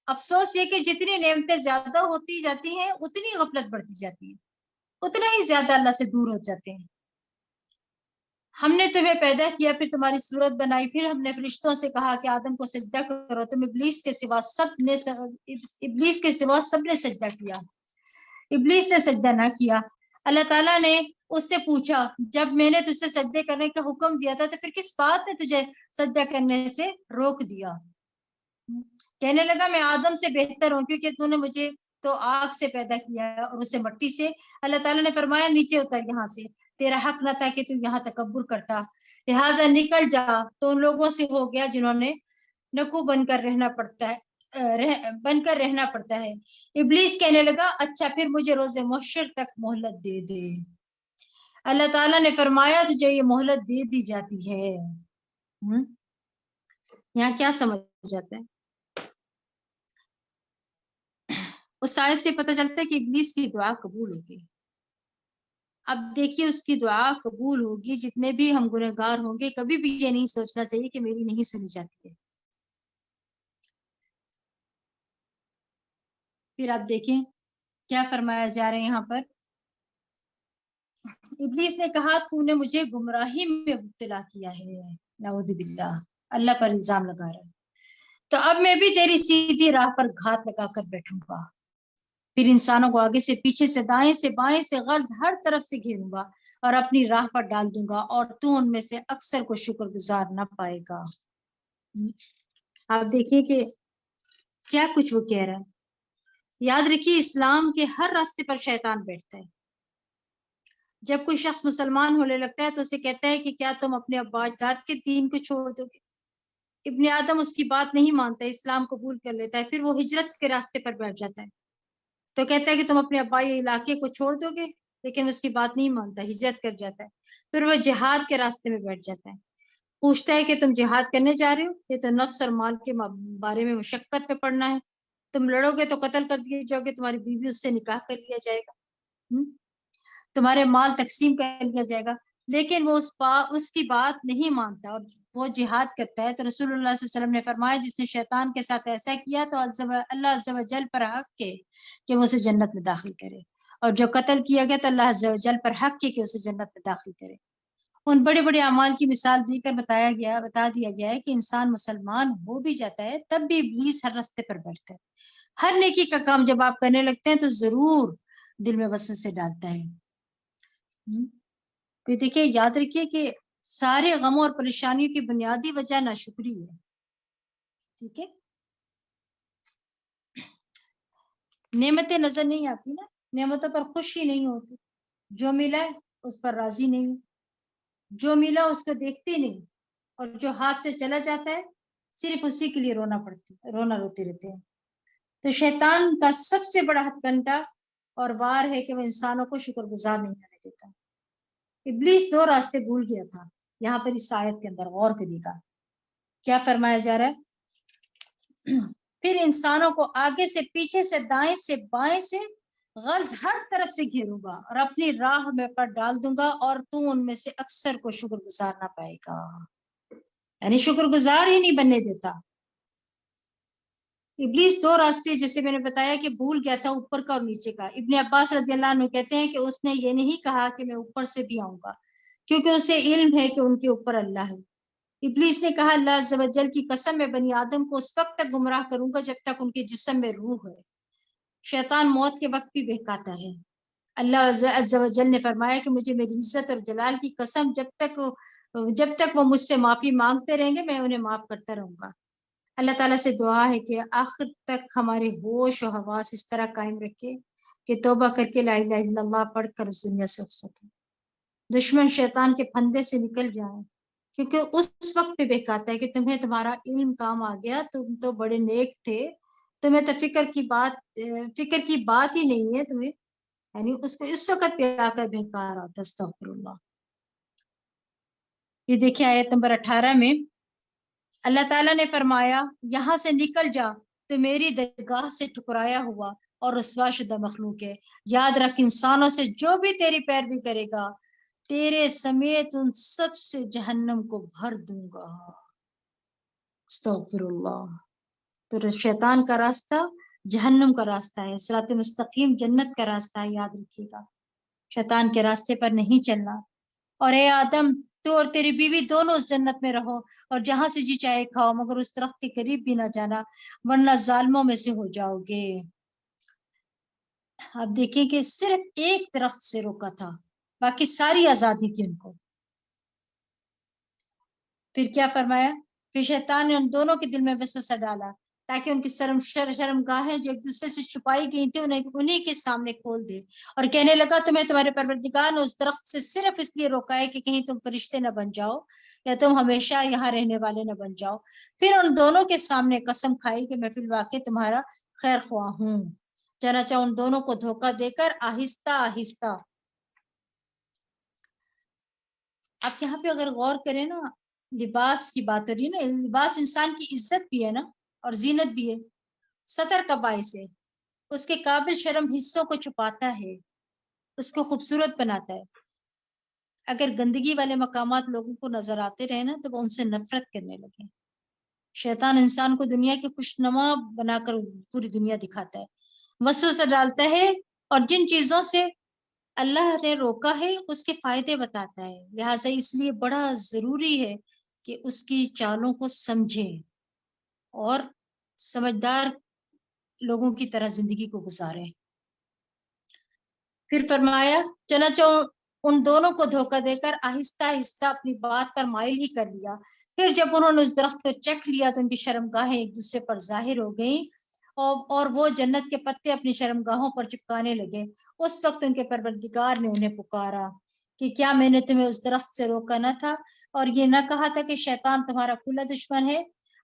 افسوس یہ کہ جتنی نعمتیں زیادہ ہوتی جاتی ہیں اتنی غفلت بڑھتی جاتی ہے، اتنا ہی زیادہ اللہ سے دور ہو جاتے ہیں. ہم نے تمہیں پیدا کیا، پھر تمہاری صورت بنائی، پھر ہم نے فرشتوں سے کہا کہ آدم کو سجدہ کرو. تم ابلیس کے سوا سب نے سجدہ کیا، ابلیس نے سجدہ نہ کیا. اللہ تعالیٰ نے اس سے پوچھا جب میں نے تجھ سے سجدے کرنے کا حکم دیا تھا تو پھر کس بات نے تجھے سجدہ کرنے سے روک دیا؟ کہنے لگا میں آدم سے بہتر ہوں کیونکہ تو نے مجھے تو آگ سے پیدا کیا اور اسے مٹی سے. اللہ تعالیٰ نے فرمایا نیچے اتر یہاں سے، تیرا حق نہ تھا کہ تم یہاں تکبر کرتا، لہٰذا نکل جا. تو ان لوگوں سے ہو گیا جنہوں نے نکو بن کر رہنا پڑتا ہے. ابلیس کہنے لگا اچھا پھر مجھے روز محشر تک مہلت دے دے. اللہ تعالیٰ نے فرمایا تجھے یہ مہلت دے دی جاتی ہے. یہاں کیا سمجھ جاتا ہے؟ اس آیت سے پتہ چلتا ہے کہ ابلیس کی دعا قبول ہوگی. اب دیکھیے اس کی دعا قبول ہوگی، جتنے بھی ہم گنہگار ہوں گے کبھی بھی یہ نہیں سوچنا چاہیے کہ میری نہیں سنی جاتی ہے. پھر آپ دیکھیں کیا فرمایا جا رہا ہے یہاں پر. ابلیس نے کہا تو نے مجھے گمراہی میں مبتلا کیا ہے. نعوذ باللہ، اللہ پر الزام لگا رہا ہے. تو اب میں بھی تیری سیدھی راہ پر گھات لگا کر بیٹھوں گا. پھر انسانوں کو آگے سے پیچھے سے دائیں سے بائیں سے غرض ہر طرف سے گھیروں گا اور اپنی راہ پر ڈال دوں گا، اور تو ان میں سے اکثر کو شکر گزار نہ پائے گا. آپ دیکھیے کہ کیا کچھ وہ کہہ رہا ہے. یاد رکھیے اسلام کے ہر راستے پر شیطان بیٹھتا ہے. جب کوئی شخص مسلمان ہونے لگتا ہے تو اسے کہتا ہے کہ کیا تم اپنے ابا اجداد کے دین کو چھوڑ دو گے؟ ابن آدم اس کی بات نہیں مانتا، اسلام قبول کر لیتا ہے. پھر وہ ہجرت کے راستے پر بیٹھ جاتا ہے تو کہتا ہے کہ تم اپنے ابائی علاقے کو چھوڑ دو گے، لیکن اس کی بات نہیں مانتا، ہجرت کر جاتا ہے. پھر وہ جہاد کے راستے میں بیٹھ جاتا ہے، پوچھتا ہے کہ تم جہاد کرنے جا رہے ہو، یہ تو نفس اور مال کے بارے میں مشقت پہ پڑنا ہے. تم لڑو گے تو قتل کر دیے جاؤ گے، تمہاری بیوی اس سے نکاح کر لیا جائے گا، تمہارے مال تقسیم کر لیا جائے گا. لیکن وہ اس کی بات نہیں مانتا اور وہ جہاد کرتا ہے. تو رسول اللہ صلی اللہ علیہ وسلم نے فرمایا جس نے شیطان کے ساتھ ایسا کیا تو اللہ عز و جل پر حق کے کہ وہ اسے جنت میں داخل کرے، اور جو قتل کیا گیا تو اللہ عز و جل پر حق کے کہ اسے جنت میں داخل کرے. ان بڑے بڑے اعمال کی مثال دے کر بتا دیا گیا ہے کہ انسان مسلمان ہو بھی جاتا ہے تب بھی ابلیس ہر راستے پر بیٹھتا ہے. ہر نیکی کا کام جب آپ کرنے لگتے ہیں تو ضرور دل میں وسوسے ڈالتا ہے. پھر دیکھیے یاد رکھیے کہ سارے غموں اور پریشانیوں کی بنیادی وجہ ناشکری ہے. ٹھیک ہے، نعمتیں نظر نہیں آتی نا، نعمتوں پر خوشی نہیں ہوتی، جو ملا ہے اس پر راضی نہیں، جو ملا اس کو دیکھتے نہیں، اور جو ہاتھ سے چلا جاتا ہے صرف اسی کے لیے رونا روتے رہتے ہیں. تو شیطان کا سب سے بڑا ہتھ کنڈا اور وار ہے کہ وہ انسانوں کو شکر گزار نہیں کرنے دیتا. ابلیس دو راستے بھول گیا تھا. یہاں پر اس آیت کے اندر غور کریے گا کیا فرمایا جا رہا ہے. پھر انسانوں کو آگے سے پیچھے سے دائیں سے بائیں سے غرض ہر طرف سے گھیروں گا اور اپنی راہ میں پر ڈال دوں گا اور تو ان میں سے اکثر کو شکر گزار نہ پائے گا، یعنی شکر گزار ہی نہیں بننے دیتا۔ ابلیس دو راستے جیسے میں نے بتایا کہ بھول گیا تھا اوپر کا اور نیچے کا۔ ابن عباس رضی اللہ عنہ کہتے ہیں کہ اس نے یہ نہیں کہا کہ میں اوپر سے بھی آؤں گا، کیونکہ اسے علم ہے کہ ان کے اوپر اللہ ہے۔ ابلیس نے کہا اللہ عز و جل کی قسم میں بنی آدم کو اس وقت تک گمراہ کروں گا جب تک ان کے جسم میں روح ہے۔ شیطان موت کے وقت بھی بہکاتا ہے۔ اللہ عز و جل نے فرمایا کہ مجھے میری عزت اور جلال کی قسم جب تک وہ مجھ سے معافی مانگتے رہیں گے میں انہیں معاف کرتا رہوں گا۔ اللہ تعالیٰ سے دعا ہے کہ آخر تک ہمارے ہوش و حواس اس طرح قائم رکھے کہ توبہ کر کے لا الہ الا اللہ پڑھ کر اس دنیا سے اٹھ سکے، دشمن شیطان کے پھندے سے نکل جائیں، کیونکہ اس وقت پہ بہکاتا ہے کہ تمہیں تمہارا علم کام آ گیا، تم تو بڑے نیک تھے، تمہیں تو فکر کی بات ہی نہیں ہے تمہیں، یعنی اس کو اس وقت پہ آ کر بہکا رہا تھا۔ استغفر اللہ۔ یہ دیکھیں آیت نمبر 18 میں اللہ تعالیٰ نے فرمایا یہاں سے نکل جا تو میری درگاہ سے ٹھکرایا ہوا اور رسوا شدہ مخلوق ہے، یاد رکھ انسانوں سے جو بھی تیری پیروی کرے گا تیرے سمیت ان سب سے جہنم کو بھر دوں گا۔ استغفر اللہ۔ تو شیطان کا راستہ جہنم کا راستہ ہے، صراط مستقیم جنت کا راستہ ہے، یاد رکھیے گا، شیطان کے راستے پر نہیں چلنا۔ اور اے آدم تو اور تیری بیوی دونوں اس جنت میں رہو اور جہاں سے جی چاہے کھاؤ، مگر اس درخت کے قریب بھی نہ جانا ورنہ ظالموں میں سے ہو جاؤ گے۔ آپ دیکھیں کہ صرف ایک درخت سے روکا تھا، باقی ساری آزادی تھی ان کو۔ پھر کیا فرمایا؟ پھر شیطان نے ان دونوں کے دل میں وسوسہ ڈالا تاکہ ان کی شرم گاہیں جو ایک دوسرے سے چھپائی گئی تھی انہیں کے سامنے کھول دے، اور کہنے لگا تمہیں تمہارے پروردگار نے اس درخت سے صرف اس لیے روکا ہے کہ کہیں تم فرشتے نہ بن جاؤ یا تم ہمیشہ یہاں رہنے والے نہ بن جاؤ۔ پھر ان دونوں کے سامنے قسم کھائی کہ میں فی الواقع تمہارا خیر خواہ ہوں، چنانچہ ان دونوں کو دھوکہ دے کر آہستہ آہستہ، آپ یہاں پہ اگر غور کریں نا، لباس کی بات ہو رہی ہے نا، لباس انسان کی عزت بھی ہے نا اور زینت بھی ہے، ستر کا باعث ہے، اس کے قابل شرم حصوں کو چھپاتا ہے، اس کو خوبصورت بناتا ہے۔ اگر گندگی والے مقامات لوگوں کو نظر آتے رہے نا تو وہ ان سے نفرت کرنے لگے۔ شیطان انسان کو دنیا کی خوشنما بنا کر پوری دنیا دکھاتا ہے، وسوسہ ڈالتا ہے اور جن چیزوں سے اللہ نے روکا ہے اس کے فائدے بتاتا ہے، لہٰذا اس لیے بڑا ضروری ہے کہ اس کی چالوں کو سمجھیں اور سمجھدار لوگوں کی طرح زندگی کو گزاریں۔ پھر فرمایا چنانچہ ان دونوں کو دھوکہ دے کر آہستہ آہستہ اپنی بات پر مائل ہی کر لیا۔ پھر جب انہوں نے اس درخت کو چکھ لیا تو ان کی شرمگاہیں ایک دوسرے پر ظاہر ہو گئیں اور وہ جنت کے پتے اپنی شرمگاہوں پر چپکانے لگے۔ اس وقت ان کے پروردگار نے انہیں پکارا کہ کیا میں نے تمہیں اس درخت سے روکا نہ تھا اور یہ نہ کہا تھا کہ شیطان تمہارا کھلا دشمن ہے؟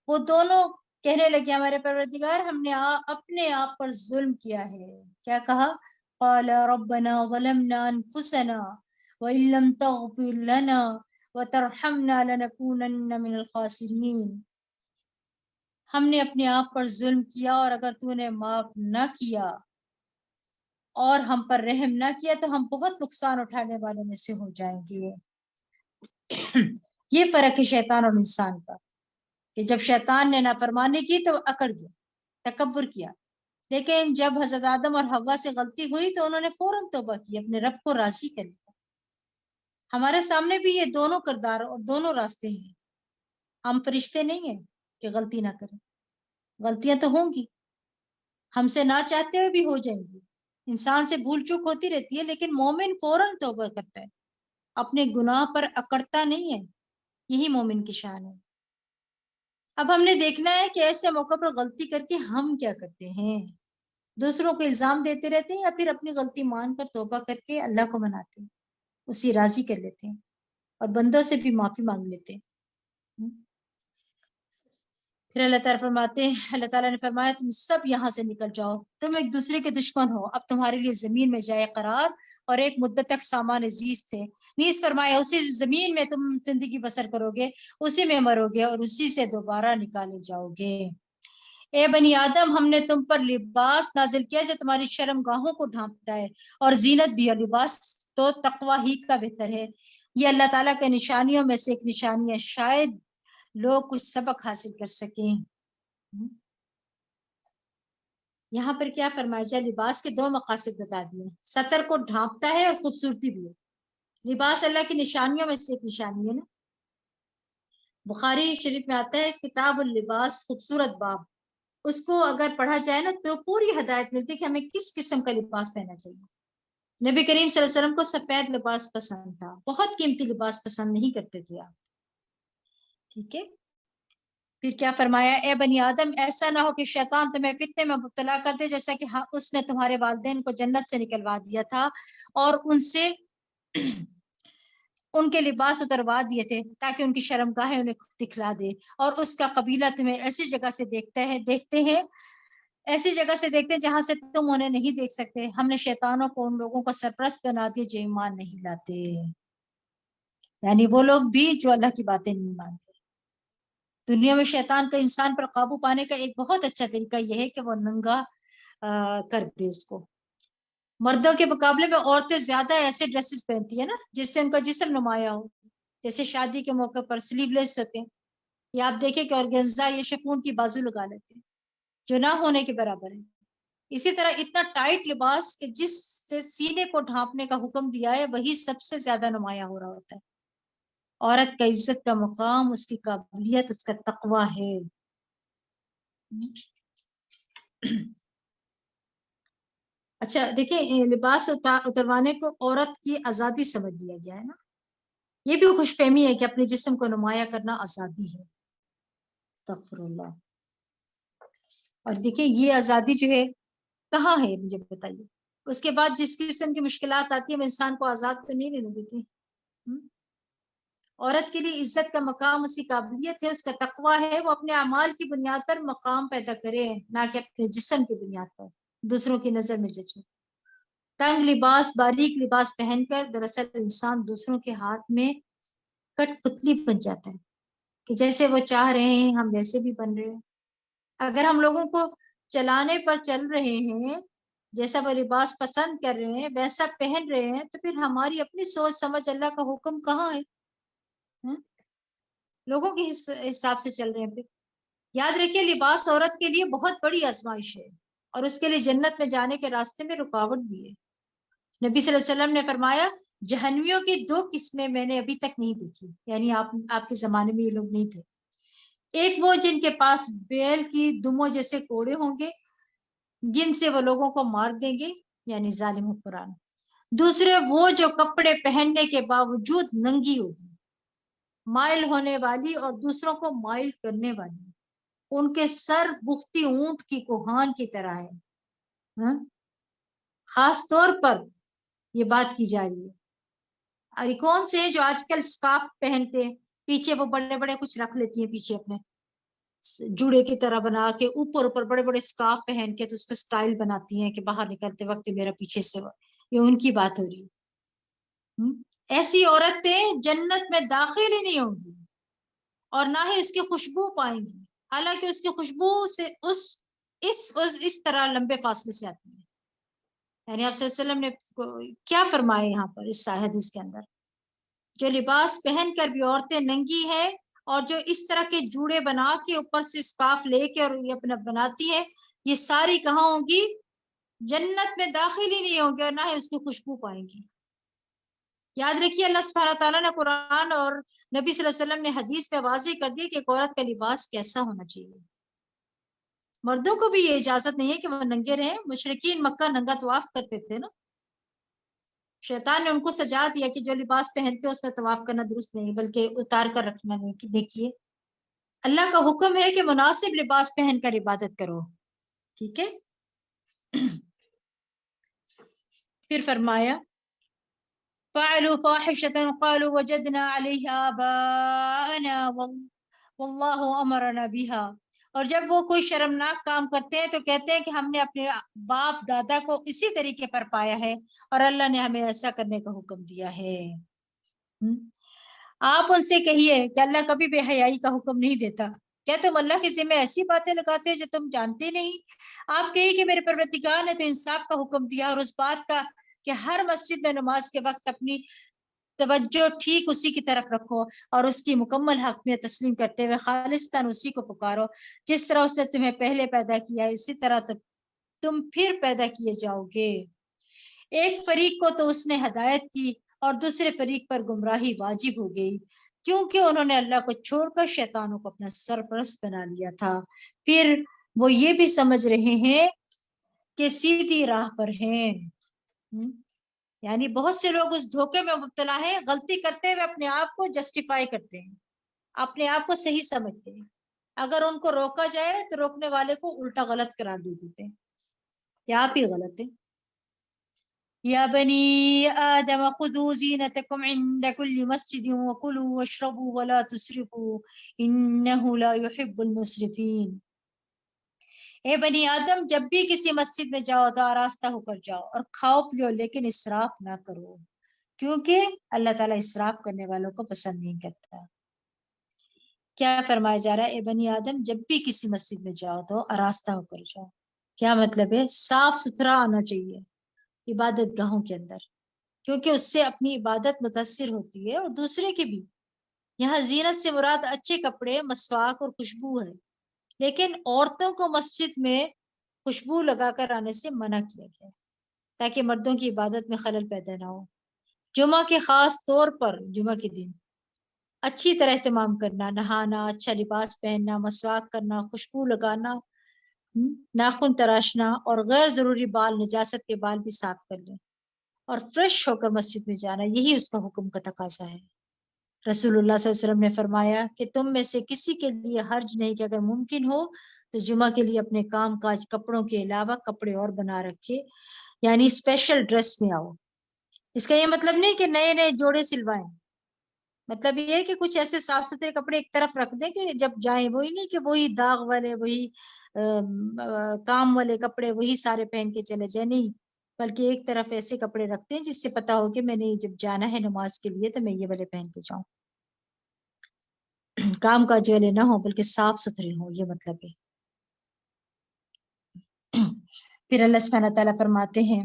وہ دونوں کہنے لگے ہمارے پروردگار ہم نے اپنے آپ پر ظلم کیا ہے۔ کیا کہا؟ قال ربنا ظلمنا انفسنا وان لم تغفر لنا وترحمنا لنكونن من الخاسرین، ہم نے اپنے آپ پر ظلم کیا اور اگر تو نے معاف نہ کیا اور ہم پر رحم نہ کیا تو ہم بہت نقصان اٹھانے والوں میں سے ہو جائیں گے۔ یہ فرق ہے شیطان اور انسان کا کہ جب شیطان نے نافرمانی کی تو اکڑ گیا، تکبر کیا، لیکن جب حضرت آدم اور حوا سے غلطی ہوئی تو انہوں نے فوراً توبہ کی، اپنے رب کو راضی کر لیا۔ ہمارے سامنے بھی یہ دونوں کردار اور دونوں راستے ہیں۔ ہم فرشتے نہیں ہیں کہ غلطی نہ کریں، غلطیاں تو ہوں گی، ہم سے نہ چاہتے ہوئے بھی ہو جائیں گی، انسان سے بھول چوک ہوتی رہتی ہے، لیکن مومن فوراً توبہ کرتا ہے، اپنے گناہ پر اکڑتا نہیں ہے، یہی مومن کی شان ہے۔ اب ہم نے دیکھنا ہے کہ ایسے موقع پر غلطی کر کے ہم کیا کرتے ہیں، دوسروں کو الزام دیتے رہتے ہیں یا پھر اپنی غلطی مان کر توبہ کر کے اللہ کو مناتے ہیں، اسی راضی کر لیتے ہیں اور بندوں سے بھی معافی مانگ لیتے ہیں۔ پھر اللہ تعالیٰ فرماتے ہیں، اللہ تعالیٰ نے فرمایا تم سب یہاں سے نکل جاؤ، تم ایک دوسرے کے دشمن ہو، اب تمہارے لیے زمین میں جائے قرار اور ایک مدت تک سامان عزیز تھے، نیز فرمایا اسی زمین میں تم زندگی بسر کرو گے، اسی میں مرو گے اور اسی سے دوبارہ نکالے جاؤ گے۔ اے بنی آدم ہم نے تم پر لباس نازل کیا جو تمہاری شرمگاہوں کو ڈھانپتا ہے اور زینت بھی ہے. لباس تو تقوی ہی کا بہتر ہے. یہ اللہ تعالیٰ کے نشانیوں میں سے ایک نشانی ہے، شاید لوگ کچھ سبق حاصل کر سکیں. یہاں پر کیا فرمایا جائے؟ لباس کے دو مقاصد بتا دیے، ستر کو ڈھانپتا ہے اور خوبصورتی بھی ہے. لباس اللہ کی نشانیوں میں سے ایک نشانی ہے نا. بخاری شریف میں آتا ہے کتاب اللباس، خوبصورت باب. اس کو اگر پڑھا جائے نا تو پوری ہدایت ملتی ہے کہ ہمیں کس قسم کا لباس پہننا چاہیے. نبی کریم صلی اللہ علیہ وسلم کو سفید لباس پسند تھا، بہت قیمتی لباس پسند نہیں کرتے تھے آپ. ٹھیک ہے. پھر کیا فرمایا؟ اے بنی آدم ایسا نہ ہو کہ شیطان تمہیں فتنے میں مبتلا کر دے جیسا کہ اس نے تمہارے والدین کو جنت سے نکلوا دیا تھا اور ان سے ان کے لباس اتروا دیے تھے تاکہ ان کی شرمگاہیں انہیں دکھلا دے، اور اس کا قبیلہ تمہیں ایسی جگہ سے دیکھتے ہیں ایسی جگہ سے دیکھتے ہیں جہاں سے تم انہیں نہیں دیکھ سکتے. ہم نے شیطانوں کو ان لوگوں کا سرپرست بنا دیا جو ایمان نہیں لاتے، یعنی وہ لوگ بھی جو اللہ کی باتیں نہیں مانتے. دنیا میں شیطان کا انسان پر قابو پانے کا ایک بہت اچھا طریقہ یہ ہے کہ وہ ننگا کر دے اس کو. مردوں کے مقابلے میں عورتیں زیادہ ایسے ڈریسز پہنتی ہیں نا جس سے ان کا جسم نمایاں ہو، جیسے شادی کے موقع پر سلیو لیس ہوتے ہیں، یا آپ دیکھیں کہ آرگنزا یا شفون کی بازو لگا لیتے ہیں جو نہ ہونے کے برابر ہے. اسی طرح اتنا ٹائٹ لباس کہ جس سے سینے کو ڈھانپنے کا حکم دیا ہے وہی سب سے زیادہ نمایاں ہو رہا ہوتا ہے. عورت کا عزت کا مقام اس کی قابلیت، اس کا تقوی ہے. اچھا دیکھیں، لباس اتروانے کو عورت کی آزادی سمجھ لیا گیا ہے نا. یہ بھی خوش فہمی ہے کہ اپنے جسم کو نمایاں کرنا آزادی ہے. استغفر اللہ. اور دیکھیں یہ آزادی جو ہے کہاں ہے مجھے بتائیے. اس کے بعد جس قسم کی مشکلات آتی ہیں وہ انسان کو آزاد تو نہیں رہنے دیتی. عورت کے لیے عزت کا مقام اس کی قابلیت ہے، اس کا تقوی ہے. وہ اپنے اعمال کی بنیاد پر مقام پیدا کرے، نہ کہ اپنے جسم کی بنیاد پر دوسروں کی نظر میں جچے. تنگ لباس، باریک لباس پہن کر دراصل انسان دوسروں کے ہاتھ میں کٹ پتلی بن جاتا ہے کہ جیسے وہ چاہ رہے ہیں ہم ویسے بھی بن رہے ہیں. اگر ہم لوگوں کو چلانے پر چل رہے ہیں، جیسا وہ لباس پسند کر رہے ہیں ویسا پہن رہے ہیں، تو پھر ہماری اپنی سوچ سمجھ اللہ کا حکم کہاں ہے؟ لوگوں کے حساب سے چل رہے ہیں. پھر یاد رکھیے لباس عورت کے لیے بہت بڑی آزمائش ہے اور اس کے لیے جنت میں جانے کے راستے میں رکاوٹ بھی ہے. نبی صلی اللہ علیہ وسلم نے فرمایا جہنمیوں کی دو قسمیں میں نے ابھی تک نہیں دیکھی، یعنی آپ کے زمانے میں یہ لوگ نہیں تھے. ایک وہ جن کے پاس بیل کی دموں جیسے کوڑے ہوں گے جن سے وہ لوگوں کو مار دیں گے، یعنی ظالم حکمران. دوسرے وہ جو کپڑے پہننے کے باوجود ننگی ہوگی، مائل ہونے والی اور دوسروں کو مائل کرنے والی. ان کے سر بختی اونٹ کی کوہان کی طرح ہے. خاص طور پر یہ بات کی جا رہی ہے. اور کون سے جو آج کل اسکارف پہنتے ہیں، پیچھے وہ بڑے بڑے کچھ رکھ لیتی ہیں پیچھے اپنے جوڑے کی طرح بنا کے، اوپر بڑے بڑے اسکارف پہن کے تو اس کا سٹائل بناتی ہیں کہ باہر نکلتے وقت میرا پیچھے سے. یہ ان کی بات ہو رہی ہے. ایسی عورتیں جنت میں داخل ہی نہیں ہوں گی اور نہ ہی اس کی خوشبو پائیں گی، حالانکہ اس کی خوشبو سے اس طرح لمبے فاصلے سے آتی ہے. یعنی آپ صلی اللہ علیہ وسلم نے کیا فرمایا یہاں پر اس حدیث کے اندر؟ جو لباس پہن کر بھی عورتیں ننگی ہیں اور جو اس طرح کے جوڑے بنا کے اوپر سے اسکارف لے کے اور یہ اپنا بناتی ہے، یہ ساری کہاں ہوں گی؟ جنت میں داخل ہی نہیں ہوں گی اور نہ ہی اس کی خوشبو پائیں گی. یاد رکھیے اللہ سبحانہ تعالیٰ نے قرآن اور نبی صلی اللہ علیہ وسلم نے حدیث پہ واضح کر دی کہ ایک عورت کا لباس کیسا ہونا چاہیے. مردوں کو بھی یہ اجازت نہیں ہے کہ وہ ننگے رہیں. مشرکین مکہ ننگا طواف کرتے تھے نا. شیطان نے ان کو سجا دیا کہ جو لباس پہنتے اس میں طواف کرنا درست نہیں، بلکہ اتار کر رکھنا نہیں. دیکھیے اللہ کا حکم ہے کہ مناسب لباس پہن کر عبادت کرو. ٹھیک ہے. پھر فرمایا فعلوا فاحشة قالوا وجدنا عليها آباءنا والله أمرنا بها. اور جب وہ کوئی شرمناک کام کرتے ہیں تو کہتے ہیں کہ ہم نے اپنے باپ دادا کو اسی طریقے پر پایا ہے اور اللہ نے ہمیں ایسا کرنے کا حکم دیا ہے. آپ ان سے کہیے کہ اللہ کبھی بے حیائی کا حکم نہیں دیتا. کیا تم اللہ کے ذمہ ایسی باتیں لگاتے ہو جو تم جانتے نہیں؟ آپ کہیے کہ میرے پروردگار نے تو انصاف کا حکم دیا اور اس بات کا کہ ہر مسجد میں نماز کے وقت اپنی توجہ ٹھیک اسی کی طرف رکھو اور اس کی مکمل حقیقت تسلیم کرتے ہوئے خالصتاً اسی کو پکارو، جس طرح اس نے تمہیں پہلے پیدا کیا ہے اسی طرح تم پھر پیدا کیے جاؤ گے۔ ایک فریق کو تو اس نے ہدایت کی اور دوسرے فریق پر گمراہی واجب ہو گئی، کیونکہ انہوں نے اللہ کو چھوڑ کر شیطانوں کو اپنا سرپرست بنا لیا تھا، پھر وہ یہ بھی سمجھ رہے ہیں کہ سیدھی راہ پر ہیں۔ یعنی بہت سے لوگ اس دھوکے میں مبتلا ہیں، غلطی کرتے ہوئے اپنے آپ کو جسٹیفائی کرتے ہیں، اپنے آپ کو صحیح سمجھتے ہیں، اگر ان کو روکا جائے تو روکنے والے کو الٹا غلط قرار دے دیتے ہیں کہ آپ ہی غلط ہیں۔ یا بنی آدم خذوا زینتکم عند کل مسجد وکلوا واشربوا ولا تسرفوا انہ لا يحب المسرفین۔ اے بنی آدم، جب بھی کسی مسجد میں جاؤ تو آراستہ ہو کر جاؤ اور کھاؤ پیو، لیکن اسراف نہ کرو، کیونکہ اللہ تعالیٰ اسراف کرنے والوں کو پسند نہیں کرتا۔ کیا فرمایا جا رہا ہے؟ اے بنی آدم، جب بھی کسی مسجد میں جاؤ تو آراستہ ہو کر جاؤ۔ کیا مطلب ہے؟ صاف ستھرا آنا چاہیے عبادت گاہوں کے اندر، کیونکہ اس سے اپنی عبادت متاثر ہوتی ہے اور دوسرے کی بھی۔ یہاں زینت سے مراد اچھے کپڑے، مسواک اور خوشبو ہے، لیکن عورتوں کو مسجد میں خوشبو لگا کر آنے سے منع کیا گیا تاکہ مردوں کی عبادت میں خلل پیدا نہ ہو۔ جمعہ کے خاص طور پر جمعہ کے دن اچھی طرح اہتمام کرنا، نہانا، اچھا لباس پہننا، مسواک کرنا، خوشبو لگانا، ناخن تراشنا اور غیر ضروری بال، نجاست کے بال بھی صاف کر لیں اور فریش ہو کر مسجد میں جانا، یہی اس کا حکم کا تقاضا ہے۔ رسول اللہ صلی اللہ علیہ وسلم نے فرمایا کہ تم میں سے کسی کے لیے حرج نہیں کہ اگر ممکن ہو تو جمعہ کے لیے اپنے کام کاج کپڑوں کے علاوہ کپڑے اور بنا رکھے، یعنی اسپیشل ڈریس میں آؤ۔ اس کا یہ مطلب نہیں کہ نئے نئے جوڑے سلوائیں، مطلب یہ ہے کہ کچھ ایسے صاف ستھرے کپڑے ایک طرف رکھ دیں کہ جب جائیں، وہی نہیں کہ وہی داغ والے، وہی کام والے کپڑے وہی سارے پہن کے چلے جائیں، نہیں، بلکہ ایک طرف ایسے کپڑے رکھتے ہیں جس سے پتا ہو کہ میں نے جب جانا ہے نماز کے لیے تو میں یہ والے پہن کے جاؤں، کام کاج والے نہ ہوں بلکہ صاف ستھرے ہوں، یہ مطلب ہے۔ پھر اللہ سبحانہ تعالیٰ فرماتے ہیں،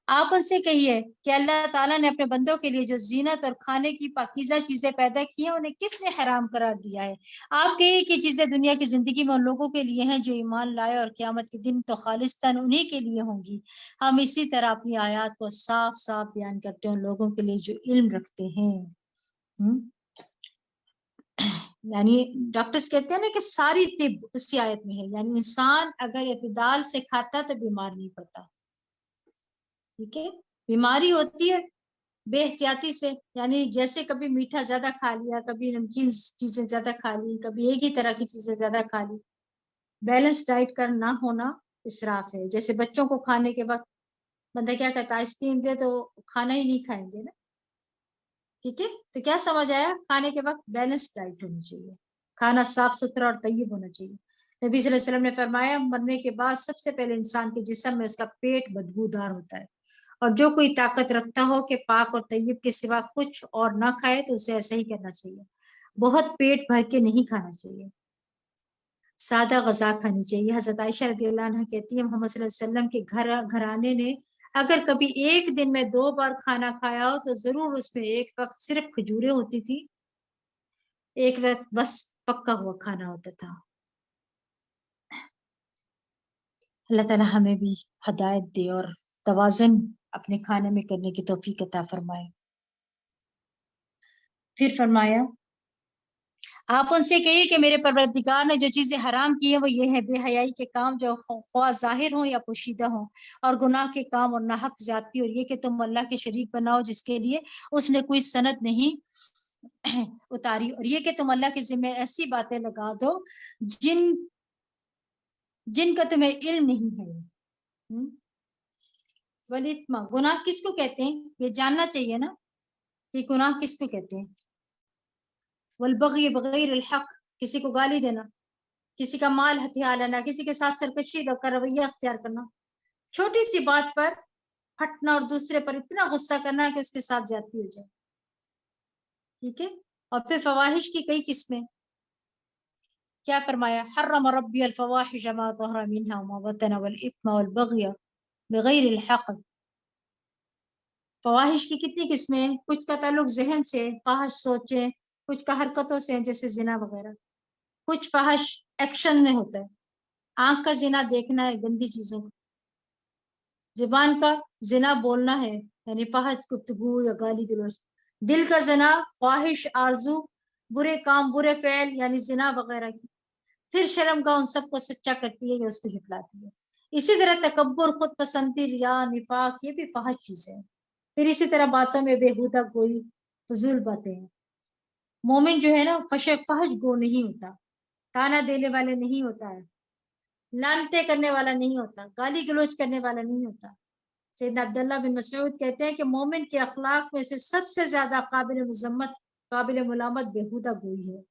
آپ ان سے کہیے کہ اللہ تعالیٰ نے اپنے بندوں کے لیے جو زینت اور کھانے کی پاکیزہ چیزیں پیدا کی ہیں انہیں کس نے حرام قرار دیا ہے؟ آپ کہیے کہ چیزیں دنیا کی زندگی میں ان لوگوں کے لیے ہیں جو ایمان لائے اور قیامت کے دن تو خالصتاً انہی کے لیے ہوں گی۔ ہم اسی طرح اپنی آیات کو صاف صاف بیان کرتے ہیں ان لوگوں کے لیے جو علم رکھتے ہیں۔ یعنی ڈاکٹرز کہتے ہیں نا کہ ساری طب اسی آیت میں ہے، یعنی انسان اگر اعتدال سے کھاتا تو بیمار نہیں پڑتا، ٹھیک ہے؟ بیماری ہوتی ہے بے احتیاطی سے، یعنی جیسے کبھی میٹھا زیادہ کھا لیا، کبھی نمکین چیزیں زیادہ کھا لی، کبھی ایک ہی طرح کی چیزیں زیادہ کھا لی۔ بیلنس ڈائٹ کا نہ ہونا اسراف ہے۔ جیسے بچوں کو کھانے کے وقت بندہ کیا کہتا ہے، آئس کریم دے تو کھانا ہی نہیں کھائیں گے نا، ٹھیک ہے؟ تو کیا سمجھ آیا؟ کھانے کے وقت بیلنس ڈائٹ ہونی چاہیے، کھانا صاف ستھرا اور طیب ہونا چاہیے۔ نبی صلی اللہ علیہ وسلم نے فرمایا مرنے کے بعد سب سے پہلے انسان کے جسم میں اس کا پیٹ بدبودار ہوتا ہے، اور جو کوئی طاقت رکھتا ہو کہ پاک اور طیب کے سوا کچھ اور نہ کھائے تو اسے ایسا ہی کرنا چاہیے۔ بہت پیٹ بھر کے نہیں کھانا چاہیے، سادہ غذا کھانی چاہیے۔ حضرت عائشہ رضی اللہ عنہ کہتی ہے محمد صلی اللہ علیہ وسلم کے گھرانے نے اگر کبھی ایک دن میں 2 بار کھانا کھایا ہو تو ضرور اس میں ایک وقت صرف کھجوریں ہوتی تھی، ایک وقت بس پکا ہوا کھانا ہوتا تھا۔ اللہ تعالیٰ ہمیں بھی ہدایت دے اور توازن اپنے کھانے میں کرنے کی توفیق عطا فرمائے۔ پھر فرمایا آپ ان سے کہیے کہ میرے پروردگار نے جو چیزیں حرام کی ہیں وہ یہ ہے بے حیائی کے کام جو خواہ ظاہر ہوں یا پوشیدہ ہوں، اور گناہ کے کام اور ناحق زیادتی، اور یہ کہ تم اللہ کے شریک بناؤ جس کے لیے اس نے کوئی سند نہیں اتاری، اور یہ کہ تم اللہ کے ذمہ ایسی باتیں لگا دو جن کا تمہیں علم نہیں ہے۔ ولیتما، گناہ کس کو کہتے ہیں؟ یہ جاننا چاہیے نا کہ گناہ کس کو کہتے ہیں۔ والبغی بغیر الحق، کسی کو گالی دینا، کسی کا مال ہتھیار لینا، کسی کے ساتھ سرکشی کا رویہ اختیار کرنا، چھوٹی سی بات پر پھٹنا اور دوسرے پر اتنا غصہ کرنا کہ اس کے ساتھ زیادتی ہو جائے، ٹھیک ہے؟ اور پھر فواہش کی کئی قسمیں، کیا فرمایا؟ حرم ربی الفواحش ما ظهر منها وما بطن والاثم والبغي بغیر الحق. فواحش کی کتنی قسمیں ہیں؟ کچھ کا تعلق ذہن سے، فحش سوچیں، کچھ کا حرکتوں سے جیسے زنا وغیرہ، کچھ فحش ایکشن میں ہوتا ہے، آنکھ کا زنا دیکھنا ہے گندی چیزوں کو، زبان کا زنا بولنا ہے یعنی فحش گفتگو یا گالی گلوچ، دل کا زنا خواہش آرزو برے کام برے فعل یعنی زنا وغیرہ کی، پھر شرم گاہ ان سب کو سچا کرتی ہے یا اس کو جھٹلاتی ہے. اسی طرح تکبر، خود پسندی، ریا، نفاق، یہ بھی فحش چیز ہے. پھر اسی طرح باتوں میں بےہودہ گوئی، فضول باتیں ہیں. مومن جو ہے نا فحش گو نہیں ہوتا، تانا دینے والے نہیں ہوتا ہے، لعنتیں کرنے والا نہیں ہوتا، گالی گلوچ کرنے والا نہیں ہوتا. سیدنا عبداللہ بن مسعود کہتے ہیں کہ مومن کے اخلاق میں سے سب سے زیادہ قابل مذمت، قابل ملامت بےہودہ گوئی ہے،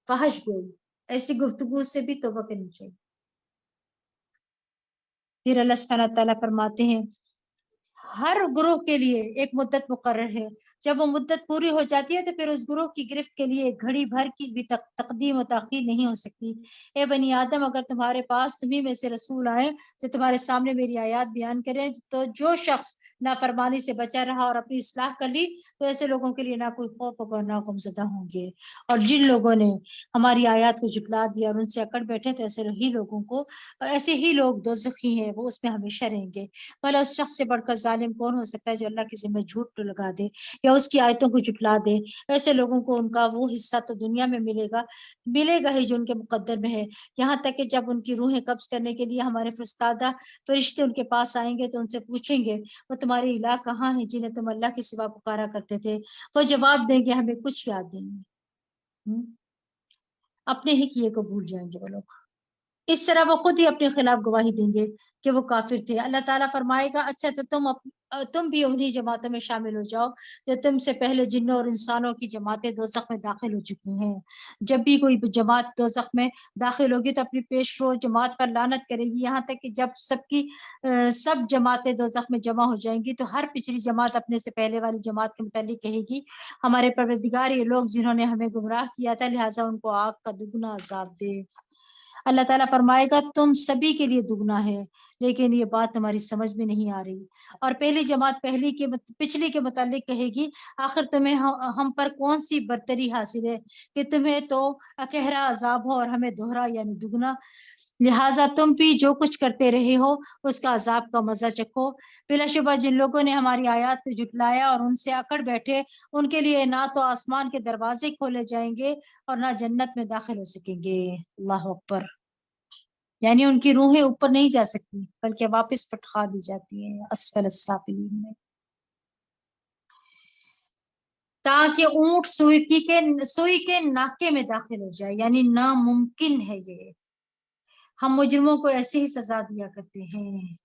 فحش گوئی. ایسی گفتگو سے بھی توبہ کرنی چاہیے. پھر اللہ سبحانہ تعالیٰ فرماتے ہیں ہر گروہ کے لیے ایک مدت مقرر ہے، جب وہ مدت پوری ہو جاتی ہے تو پھر اس گروہ کی گرفت کے لیے گھڑی بھر کی بھی تقدیم و تاخیر نہیں ہو سکتی. اے بنی آدم، اگر تمہارے پاس تمہیں میں سے رسول آئے جو تمہارے سامنے میری آیات بیان کریں، تو جو شخص نافرمانی سے بچا رہا اور اپنی اصلاح کر لی تو ایسے لوگوں کے لیے نہ کوئی خوف ہوگا نہ غم زدہ ہوں گے. اور جن لوگوں نے ہماری آیات کو جھٹلا دیا اور ان سے اکڑ بیٹھے تو ایسے ہی لوگ دوزخی ہیں، وہ اس میں ہمیشہ رہیں گے. بھلا اس شخص سے بڑھ کر ظالم کون ہو سکتا ہے جو اللہ کے ذمہ جھوٹ لگا دے یا اس کی آیتوں کو جھٹلا دے؟ ایسے لوگوں کو ان کا وہ حصہ تو دنیا میں ملے گا ہی جو ان کے مقدر میں ہے، یہاں تک کہ جب ان کی روحیں قبض کرنے کے لیے ہمارے فرستادہ فرشتے ان کے پاس آئیں گے تو ان سے پوچھیں گے وہ تمہارے الہ کہاں ہیں جنہیں تم اللہ کے سوا پکارا کرتے تھے؟ وہ جواب دیں گے ہمیں کچھ یاد نہیں. اپنے ہی کیے کو بھول جائیں گے وہ لوگ. اس طرح وہ خود ہی اپنے خلاف گواہی دیں گے کہ وہ کافر تھے. اللہ تعالیٰ فرمائے گا اچھا تو تم بھی انہی جماعتوں میں شامل ہو جاؤ جو تم سے پہلے جنوں اور انسانوں کی جماعتیں دوزخ میں داخل ہو چکی ہیں. جب بھی کوئی جماعت دوزخ میں داخل ہوگی تو اپنی پیش رو جماعت پر لعنت کرے گی، یہاں تک کہ جب سب جماعتیں دوزخ میں جمع ہو جائیں گی تو ہر پچھلی جماعت اپنے سے پہلے والی جماعت کے متعلق کہے گی ہمارے پروردگار یہ لوگ جنہوں نے ہمیں گمراہ کیا تھا لہٰذا ان کو آگ کا دگنا عذاب دے. اللہ تعالیٰ فرمائے گا تم سبھی کے لیے دگنا ہے لیکن یہ بات تمہاری سمجھ میں نہیں آ رہی. اور پہلی جماعت پچھلی کے متعلق کہے گی آخر تمہیں ہم پر کون سی برتری حاصل ہے کہ تمہیں تو اکہرا عذاب ہو اور ہمیں دوہرا یعنی دگنا، لہٰذا تم بھی جو کچھ کرتے رہے ہو اس کا عذاب کا مزہ چکھو. بلا شبہ جن لوگوں نے ہماری آیات کو جھٹلایا اور ان سے اکڑ بیٹھے ان کے لیے نہ تو آسمان کے دروازے کھولے جائیں گے اور نہ جنت میں داخل ہو سکیں گے. اللہ اکبر. یعنی ان کی روحیں اوپر نہیں جا سکتی بلکہ واپس پٹخا دی جاتی ہیں اسفل السافلین میں، تاکہ اونٹ سوئی کے ناکے میں داخل ہو جائے. یعنی ناممکن ہے یہ. ہم مجرموں کو ایسی ہی سزا دیا کرتے ہیں.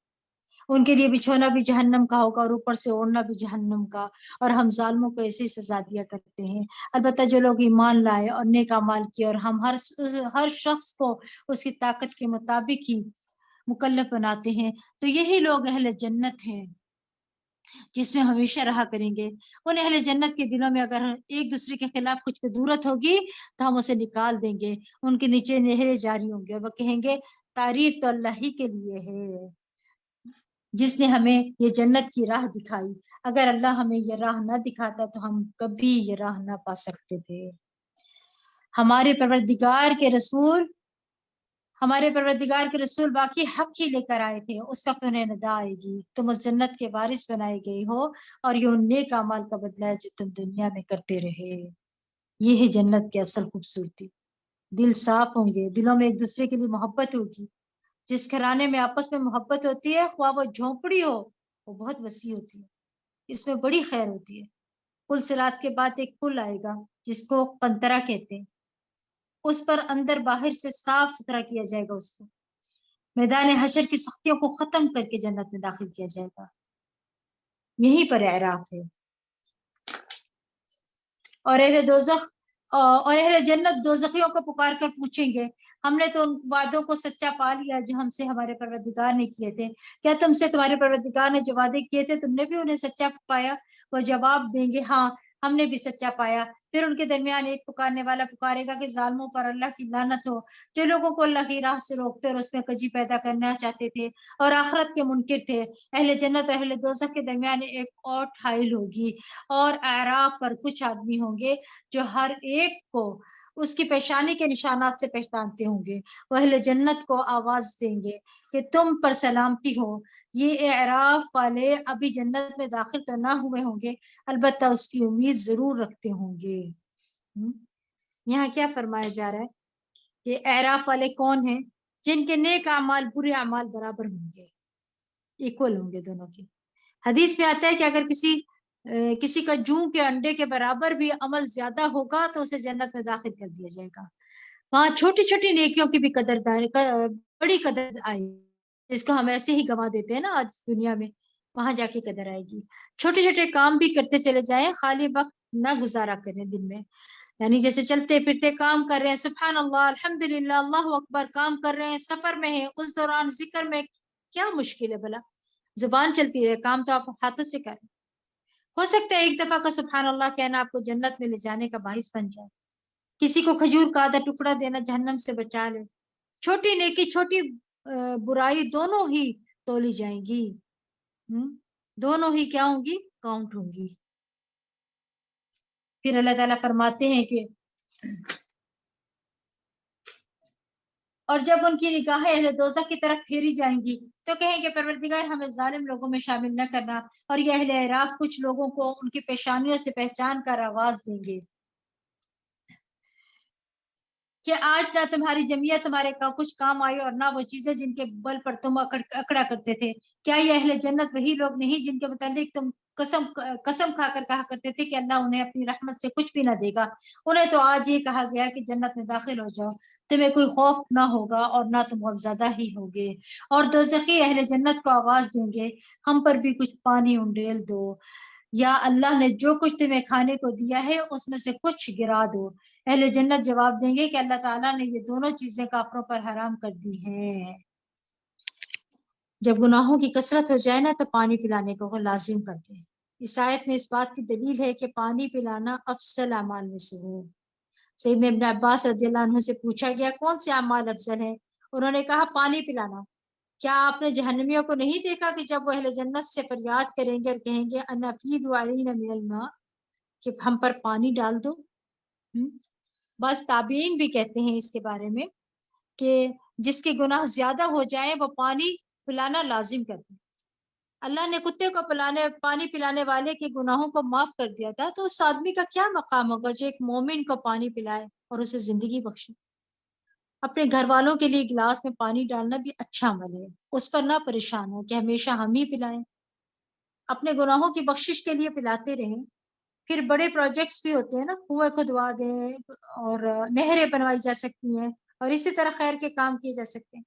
ان کے لیے بچھونا بھی جہنم کا ہوگا اور اوپر سے اوڑھنا بھی جہنم کا، اور ہم ظالموں کو ایسی سزا دیا کرتے ہیں. البتہ جو لوگ ایمان لائے اور نیک اعمال کیے اور ہم ہر شخص کو اس کی طاقت کے مطابق ہی مکلف بناتے ہیں تو یہی لوگ اہل جنت ہیں جس میں ہمیشہ رہا کریں گے. ان اہل جنت کے دلوں میں اگر ایک دوسرے کے خلاف کچھ قدورت ہوگی تو ہم اسے نکال دیں گے، ان کے نیچے نہریں جاری ہوں گے اور وہ کہیں گے تعریف تو اللہ ہی کے لیے ہے جس نے ہمیں یہ جنت کی راہ دکھائی. اگر اللہ ہمیں یہ راہ نہ دکھاتا تو ہم کبھی یہ راہ نہ پا سکتے تھے. ہمارے پروردگار کے رسول باقی حق ہی لے کر آئے تھے. اس وقت انہیں ندا آئے گی تم اس جنت کے وارث بنائے گئے ہو اور یہ ان نیک اعمال کا بدلہ ہے جو تم دنیا میں کرتے رہے. یہ ہے جنت کی اصل خوبصورتی. دل صاف ہوں گے، دلوں میں ایک دوسرے کے لیے محبت ہوگی. جس گھرانے میں آپس میں محبت ہوتی ہے خواہ وہ جھونپڑی ہو وہ بہت وسیع ہوتی ہے، اس میں بڑی خیر ہوتی ہے. پل صراط کے بعد ایک پل آئے گا جس کو قنطرہ کہتے ہیں، اس پر اندر باہر سے صاف ستھرا کیا جائے گا. اس کو میدان حشر کی سختیوں کو ختم کر کے جنت میں داخل کیا جائے گا. یہیں پر اعراف ہے. اور اہل جنت دوزخیوں کو پکار کر پوچھیں گے ہم نے تو ان وعدوں کو سچا پا لیا جو ہم سے ہمارے پروردگار نے کیے تھے، کیا تم سے تمہارے پروردگار نے جو وعدے کیے تھے تم نے بھی انہیں سچا پایا؟ وہ جواب دیں گے ہاں ہم نے بھی سچا پایا. پھر ان کے درمیان ایک پکارنے والا پکارے گا کہ ظالموں پر اللہ کی لعنت ہو جو لوگوں کو اللہ کی راہ سے روکتے اور اس میں کجی پیدا کرنا چاہتے تھے اور آخرت کے منکر تھے. اہل جنت اور اہل دوزخ کے درمیان ایک اور ٹھائل ہوگی اور اعراف پر کچھ آدمی ہوں گے جو ہر ایک کو اس کی پیشانی کے نشانات سے پہچانتے ہوں گے. وہ اہل جنت کو آواز دیں گے کہ تم پر سلامتی ہو. یہ اعراف والے ابھی جنت میں داخل تو نہ ہوئے ہوں گے البتہ اس کی امید ضرور رکھتے ہوں گے. یہاں کیا فرمایا جا رہا ہے کہ اعراف والے کون ہیں؟ جن کے نیک اعمال برے اعمال برابر ہوں گے، ایکول ہوں گے دونوں کے. حدیث میں آتا ہے کہ اگر کسی کا جوں کے انڈے کے برابر بھی عمل زیادہ ہوگا تو اسے جنت میں داخل کر دیا جائے گا. وہاں چھوٹی چھوٹی نیکیوں کی بھی بڑی قدر آئی جس کو ہم ایسے ہی گنوا دیتے ہیں نا آج دنیا میں، وہاں جا کے قدر آئے گی. چھوٹے چھوٹے کام بھی کرتے چلے جائیں، خالی وقت نہ گزارا کریں دن میں. یعنی جیسے چلتے پھرتے کام کر رہے ہیں، سبحان اللہ الحمدللہ اللہ اکبر کام کر رہے ہیں، سفر میں ہیں، اس دوران ذکر میں کیا مشکل ہے بھلا؟ زبان چلتی رہے، کام تو آپ ہاتھوں سے کریں. ہو سکتا ہے ایک دفعہ کا سبحان اللہ کہنا آپ کو جنت میں لے جانے کا باعث بن جائے. کسی کو کھجور کا آدھا ٹکڑا دینا جہنم سے بچا لے. چھوٹی نیکی چھوٹی برائی دونوں ہی تولی جائیں گی، دونوں ہی کیا ہوں گی؟ کاؤنٹ ہوں گی. پھر اللہ تعالیٰ فرماتے ہیں کہ اور جب ان کی نگاہیں اہل دوزخ کی طرف پھیری جائیں گی تو کہیں گے پروردگار ہمیں ظالم لوگوں میں شامل نہ کرنا. اور یہ اہل اعراف کچھ لوگوں کو ان کی پیشانیوں سے پہچان کر آواز دیں گے کہ آج نہ تمہاری جمعیت تمہارے کچھ کام آئی اور نہ وہ چیزیں جن کے بل پر تم اکڑا کرتے تھے. کیا یہ اہل جنت وہی لوگ نہیں جن کے متعلق تم قسم کھا کر کہا کرتے تھے کہ اللہ انہیں اپنی رحمت سے کچھ بھی نہ دے گا؟ انہیں تو آج یہ کہا گیا کہ جنت میں داخل ہو جاؤ، تمہیں کوئی خوف نہ ہوگا اور نہ تم غمزدہ ہی ہوگے. اور دوزخی اہل جنت کو آواز دیں گے ہم پر بھی کچھ پانی انڈیل دو، یا اللہ نے جو کچھ تمہیں کھانے کو دیا ہے اس میں سے کچھ گرا دو. اہل جنت جواب دیں گے کہ اللہ تعالیٰ نے یہ دونوں چیزیں کافروں پر حرام کر دی ہیں. جب گناہوں کی کثرت ہو جائے نا تو پانی پلانے کو لازم کرتے ہیں. اس آیت میں اس بات کی دلیل ہے کہ پانی پلانا افضل اعمال میں سے ہے. سیدنا ابن عباس رضی اللہ عنہ سے پوچھا گیا کون سے اعمال افضل ہیں؟ انہوں نے کہا پانی پلانا. کیا آپ نے جہنمیوں کو نہیں دیکھا کہ جب وہ اہل جنت سے فریاد کریں گے اور کہیں گے ان افیضوا علینا من الماء، کہ ہم پر پانی ڈال دو. بس تابعین بھی کہتے ہیں اس کے بارے میں کہ جس کے گناہ زیادہ ہو جائیں وہ پانی پلانا لازم کر دیں. اللہ نے کتے کو پانی پلانے والے کے گناہوں کو معاف کر دیا تھا، تو اس آدمی کا کیا مقام ہوگا جو ایک مومن کو پانی پلائے اور اسے زندگی بخشے. اپنے گھر والوں کے لیے گلاس میں پانی ڈالنا بھی اچھا عمل ہے، اس پر نہ پریشان ہو کہ ہمیشہ ہم ہی پلائیں. اپنے گناہوں کی بخشش کے لیے پلاتے رہیں. پھر بڑے پروجیکٹس بھی ہوتے ہیں نا، کنویں کھدوا دیں اور نہریں بنوائی جا سکتی ہیں اور اسی طرح خیر کے کام کیے جا سکتے ہیں.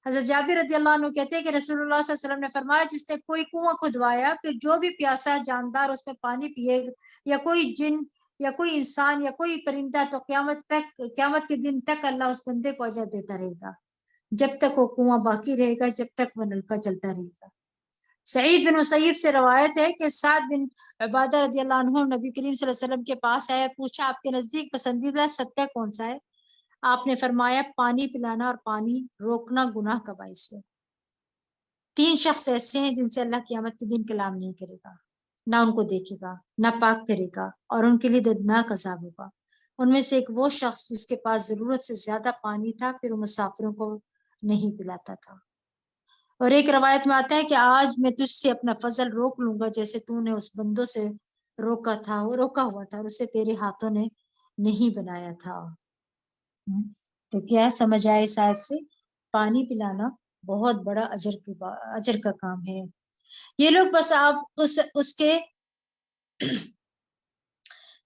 حضرت جابر رضی اللہ عنہ کہتے ہیں کہ رسول اللہ صلی اللہ علیہ وسلم نے فرمایا جس نے کوئی کنواں کھدوایا پھر جو بھی پیاسا جاندار اس میں پانی پیے، یا کوئی جن یا کوئی انسان یا کوئی پرندہ، تو قیامت کے دن تک اللہ اس بندے کو اجر دیتا رہے گا جب تک وہ کنواں باقی رہے گا، جب تک وہ نلکا چلتا رہے گا. سعید بن مسیب سے روایت ہے کہ سعد بن عبادہ رضی اللہ عنہ نبی کریم صلی اللہ علیہ وسلم کے پاس آئے، پوچھا آپ کے نزدیک پسندیدہ صدقہ کون سا ہے؟ آپ نے فرمایا پانی پلانا اور پانی روکنا گناہ کا باعث ہے. 3 شخص ایسے ہیں جن سے اللہ قیامت کے دن کلام نہیں کرے گا، نہ ان کو دیکھے گا، نہ پاک کرے گا، اور ان کے لیے دردناک عذاب ہوگا. ان میں سے ایک وہ شخص جس کے پاس ضرورت سے زیادہ پانی تھا پھر وہ مسافروں کو نہیں پلاتا تھا. اور ایک روایت میں آتا ہے کہ آج میں تجھ سے اپنا فضل روک لوں گا جیسے تو نے اس بندوں سے روکا ہوا تھا اور اسے تیرے ہاتھوں نے نہیں بنایا تھا. تو کیا سمجھ آئے اس آیت سے؟ پانی پلانا بہت بڑا اجر کا کام ہے. یہ لوگ بس آپ اس کے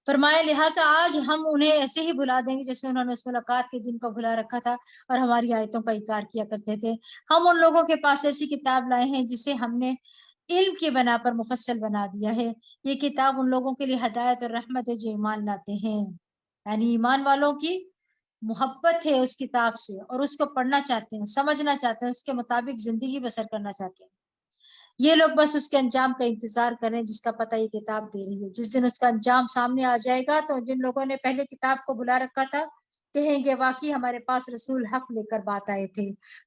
فرمایا لہٰذا آج ہم انہیں ایسے ہی بلا دیں گے جیسے انہوں نے اس ملاقات کے دن کو بلا رکھا تھا اور ہماری آیتوں کا انکار کیا کرتے تھے. ہم ان لوگوں کے پاس ایسی کتاب لائے ہیں جسے ہم نے علم کی بنا پر مفصل بنا دیا ہے. یہ کتاب ان لوگوں کے لیے ہدایت اور رحمت ہے جو ایمان لاتے ہیں. یعنی ایمان والوں کی محبت ہے اس کتاب سے اور اس کو پڑھنا چاہتے ہیں، سمجھنا چاہتے ہیں، اس کے مطابق زندگی بسر کرنا چاہتے ہیں. یہ لوگ بس اس کے انجام کا انتظار کریں جس کا پتہ یہ کتاب دے رہی ہے. جس دن اس کا انجام سامنے آ جائے گا تو جن لوگوں نے پہلے کتاب کو بلا رکھا تھا کہیں گے واقعی ہمارے پاس رسول حق لے کر بات آئے تھے.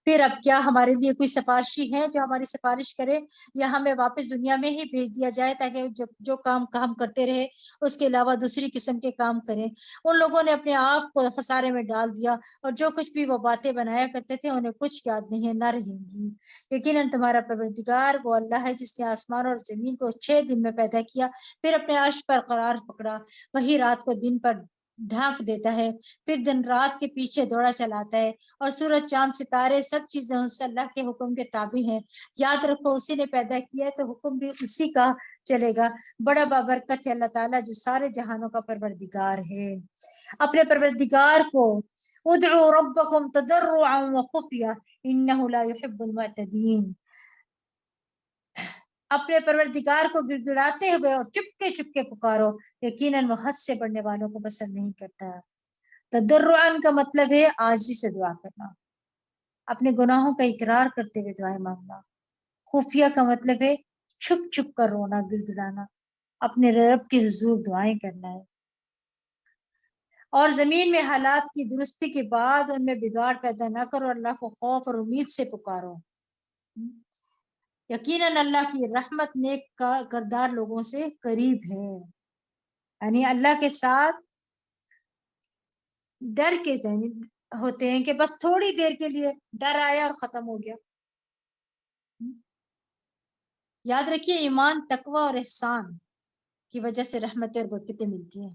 پھر اب کیا ہمارے لیے کوئی سفارشی ہے جو ہماری سفارش کرے، یا ہمیں واپس دنیا میں ہی بھیج دیا جائے تاکہ جو کام ہم کرتے رہے اس کے علاوہ دوسری قسم کے کام کریں. ان لوگوں نے اپنے آپ کو خسارے میں ڈال دیا اور جو کچھ بھی وہ باتیں بنایا کرتے تھے انہیں کچھ یاد نہیں، نہ رہیں گی. یقیناً تمہارا پروردگار وہ اللہ ہے جس نے آسمان اور زمین کو 6 دن میں پیدا کیا، پھر اپنے عرش پر قرار پکڑا. وہی رات کو دن پر ڈھانک دیتا ہے، پھر دن رات کے پیچھے دوڑا چلاتا ہے، اور سورج چاند ستارے سب چیزیں اس اللہ کے حکم کے تابع ہیں. یاد رکھو اسی نے پیدا کیا ہے تو حکم بھی اسی کا چلے گا. بڑا بابرکت ہے اللہ تعالیٰ جو سارے جہانوں کا پروردگار ہے. اپنے پروردگار کو ادعوا ربکم تضرعا وخفیہ انہ لا يحب المعتدین، اپنے پروردگار کو گڑ گڑاتے ہوئے اور چپکے چپکے پکارو، یقیناً وہ حد سے بڑھنے والوں کو پسند نہیں کرتا. تضرعاً کا مطلب ہے عاجزی سے دعا کرنا، اپنے گناہوں کا اقرار کرتے ہوئے دعائیں مانگنا. خفیہ کا مطلب ہے چھپ چھپ کر رونا گڑ گڑانا، اپنے رب کے حضور دعائیں کرنا ہے. اور زمین میں حالات کی درستی کے بعد ان میں بگاڑ پیدا نہ کرو، اللہ کو خوف اور امید سے پکارو. یقیناً اللہ کی رحمت نیک کردار لوگوں سے قریب ہے. یعنی اللہ کے ساتھ ڈر کے ہوتے ہیں کہ بس تھوڑی دیر کے لیے ڈر آیا اور ختم ہو گیا. یاد رکھیے ایمان، تقوی اور احسان کی وجہ سے رحمتیں اور برکتیں ملتی ہیں.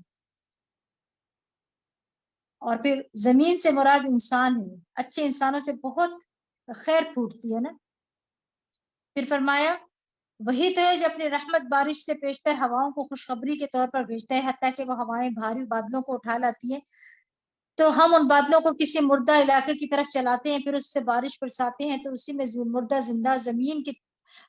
اور پھر زمین سے مراد انسان ہے، اچھے انسانوں سے بہت خیر پھوٹتی ہے نا. پھر فرمایا وہی تو ہے جو اپنی رحمت بارش سے پیشتر ہواؤں کو خوشخبری کے طور پر بھیجتا ہے، حتیٰ کہ وہ ہوائیں بھاری بادلوں کو اٹھا لاتی ہیں تو ہم ان بادلوں کو کسی مردہ علاقے کی طرف چلاتے ہیں، پھر اس سے بارش برساتے ہیں تو اسی میں مردہ زندہ زمین کی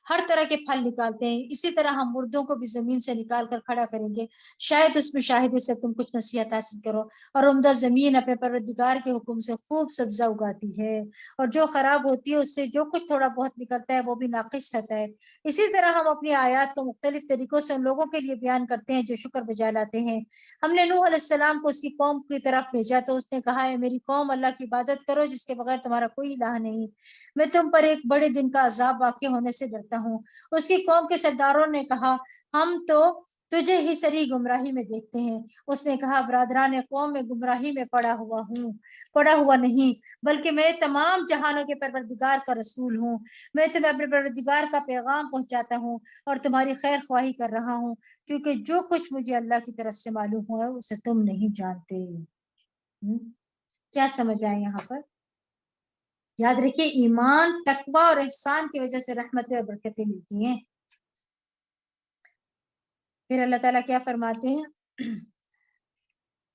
ہر طرح کے پھل نکالتے ہیں. اسی طرح ہم مردوں کو بھی زمین سے نکال کر کھڑا کریں گے، شاید اس مشاہدے سے تم کچھ نصیحت حاصل کرو. اور عمدہ زمین اپنے پروردگار کے حکم سے خوب سبزہ اگاتی ہے، اور جو خراب ہوتی ہے اس سے جو کچھ تھوڑا بہت نکلتا ہے وہ بھی ناقص رہتا ہے. اسی طرح ہم اپنی آیات کو مختلف طریقوں سے ان لوگوں کے لیے بیان کرتے ہیں جو شکر بجا لاتے ہیں. ہم نے نوح علیہ السلام کو اس کی قوم کی طرف بھیجا تو اس نے کہا ہے میری قوم اللہ کی عبادت کرو جس کے بغیر تمہارا کوئی الہ نہیں، میں تم پر ایک بڑے دن کا عذاب واقع ہونے سے ڈرتا ہوں. اس کی قوم کے سرداروں نے کہا ہم تو تجھے ہی سری گمراہی میں دیکھتے ہیں. اس نے کہا برادران قوم میں گمراہی میں پڑا ہوا نہیں، بلکہ میں تمام جہانوں کے پروردگار کا رسول ہوں. میں تمہیں اپنے پروردگار کا پیغام پہنچاتا ہوں اور تمہاری خیر خواہی کر رہا ہوں، کیونکہ جو کچھ مجھے اللہ کی طرف سے معلوم ہوا ہے اسے تم نہیں جانتے. کیا سمجھ آئے یہاں پر؟ یاد رکھیے ایمان، تقوی اور احسان کی وجہ سے رحمتیں اور برکتیں ملتی ہیں. پھر اللہ تعالیٰ کیا فرماتے ہیں؟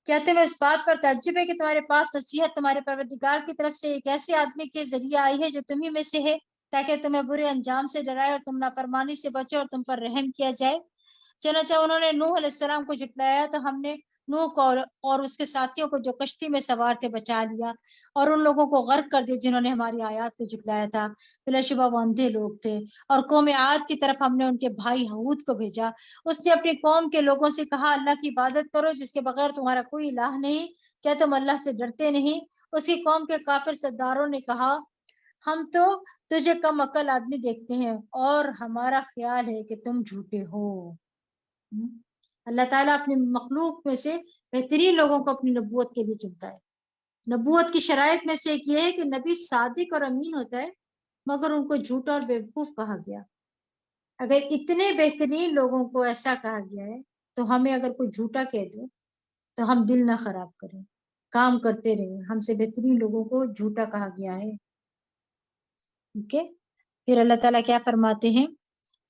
کیا تمہیں اس بات پر تعجب ہے کہ تمہارے پاس نصیحت تمہارے پروردگار کی طرف سے ایک ایسے آدمی کے ذریعے آئی ہے جو تمہیں میں سے ہے، تاکہ تمہیں برے انجام سے ڈرائے اور تم نافرمانی سے بچو اور تم پر رحم کیا جائے. چنانچہ انہوں نے نوح علیہ السلام کو جھٹلایا تو ہم نے نوح کو اور اس کے ساتھیوں کو جو کشتی میں سوار تھے بچا لیا، اور ان لوگوں کو غرق کر دیا جنہوں نے ہماری آیات کو جھٹلایا تھا. بلا شبہ وہ اندھے لوگ تھے. اور قوم عاد کی طرف ہم نے ان کے بھائی ہود کو بھیجا. اس نے اپنی قوم کے لوگوں سے کہا اللہ کی عبادت کرو جس کے بغیر تمہارا کوئی الہ نہیں، کیا تم اللہ سے ڈرتے نہیں؟ اس کی قوم کے کافر سرداروں نے کہا ہم تو تجھے کم عقل آدمی دیکھتے ہیں اور ہمارا خیال ہے کہ تم جھوٹے ہو. اللہ تعالیٰ اپنے مخلوق میں سے بہترین لوگوں کو اپنی نبوت کے لیے چنتا ہے. نبوت کی شرائط میں سے ایک یہ ہے کہ نبی صادق اور امین ہوتا ہے، مگر ان کو جھوٹا اور بیوقوف کہا گیا. اگر اتنے بہترین لوگوں کو ایسا کہا گیا ہے تو ہمیں اگر کوئی جھوٹا کہہ دے تو ہم دل نہ خراب کریں، کام کرتے رہیں. ہم سے بہترین لوگوں کو جھوٹا کہا گیا ہے. پھر اللہ تعالیٰ کیا فرماتے ہیں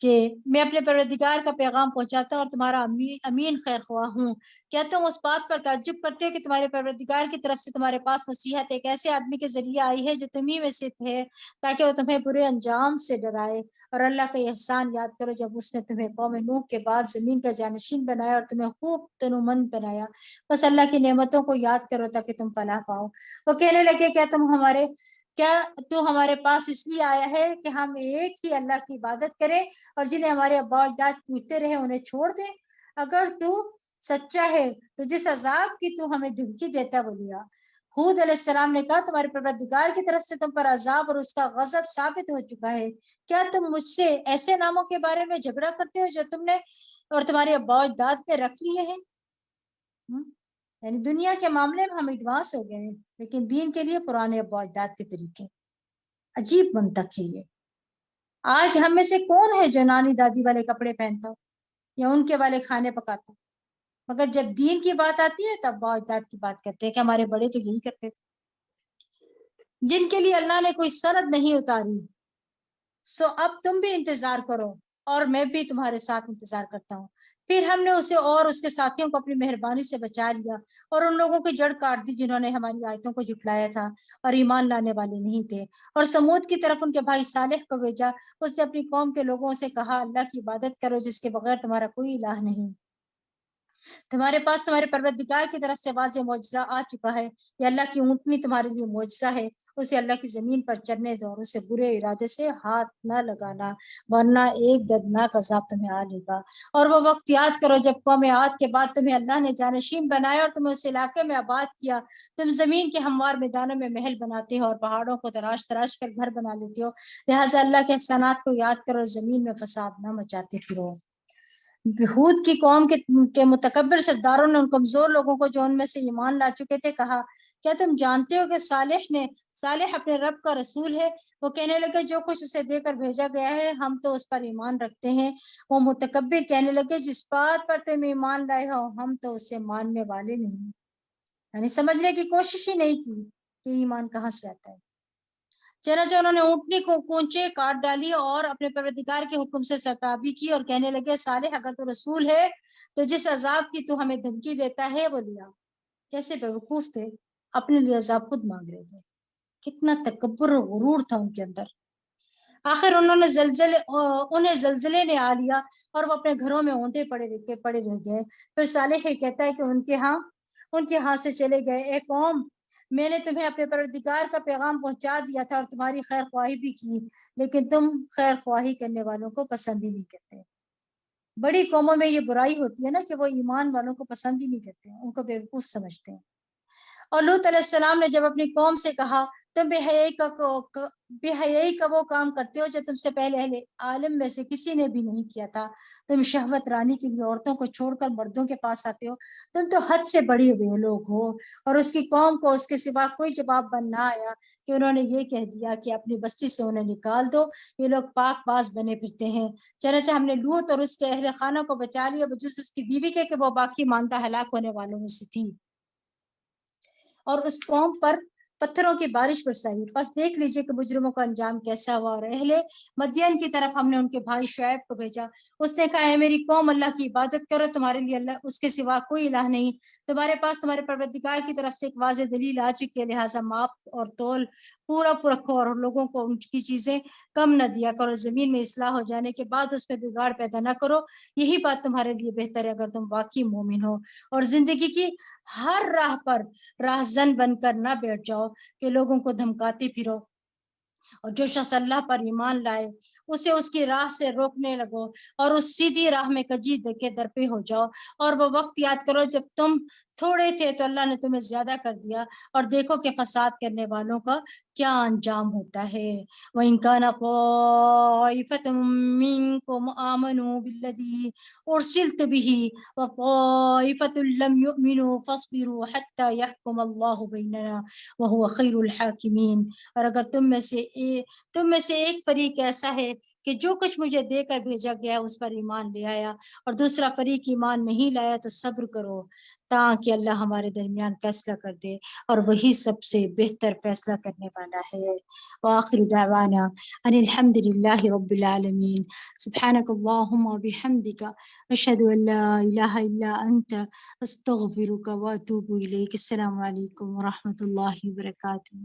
کہ میں اپنے پروردگار کا پیغام پہنچاتا ہوں اور تمہارا امین خیر خواہ ہوں. کیا تم اس بات پر تعجب کرتے ہو کہ تمہارے پروردگار کی طرف سے تمہارے پاس نصیحت ایک ایسے آدمی کے ذریعے آئی ہے جو تمہیں میں سے ہے، تاکہ وہ تمہیں برے انجام سے ڈرائے. اور اللہ کا احسان یاد کرو جب اس نے تمہیں قوم نوح کے بعد زمین کا جانشین بنایا اور تمہیں خوب تنومند بنایا. بس اللہ کی نعمتوں کو یاد کرو تاکہ تم فلاح پاؤ. وہ کہنے لگے کیا تم ہمارے کیا تو ہمارے پاس اس لیے آیا ہے کہ ہم ایک ہی اللہ کی عبادت کریں اور جنہیں ہمارے ابا اجداد پوچھتے رہے انہیں چھوڑ دیں؟ اگر تو سچا ہے تو جس عذاب کی تو ہمیں دھمکی دیتا بولیا۔ ہود علیہ السلام نے کہا تمہارے پروردگار کی طرف سے تم پر عذاب اور اس کا غضب ثابت ہو چکا ہے، کیا تم مجھ سے ایسے ناموں کے بارے میں جھگڑا کرتے ہو جو تم نے اور تمہارے ابا اجداد نے رکھ لیے ہیں؟ یعنی دنیا کے معاملے میں ہم ایڈوانس ہو گئے ہیں لیکن دین کے لیے پرانے ابا اجداد کے طریقے۔ عجیب منطق ہے یہ۔ آج ہم میں سے کون ہے جو نانی دادی والے کپڑے پہنتا ہو یا ان کے والے کھانے پکاتا، مگر جب دین کی بات آتی ہے تب ابا اجداد کی بات کرتے ہیں کہ ہمارے بڑے تو یہی کرتے تھے، جن کے لیے اللہ نے کوئی سند نہیں اتاری۔ سو اب تم بھی انتظار کرو اور میں بھی تمہارے ساتھ انتظار کرتا ہوں۔ پھر ہم نے اسے اور اس کے ساتھیوں کو اپنی مہربانی سے بچا لیا اور ان لوگوں کی جڑ کاٹ دی جنہوں نے ہماری آیتوں کو جھٹلایا تھا اور ایمان لانے والے نہیں تھے۔ اور سمود کی طرف ان کے بھائی صالح کو بھیجا، اس نے اپنی قوم کے لوگوں سے کہا اللہ کی عبادت کرو جس کے بغیر تمہارا کوئی الہ نہیں، تمہارے پاس تمہارے پروردگار کی طرف سے واضح معجزہ آ چکا ہے، یہ اللہ کی اونٹنی تمہارے لیے معجزہ ہے، اسے اللہ کی زمین پر چرنے دو اور اسے برے ارادے سے ہاتھ نہ لگانا ورنہ ایک دردناک عذاب تمہیں آ لے گا۔ اور وہ وقت یاد کرو جب قوم عاد کے بعد تمہیں اللہ نے جانشین بنایا اور تمہیں اس علاقے میں آباد کیا، تم زمین کے ہموار میدانوں میں محل بناتے ہو اور پہاڑوں کو تراش تراش کر گھر بنا لیتے ہو، لہٰذا اللہ کے احسانات کو یاد کرو اور زمین میں فساد نہ مچاتے پھرو۔ ہود کی قوم کے متکبر سرداروں نے ان کمزور لوگوں کو جو ان میں سے ایمان لا چکے تھے کہا کیا تم جانتے ہو کہ صالح اپنے رب کا رسول ہے؟ وہ کہنے لگے جو کچھ اسے دے کر بھیجا گیا ہے ہم تو اس پر ایمان رکھتے ہیں۔ وہ متکبر کہنے لگے جس بات پر تم ایمان لائے ہو ہم تو اسے ماننے والے نہیں، یعنی سمجھنے کی کوشش ہی نہیں کی کہ ایمان کہاں سے آتا ہے۔ چنانچہ انہوں نے اونٹنی کو کونچے کاٹ ڈالی اور اپنے پروردگار کے حکم سے سرتابی کی اور کہنے لگے صالح اگر تو رسول ہے تو جس عذاب کی تو ہمیں دھمکی دیتا ہے وہ لیا۔ کیسے بیوقوف تھے، اپنے لیے عذاب خود مانگ رہے تھے، کتنا تکبر اور غرور تھا ان کے اندر۔ آخر انہیں زلزلے نے آ لیا اور وہ اپنے گھروں میں اوندے پڑے رہ گئے۔ پھر صالح کہتا ہے کہ ان کے ہاں سے چلے گئے، اے قوم میں نے تمہیں اپنے پروردگار کا پیغام پہنچا دیا تھا اور تمہاری خیر خواہی بھی کی لیکن تم خیر خواہی کرنے والوں کو پسند ہی نہیں کرتے۔ بڑی قوموں میں یہ برائی ہوتی ہے نا کہ وہ ایمان والوں کو پسند ہی نہیں کرتے، ان کو بیوقوف سمجھتے ہیں۔ اور لوط علیہ السلام نے جب اپنی قوم سے کہا تم بے حیائی کا وہ کام کرتے ہو جو تم سے پہلے اہل عالم میں سے کسی نے بھی نہیں کیا تھا، تم شہوت رانی کے لیے عورتوں کو چھوڑ کر مردوں کے پاس آتے ہو، تم تو حد سے بڑے ہوئے لوگ ہو۔ اور اس کی قوم کو اس کے سوا کوئی جواب بن نہ آیا کہ انہوں نے یہ کہہ دیا کہ اپنی بستی سے انہیں نکال دو، یہ لوگ پاک باز بنے پھرتے ہیں۔ چنانچہ ہم نے لوط اور اس کے اہل خانہ کو بچا لیا بجز اس کی بیوی کے کہ وہ باقی ماندہ ہلاک ہونے والوں میں سے تھی، اور اس قوم پر پتھروں کی بارش برسائی۔ بس دیکھ لیجئے کہ مجرموں کا انجام کیسا ہوا۔ اور اہل مدین کی طرف ہم نے ان کے بھائی شعیب کو بھیجا، اس نے کہا اے میری قوم اللہ کی عبادت کرو، تمہارے لیے اللہ اس کے سوا کوئی الہ نہیں، تمہارے پاس تمہارے پروردگار کی طرف سے ایک واضح دلیل آ چکی ہے، لہٰذا ماپ اور تول پورا رکھو اور لوگوں کو ان کی چیزیں کم نہ دیا کرو، زمین میں اصلاح ہو جانے کے بعد اس میں بگاڑ پیدا نہ کرو، یہی بات تمہارے لیے بہتر ہے اگر تم واقعی مومن ہو۔ اور زندگی کی ہر راہ پر راہزن بن کر نہ بیٹھ جاؤ کہ لوگوں کو دھمکاتے پھرو، اور جو شخص اللہ پر ایمان لائے اسے اس کی راہ سے روکنے لگو اور اس سیدھی راہ میں کجی کے درپے ہو جاؤ۔ اور وہ وقت یاد کرو جب تم تھوڑے تھے تو اللہ نے تمہیں زیادہ کر دیا، اور دیکھو کہ فساد کرنے والوں کا کیا انجام ہوتا ہے۔ وَإِن كَانَ طَائِفَةٌ مِّنكُمْ آمَنُوا بِالَّذِي أُرْسِلْتُ بِهِ وَطَائِفَةٌ لَّمْ يُؤْمِنُوا فَاصْبِرُوا حَتَّى يَحْكُمَ اللَّهُ بَيْنَنَا وَهُوَ خَيْرُ الْحَاكِمِينَ۔ اور اگر تم میں سے ایک فریق ایسا ہے کہ جو کچھ مجھے دے کر بھیجا گیا اس پر ایمان لے آیا اور دوسرا فریق ایمان نہیں لایا تو صبر کرو تاکہ اللہ ہمارے درمیان فیصلہ کر دے، اور وہی سب سے بہتر فیصلہ کرنے والا ہے۔ وآخر دعوانا ان الحمد للہ رب العالمین۔ سبحانک اللہم وبحمدک اشہد ان لا الہ الا انت استغفرک واتوب الیک۔ السلام علیکم ورحمۃ اللہ وبرکاتہ۔